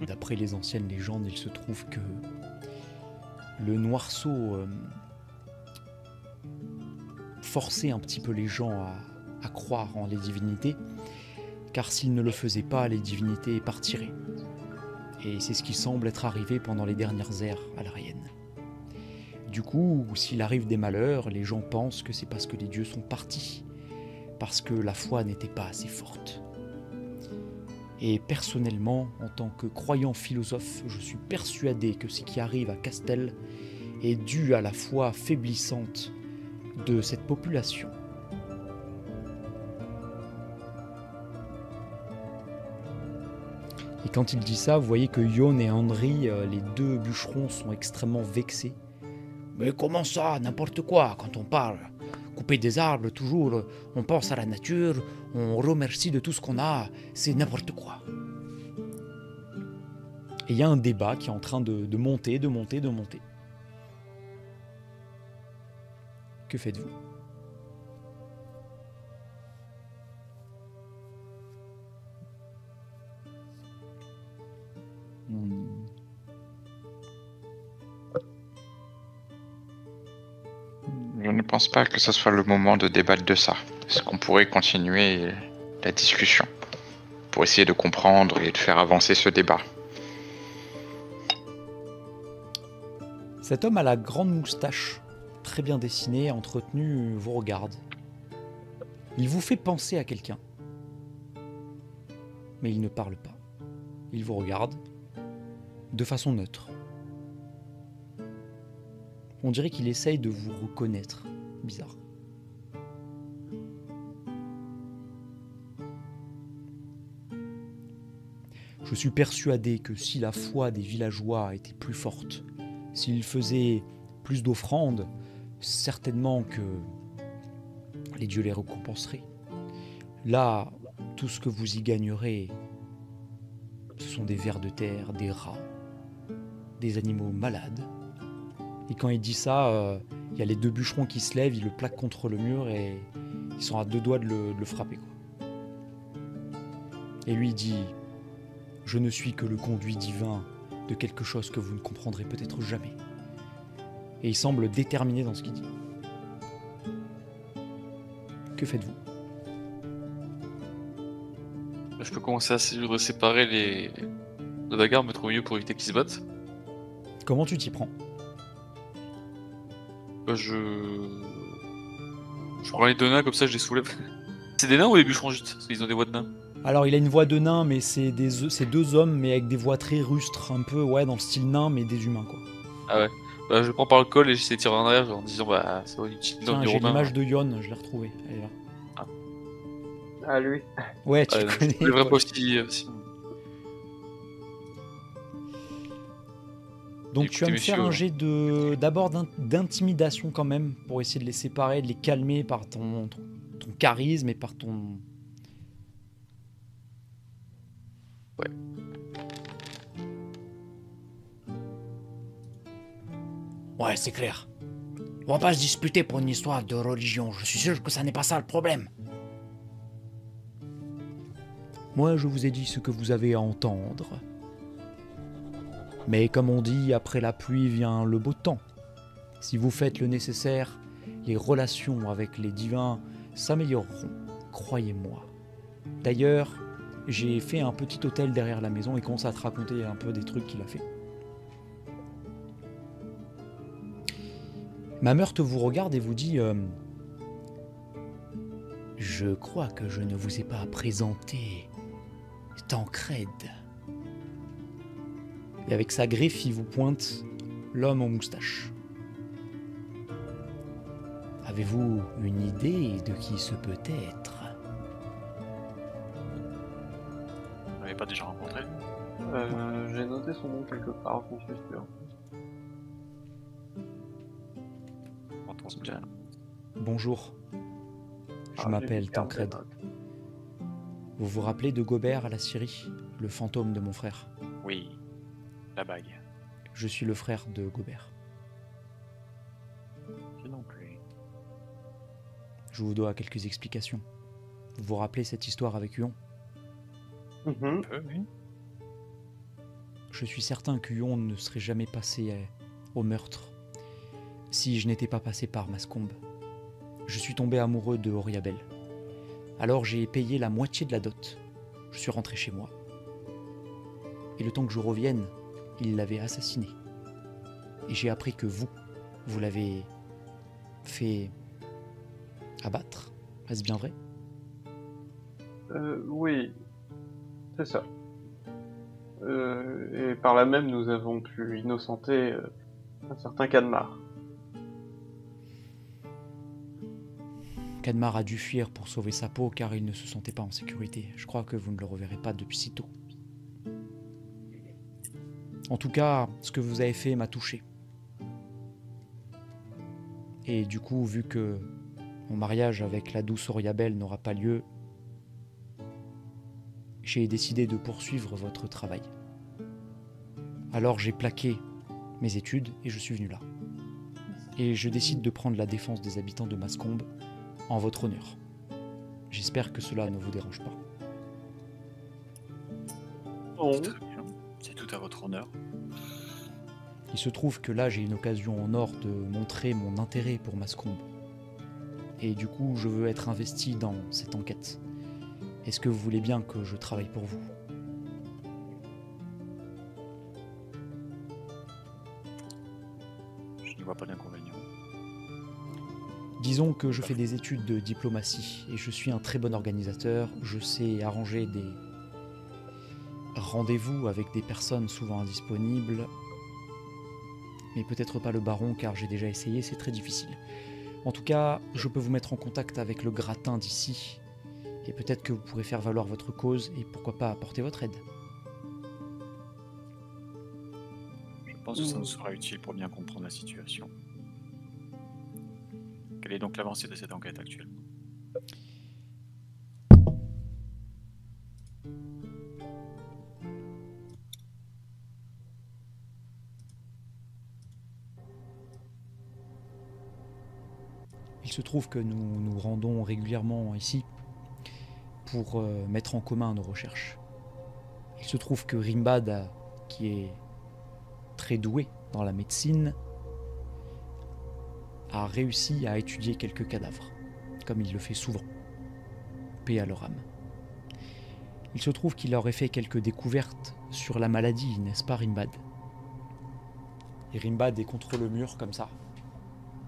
[SPEAKER 1] D'après les anciennes légendes, il se trouve que le Noirceau forçait un petit peu les gens à croire en les divinités, car s'ils ne le faisaient pas, les divinités partiraient. Et c'est ce qui semble être arrivé pendant les dernières ères alariennes. Du coup, s'il arrive des malheurs, les gens pensent que c'est parce que les dieux sont partis, parce que la foi n'était pas assez forte. Et personnellement, en tant que croyant philosophe, je suis persuadé que ce qui arrive à Castel est dû à la foi faiblissante de cette population. Et quand il dit ça, vous voyez que Yon et Henry, les 2 bûcherons, sont extrêmement vexés. Mais comment ça, n'importe quoi, quand on parle? Couper des arbres, toujours, on pense à la nature, on remercie de tout ce qu'on a, c'est n'importe quoi. Et il y a un débat qui est en train de monter. Que faites-vous?
[SPEAKER 6] Je ne pense pas que ce soit le moment de débattre de ça. Est-ce qu'on pourrait continuer la discussion pour essayer de comprendre et de faire avancer ce débat?
[SPEAKER 1] Cet homme à la grande moustache, très bien dessinée, entretenue, vous regarde. Il vous fait penser à quelqu'un. Mais il ne parle pas. Il vous regarde de façon neutre. On dirait qu'il essaye de vous reconnaître. Bizarre. Je suis persuadé que si la foi des villageois était plus forte, s'ils faisaient plus d'offrandes, certainement que les dieux les récompenseraient. Là, tout ce que vous y gagnerez, ce sont des vers de terre, des rats, des animaux malades. Et quand il dit ça, il y a les 2 bûcherons qui se lèvent, ils le plaquent contre le mur et ils sont à 2 doigts de le frapper, quoi. Et lui il dit « Je ne suis que le conduit divin de quelque chose que vous ne comprendrez peut-être jamais. » Et il semble déterminé dans ce qu'il dit. Que faites-vous?
[SPEAKER 2] Je peux commencer à séparer la bagarre, me trouve mieux pour éviter qu'ils se battent.
[SPEAKER 1] Comment tu t'y prends?
[SPEAKER 2] Je prends les 2 nains comme ça, je les soulève. C'est des nains ou des bûcherons juste? Parce qu'ils ont des voix de nains.
[SPEAKER 1] Alors il a une voix de nain, mais c'est 2 hommes, mais avec des voix très rustres, un peu dans le style nain, mais des humains, quoi.
[SPEAKER 2] Ah ouais. Bah, je prends par le col et j'essaie de tirer en arrière en disant bah c'est utile
[SPEAKER 1] Tiens,
[SPEAKER 2] du
[SPEAKER 1] j'ai
[SPEAKER 2] Romain.
[SPEAKER 1] l'image de Yon, je l'ai retrouvée. Elle est là.
[SPEAKER 4] Ah, lui.
[SPEAKER 1] Ouais, tu le connais.
[SPEAKER 2] Je devrais
[SPEAKER 1] toi.
[SPEAKER 2] pas aussi.
[SPEAKER 1] Donc tu vas me
[SPEAKER 2] Écoutez,
[SPEAKER 1] faire un
[SPEAKER 2] messieurs,
[SPEAKER 1] jet d'abord d'intimidation quand même, pour essayer de les séparer, de les calmer par ton charisme et par ton...
[SPEAKER 8] Ouais.
[SPEAKER 3] Ouais, c'est clair. On va pas se disputer pour une histoire de religion. Je suis sûr que ça n'est pas ça le problème.
[SPEAKER 1] Moi, je vous ai dit ce que vous avez à entendre. Mais comme on dit, après la pluie vient le beau temps. Si vous faites le nécessaire, les relations avec les divins s'amélioreront, croyez-moi. D'ailleurs, j'ai fait un petit hôtel derrière la maison et commence à te raconter un peu des trucs qu'il a fait. Ma meurtre vous regarde et vous dit
[SPEAKER 3] Je crois que je ne vous ai pas présenté Tancred.
[SPEAKER 1] et avec sa griffe, il vous pointe l'homme aux moustaches.
[SPEAKER 3] Avez-vous une idée de qui ce peut être?
[SPEAKER 7] On l'avait pas déjà rencontré?
[SPEAKER 4] J'ai noté son nom quelque part, j'en suis sûr.
[SPEAKER 7] On pense bien.
[SPEAKER 1] Bonjour, je
[SPEAKER 4] J'ai
[SPEAKER 1] m'appelle
[SPEAKER 4] dû garder
[SPEAKER 1] Tancred.
[SPEAKER 4] la note.
[SPEAKER 1] Vous vous rappelez de Gobert à la Syrie, le fantôme de mon frère?
[SPEAKER 7] Oui, la bague.
[SPEAKER 1] Je suis le frère de Gobert.
[SPEAKER 7] Qui non plus.
[SPEAKER 1] Je vous dois quelques explications. Vous vous rappelez cette histoire avec Huon?
[SPEAKER 4] Mhm.
[SPEAKER 7] Un peu, oui.
[SPEAKER 1] Je suis certain qu'Huon ne serait jamais passé au meurtre si je n'étais pas passé par Mascombe. Je suis tombé amoureux de Oriabel. Alors j'ai payé la moitié de la dot. Je suis rentré chez moi. Et le temps que je revienne, il l'avait assassiné. Et j'ai appris que vous l'avez fait abattre. Est-ce bien vrai?
[SPEAKER 4] Oui, c'est ça. Et par là même, nous avons pu innocenter un certain Cadmar.
[SPEAKER 1] Cadmar a dû fuir pour sauver sa peau car il ne se sentait pas en sécurité. Je crois que vous ne le reverrez pas depuis si tôt. En tout cas, ce que vous avez fait m'a touché. Et du coup, vu que mon mariage avec la douce Oriabel n'aura pas lieu, j'ai décidé de poursuivre votre travail. Alors j'ai plaqué mes études et je suis venu là. Et je décide de prendre la défense des habitants de Mascombe en votre honneur. J'espère que cela ne vous dérange pas.
[SPEAKER 4] Bon,
[SPEAKER 7] Très bien. C'est tout à votre honneur.
[SPEAKER 1] Il se trouve que là j'ai une occasion en or de montrer mon intérêt pour Mascombe. Et du coup je veux être investi dans cette enquête. Est-ce que vous voulez bien que je travaille pour vous?
[SPEAKER 7] Je n'y vois pas d'inconvénient.
[SPEAKER 1] Disons que je fais des études de diplomatie et je suis un très bon organisateur. Je sais arranger des rendez-vous avec des personnes souvent indisponibles. Mais peut-être pas le baron car j'ai déjà essayé, c'est très difficile. En tout cas, je peux vous mettre en contact avec le gratin d'ici. Et peut-être que vous pourrez faire valoir votre cause et pourquoi pas apporter votre aide.
[SPEAKER 7] Je pense que ça nous sera utile pour bien comprendre la situation. Quelle est donc l'avancée de cette enquête actuellement?
[SPEAKER 1] Il se trouve que nous nous rendons régulièrement ici pour mettre en commun nos recherches. Il se trouve que Rimbad, qui est très doué dans la médecine, a réussi à étudier quelques cadavres, comme il le fait souvent. Paix à leur âme. Il se trouve qu'il aurait fait quelques découvertes sur la maladie, n'est-ce pas Rimbad? Et Rimbad est contre le mur comme ça,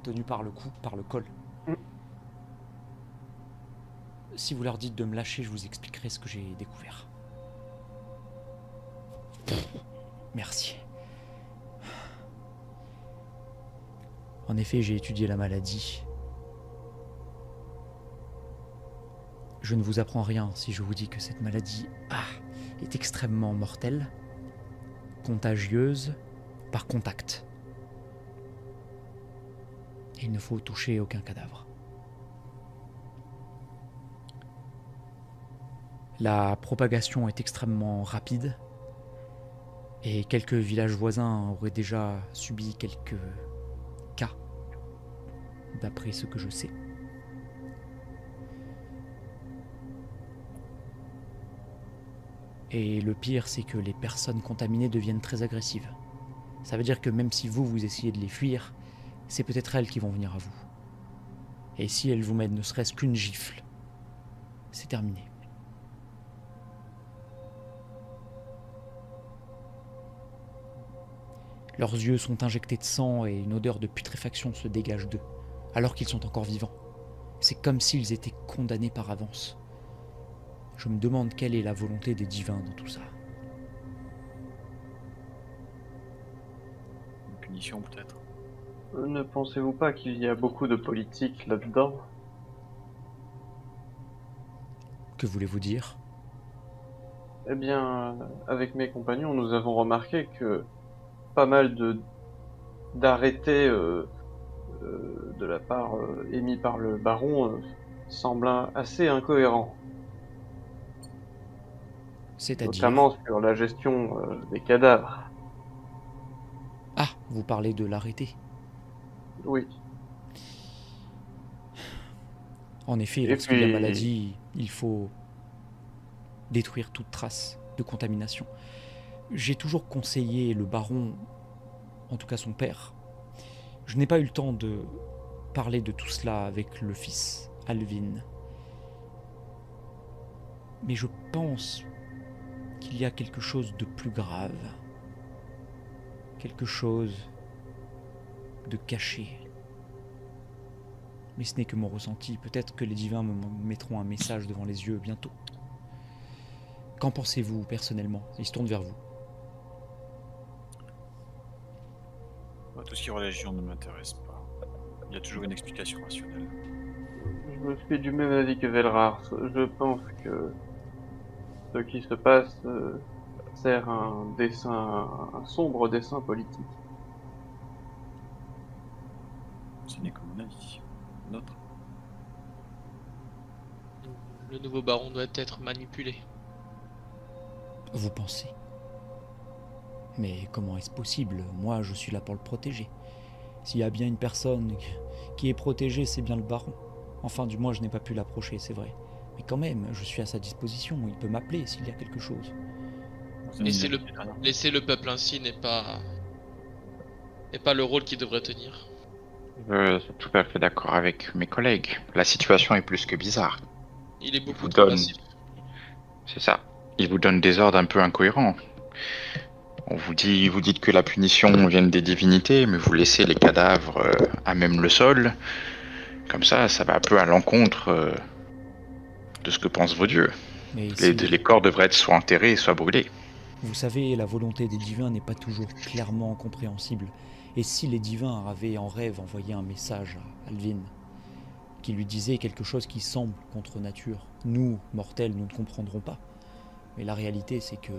[SPEAKER 1] tenu par le cou, par le col. Si vous leur dites de me lâcher, je vous expliquerai ce que j'ai découvert. Merci. En effet, j'ai étudié la maladie. Je ne vous apprends rien si je vous dis que cette maladie est extrêmement mortelle, contagieuse par contact. Et il ne faut toucher aucun cadavre. La propagation est extrêmement rapide et quelques villages voisins auraient déjà subi quelques cas, d'après ce que je sais. Et le pire, c'est que les personnes contaminées deviennent très agressives. Ça veut dire que même si vous essayez de les fuir, c'est peut-être elles qui vont venir à vous. Et si elles vous mettent ne serait-ce qu'une gifle, c'est terminé. Leurs yeux sont injectés de sang et une odeur de putréfaction se dégage d'eux, alors qu'ils sont encore vivants. C'est comme s'ils étaient condamnés par avance. Je me demande quelle est la volonté des divins dans tout ça.
[SPEAKER 7] Une punition peut-être.
[SPEAKER 4] Ne pensez-vous pas qu'il y a beaucoup de politique là-dedans?
[SPEAKER 1] Que voulez-vous dire?
[SPEAKER 4] Eh bien, avec mes compagnons, nous avons remarqué que pas mal d'arrêtés de la part émis par le baron semblent assez incohérents.
[SPEAKER 1] C'est-à-dire...
[SPEAKER 4] Notamment sur la gestion des cadavres.
[SPEAKER 1] Ah, vous parlez de l'arrêté.
[SPEAKER 4] Oui.
[SPEAKER 1] En effet,
[SPEAKER 4] Et
[SPEAKER 1] lorsqu'il y a
[SPEAKER 4] puis-
[SPEAKER 1] maladie, il faut détruire toute trace de contamination. J'ai toujours conseillé le baron, en tout cas son père. Je n'ai pas eu le temps de parler de tout cela avec le fils, Alvin. Mais je pense qu'il y a quelque chose de plus grave. Quelque chose de caché. Mais ce n'est que mon ressenti. Peut-être que les divins me mettront un message devant les yeux bientôt. Qu'en pensez-vous personnellement? Il se tourne vers vous.
[SPEAKER 7] Tout ce qui est religion ne m'intéresse pas. Il y a toujours une explication rationnelle.
[SPEAKER 4] Je me suis du même avis que Velrars. Je pense que ce qui se passe sert un sombre dessein politique.
[SPEAKER 7] Ce n'est que mon avis. Notre.
[SPEAKER 5] Le nouveau baron doit être manipulé.
[SPEAKER 1] Vous pensez? Mais comment est-ce possible? Moi, je suis là pour le protéger. S'il y a bien une personne qui est protégée, c'est bien le baron. Enfin, du moins, je n'ai pas pu l'approcher, c'est vrai. Mais quand même, je suis à sa disposition. Il peut m'appeler s'il y a quelque chose.
[SPEAKER 5] Laisser le peuple ainsi n'est pas le rôle qu'il devrait tenir.
[SPEAKER 6] Je suis tout à fait d'accord avec mes collègues. La situation est plus que bizarre.
[SPEAKER 5] Il est beaucoup
[SPEAKER 6] vous
[SPEAKER 5] trop
[SPEAKER 6] donne-
[SPEAKER 5] passif.
[SPEAKER 6] C'est ça. Il vous donne des ordres un peu incohérents. Vous dites que la punition vient des divinités, mais vous laissez les cadavres à même le sol. Comme ça va un peu à l'encontre de ce que pensent vos dieux.
[SPEAKER 1] Mais ici,
[SPEAKER 6] Les corps devraient être soit enterrés, soit brûlés.
[SPEAKER 1] vous savez, la volonté des divins n'est pas toujours clairement compréhensible. Et si les divins avaient en rêve envoyé un message à Alvin, qui lui disait quelque chose qui semble contre nature, nous, mortels, nous ne comprendrons pas. Mais la réalité, c'est que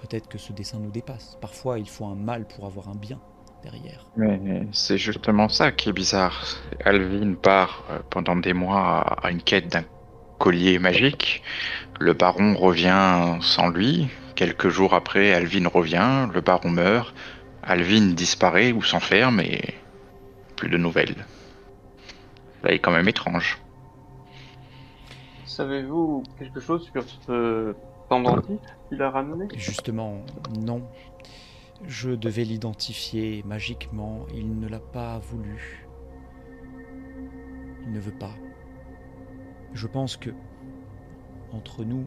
[SPEAKER 1] peut-être que ce dessein nous dépasse. Parfois, il faut un mal pour avoir un bien derrière.
[SPEAKER 6] Mais c'est justement ça qui est bizarre. Alvin part pendant des mois à une quête d'un collier magique. Le baron revient sans lui. Quelques jours après, Alvin revient, le baron meurt. Alvin disparaît ou s'enferme et plus de nouvelles. Là, il est quand même étrange.
[SPEAKER 4] Savez-vous quelque chose sur ce pendentif qu'il a ramené?
[SPEAKER 1] Justement, non. Je devais l'identifier magiquement. Il ne l'a pas voulu. Il ne veut pas. Je pense que, entre nous,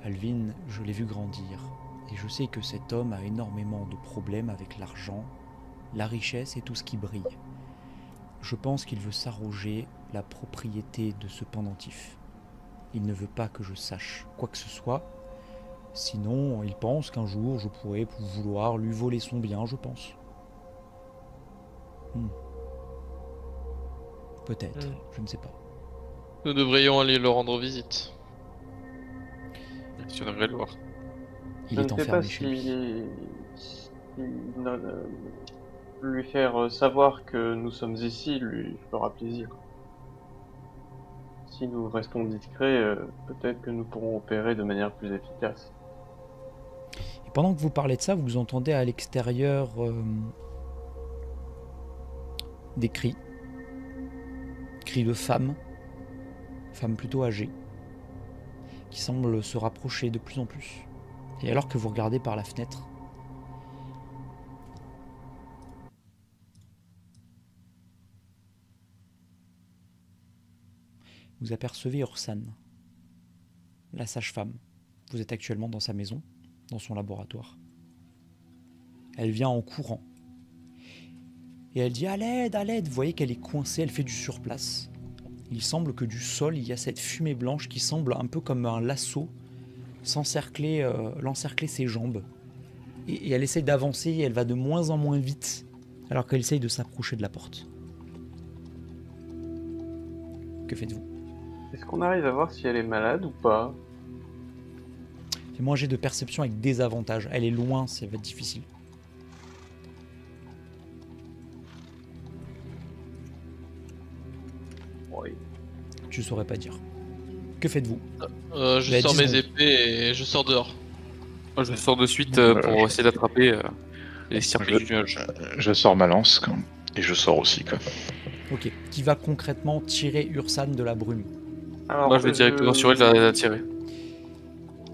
[SPEAKER 1] Alvin, je l'ai vu grandir. Et je sais que cet homme a énormément de problèmes avec l'argent, la richesse et tout ce qui brille. Je pense qu'il veut s'arroger la propriété de ce pendentif. Il ne veut pas que je sache quoi que ce soit. Sinon, il pense qu'un jour, je pourrais vouloir lui voler son bien, je pense. Peut-être, je ne sais pas.
[SPEAKER 5] Nous devrions aller leur rendre visite.
[SPEAKER 2] Si on devrait le voir.
[SPEAKER 1] Il
[SPEAKER 4] Je
[SPEAKER 1] est
[SPEAKER 4] ne sais pas
[SPEAKER 1] enfermé chez lui.
[SPEAKER 4] lui faire savoir que nous sommes ici lui fera plaisir. Si nous restons discrets, peut-être que nous pourrons opérer de manière plus efficace.
[SPEAKER 1] Et pendant que vous parlez de ça, vous entendez à l'extérieur des cris. Cris de femmes plutôt âgées, qui semblent se rapprocher de plus en plus. Et alors que vous regardez par la fenêtre, vous apercevez Ursan, la sage-femme. Vous êtes actuellement dans sa maison, dans son laboratoire. Elle vient en courant. Et elle dit « À l'aide, à l'aide !» Vous voyez qu'elle est coincée, elle fait du surplace. Il semble que du sol, il y a cette fumée blanche qui semble un peu comme un lasso l'encercler ses jambes. Et elle essaye d'avancer, et elle va de moins en moins vite, alors qu'elle essaye de s'approcher de la porte. Que faites-vous?
[SPEAKER 4] Est-ce qu'on arrive à voir si elle est malade ou pas?
[SPEAKER 1] Fais-moi un jet de perception avec des avantages. Elle est loin, ça va être difficile.
[SPEAKER 4] Oui.
[SPEAKER 1] Tu saurais pas dire. Que faites-vous?
[SPEAKER 5] Je sors mes épées et je sors dehors.
[SPEAKER 2] Moi, je sors de suite pour essayer d'attraper les circuits du nuage.
[SPEAKER 8] Je sors ma lance quoi. Et je sors aussi quoi.
[SPEAKER 1] Ok. Qui va concrètement tirer Ursan de la brume?
[SPEAKER 4] Alors,
[SPEAKER 2] Moi, je vais directement sur elle la tirer.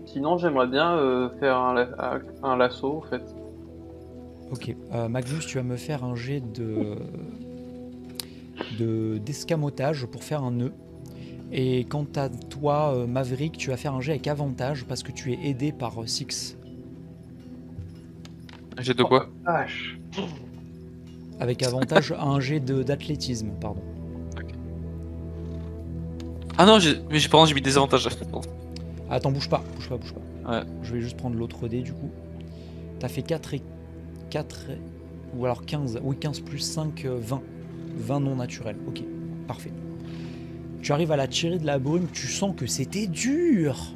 [SPEAKER 4] Sinon, j'aimerais bien faire un lasso, en fait.
[SPEAKER 1] Ok. Magnus, tu vas me faire un jet d'escamotage pour faire un nœud. Et quant à toi, Maverick, tu vas faire un jet avec avantage parce que tu es aidé par Six.
[SPEAKER 2] Un jet de quoi?
[SPEAKER 4] Vache.
[SPEAKER 1] Avec avantage à un jet d'athlétisme, pardon.
[SPEAKER 2] Ah non, j'ai mis des avantages.
[SPEAKER 1] Attends, bouge pas.
[SPEAKER 2] Ouais.
[SPEAKER 1] Je vais juste prendre l'autre dé du coup. T'as fait 4 ou alors 15. Oui, 15 plus 5, 20. 20 non naturels. Ok, parfait. Tu arrives à la tirer de la brume, tu sens que c'était dur.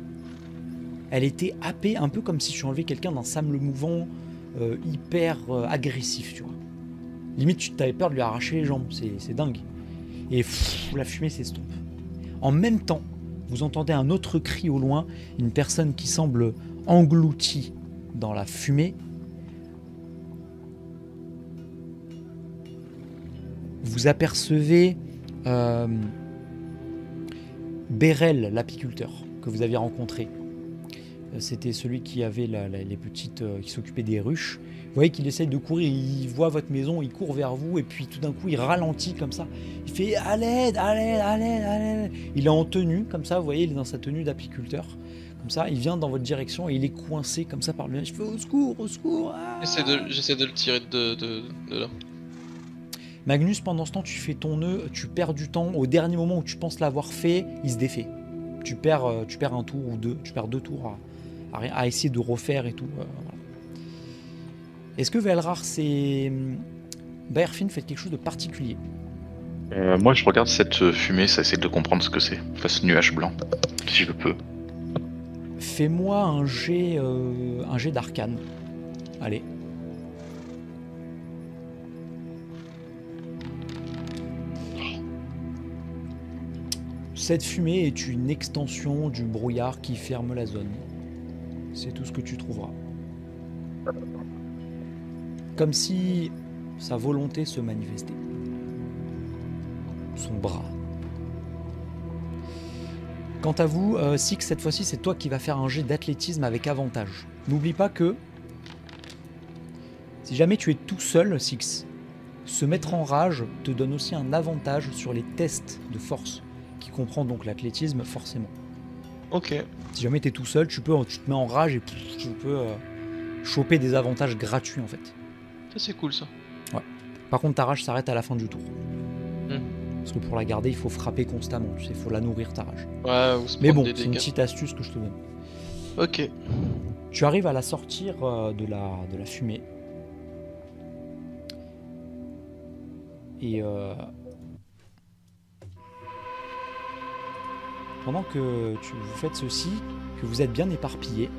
[SPEAKER 1] Elle était happée, un peu comme si tu enlevais quelqu'un d'un sable mouvant, hyper agressif, tu vois. Limite, tu t'avais peur de lui arracher les jambes, c'est dingue. Et la fumée s'estompe. En même temps, vous entendez un autre cri au loin, une personne qui semble engloutie dans la fumée. Vous apercevez Bérel, l'apiculteur, que vous aviez rencontré. C'était celui qui avait les petites... qui s'occupait des ruches. Vous voyez qu'il essaye de courir, il voit votre maison, il court vers vous, et puis tout d'un coup, il ralentit comme ça. Il fait « À l'aide, à l'aide, à l'aide, à l'aide !» Il est en tenue, comme ça, vous voyez, il est dans sa tenue d'apiculteur. Comme ça, il vient dans votre direction, et il est coincé comme ça par le nez. Il fait « Au secours, au secours !»
[SPEAKER 5] J'essaie de le tirer de là.
[SPEAKER 1] Magnus, pendant ce temps, tu fais ton nœud, tu perds du temps. Au dernier moment où tu penses l'avoir fait, il se défait. Tu perds un tour ou deux, tu perds 2 tours à essayer de refaire et tout. Voilà. Est-ce que Velrar, c'est... Baerfin, fait quelque chose de particulier?
[SPEAKER 8] Moi je regarde cette fumée, ça essaie de comprendre ce que c'est. Enfin ce nuage blanc, si je peux.
[SPEAKER 1] Fais-moi un jet d'arcane. Allez. Cette fumée est une extension du brouillard qui ferme la zone. C'est tout ce que tu trouveras. Comme si sa volonté se manifestait. Son bras. Quant à vous, Six, cette fois-ci, c'est toi qui vas faire un jet d'athlétisme avec avantage. N'oublie pas que si jamais tu es tout seul, Six, se mettre en rage te donne aussi un avantage sur les tests de force, qui comprend donc l'athlétisme forcément.
[SPEAKER 5] Ok.
[SPEAKER 1] Si jamais tu es tout seul, tu te mets en rage et tu peux choper des avantages gratuits en fait.
[SPEAKER 5] Ça c'est cool ça.
[SPEAKER 1] Ouais. Par contre ta rage s'arrête à la fin du tour. Parce que pour la garder il faut frapper constamment, tu sais, il faut la nourrir ta rage.
[SPEAKER 5] Ouais, ou se
[SPEAKER 1] mais
[SPEAKER 5] prendre
[SPEAKER 1] bon,
[SPEAKER 5] des
[SPEAKER 1] c'est une
[SPEAKER 5] dégâts.
[SPEAKER 1] petite astuce que je te donne.
[SPEAKER 5] Ok.
[SPEAKER 1] Tu arrives à la sortir de la fumée. Et pendant que vous faites ceci, que vous êtes bien éparpillés,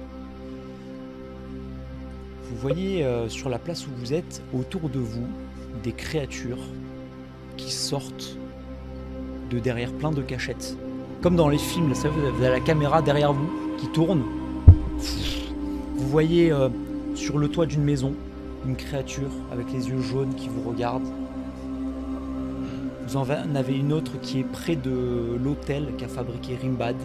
[SPEAKER 1] Vous voyez sur la place où vous êtes, autour de vous, des créatures qui sortent de derrière plein de cachettes. Comme dans les films, là, vous avez la caméra derrière vous qui tourne. Vous voyez sur le toit d'une maison une créature avec les yeux jaunes qui vous regarde. Vous en avez une autre qui est près de l'hôtel qu'a fabriqué Rimbad,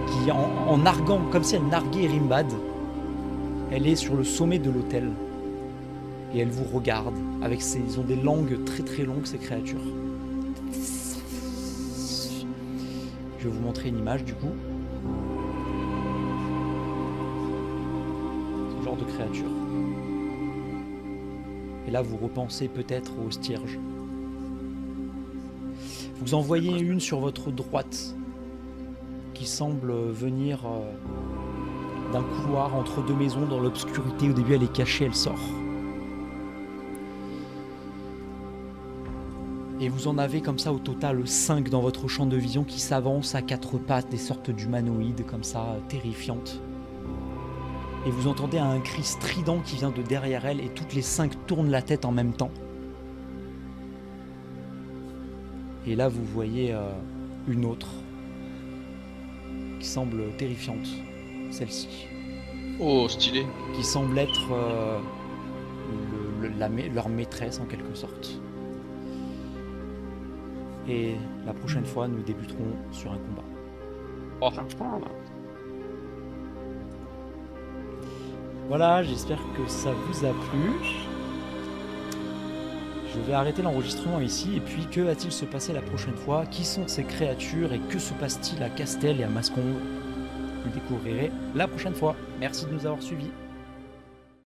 [SPEAKER 1] qui en narguant, comme si elle narguait Rimbad, elle est sur le sommet de l'hôtel et elle vous regarde avec ils ont des langues très très longues, ces créatures. Je vais vous montrer une image du coup. Ce genre de créature. Et là vous repensez peut-être aux Styrges. Vous en voyez une sur votre droite qui semble venir d'un couloir entre deux maisons dans l'obscurité. Au début elle est cachée, elle sort. Et vous en avez comme ça au total 5 dans votre champ de vision qui s'avancent à 4 pattes, des sortes d'humanoïdes comme ça, terrifiantes. Et vous entendez un cri strident qui vient de derrière elle et toutes les 5 tournent la tête en même temps. Et là vous voyez une autre qui semble terrifiante, celle-ci.
[SPEAKER 5] Oh, stylé.
[SPEAKER 1] Qui semble être leur maîtresse en quelque sorte. Et la prochaine fois, nous débuterons sur un combat.
[SPEAKER 5] Oh.
[SPEAKER 1] Voilà, j'espère que ça vous a plu. Je vais arrêter l'enregistrement ici. Et puis, que va-t-il se passer la prochaine fois? Qui sont ces créatures et que se passe-t-il à Castel et à Mascombe? Vous le découvrirez la prochaine fois. Merci de nous avoir suivis.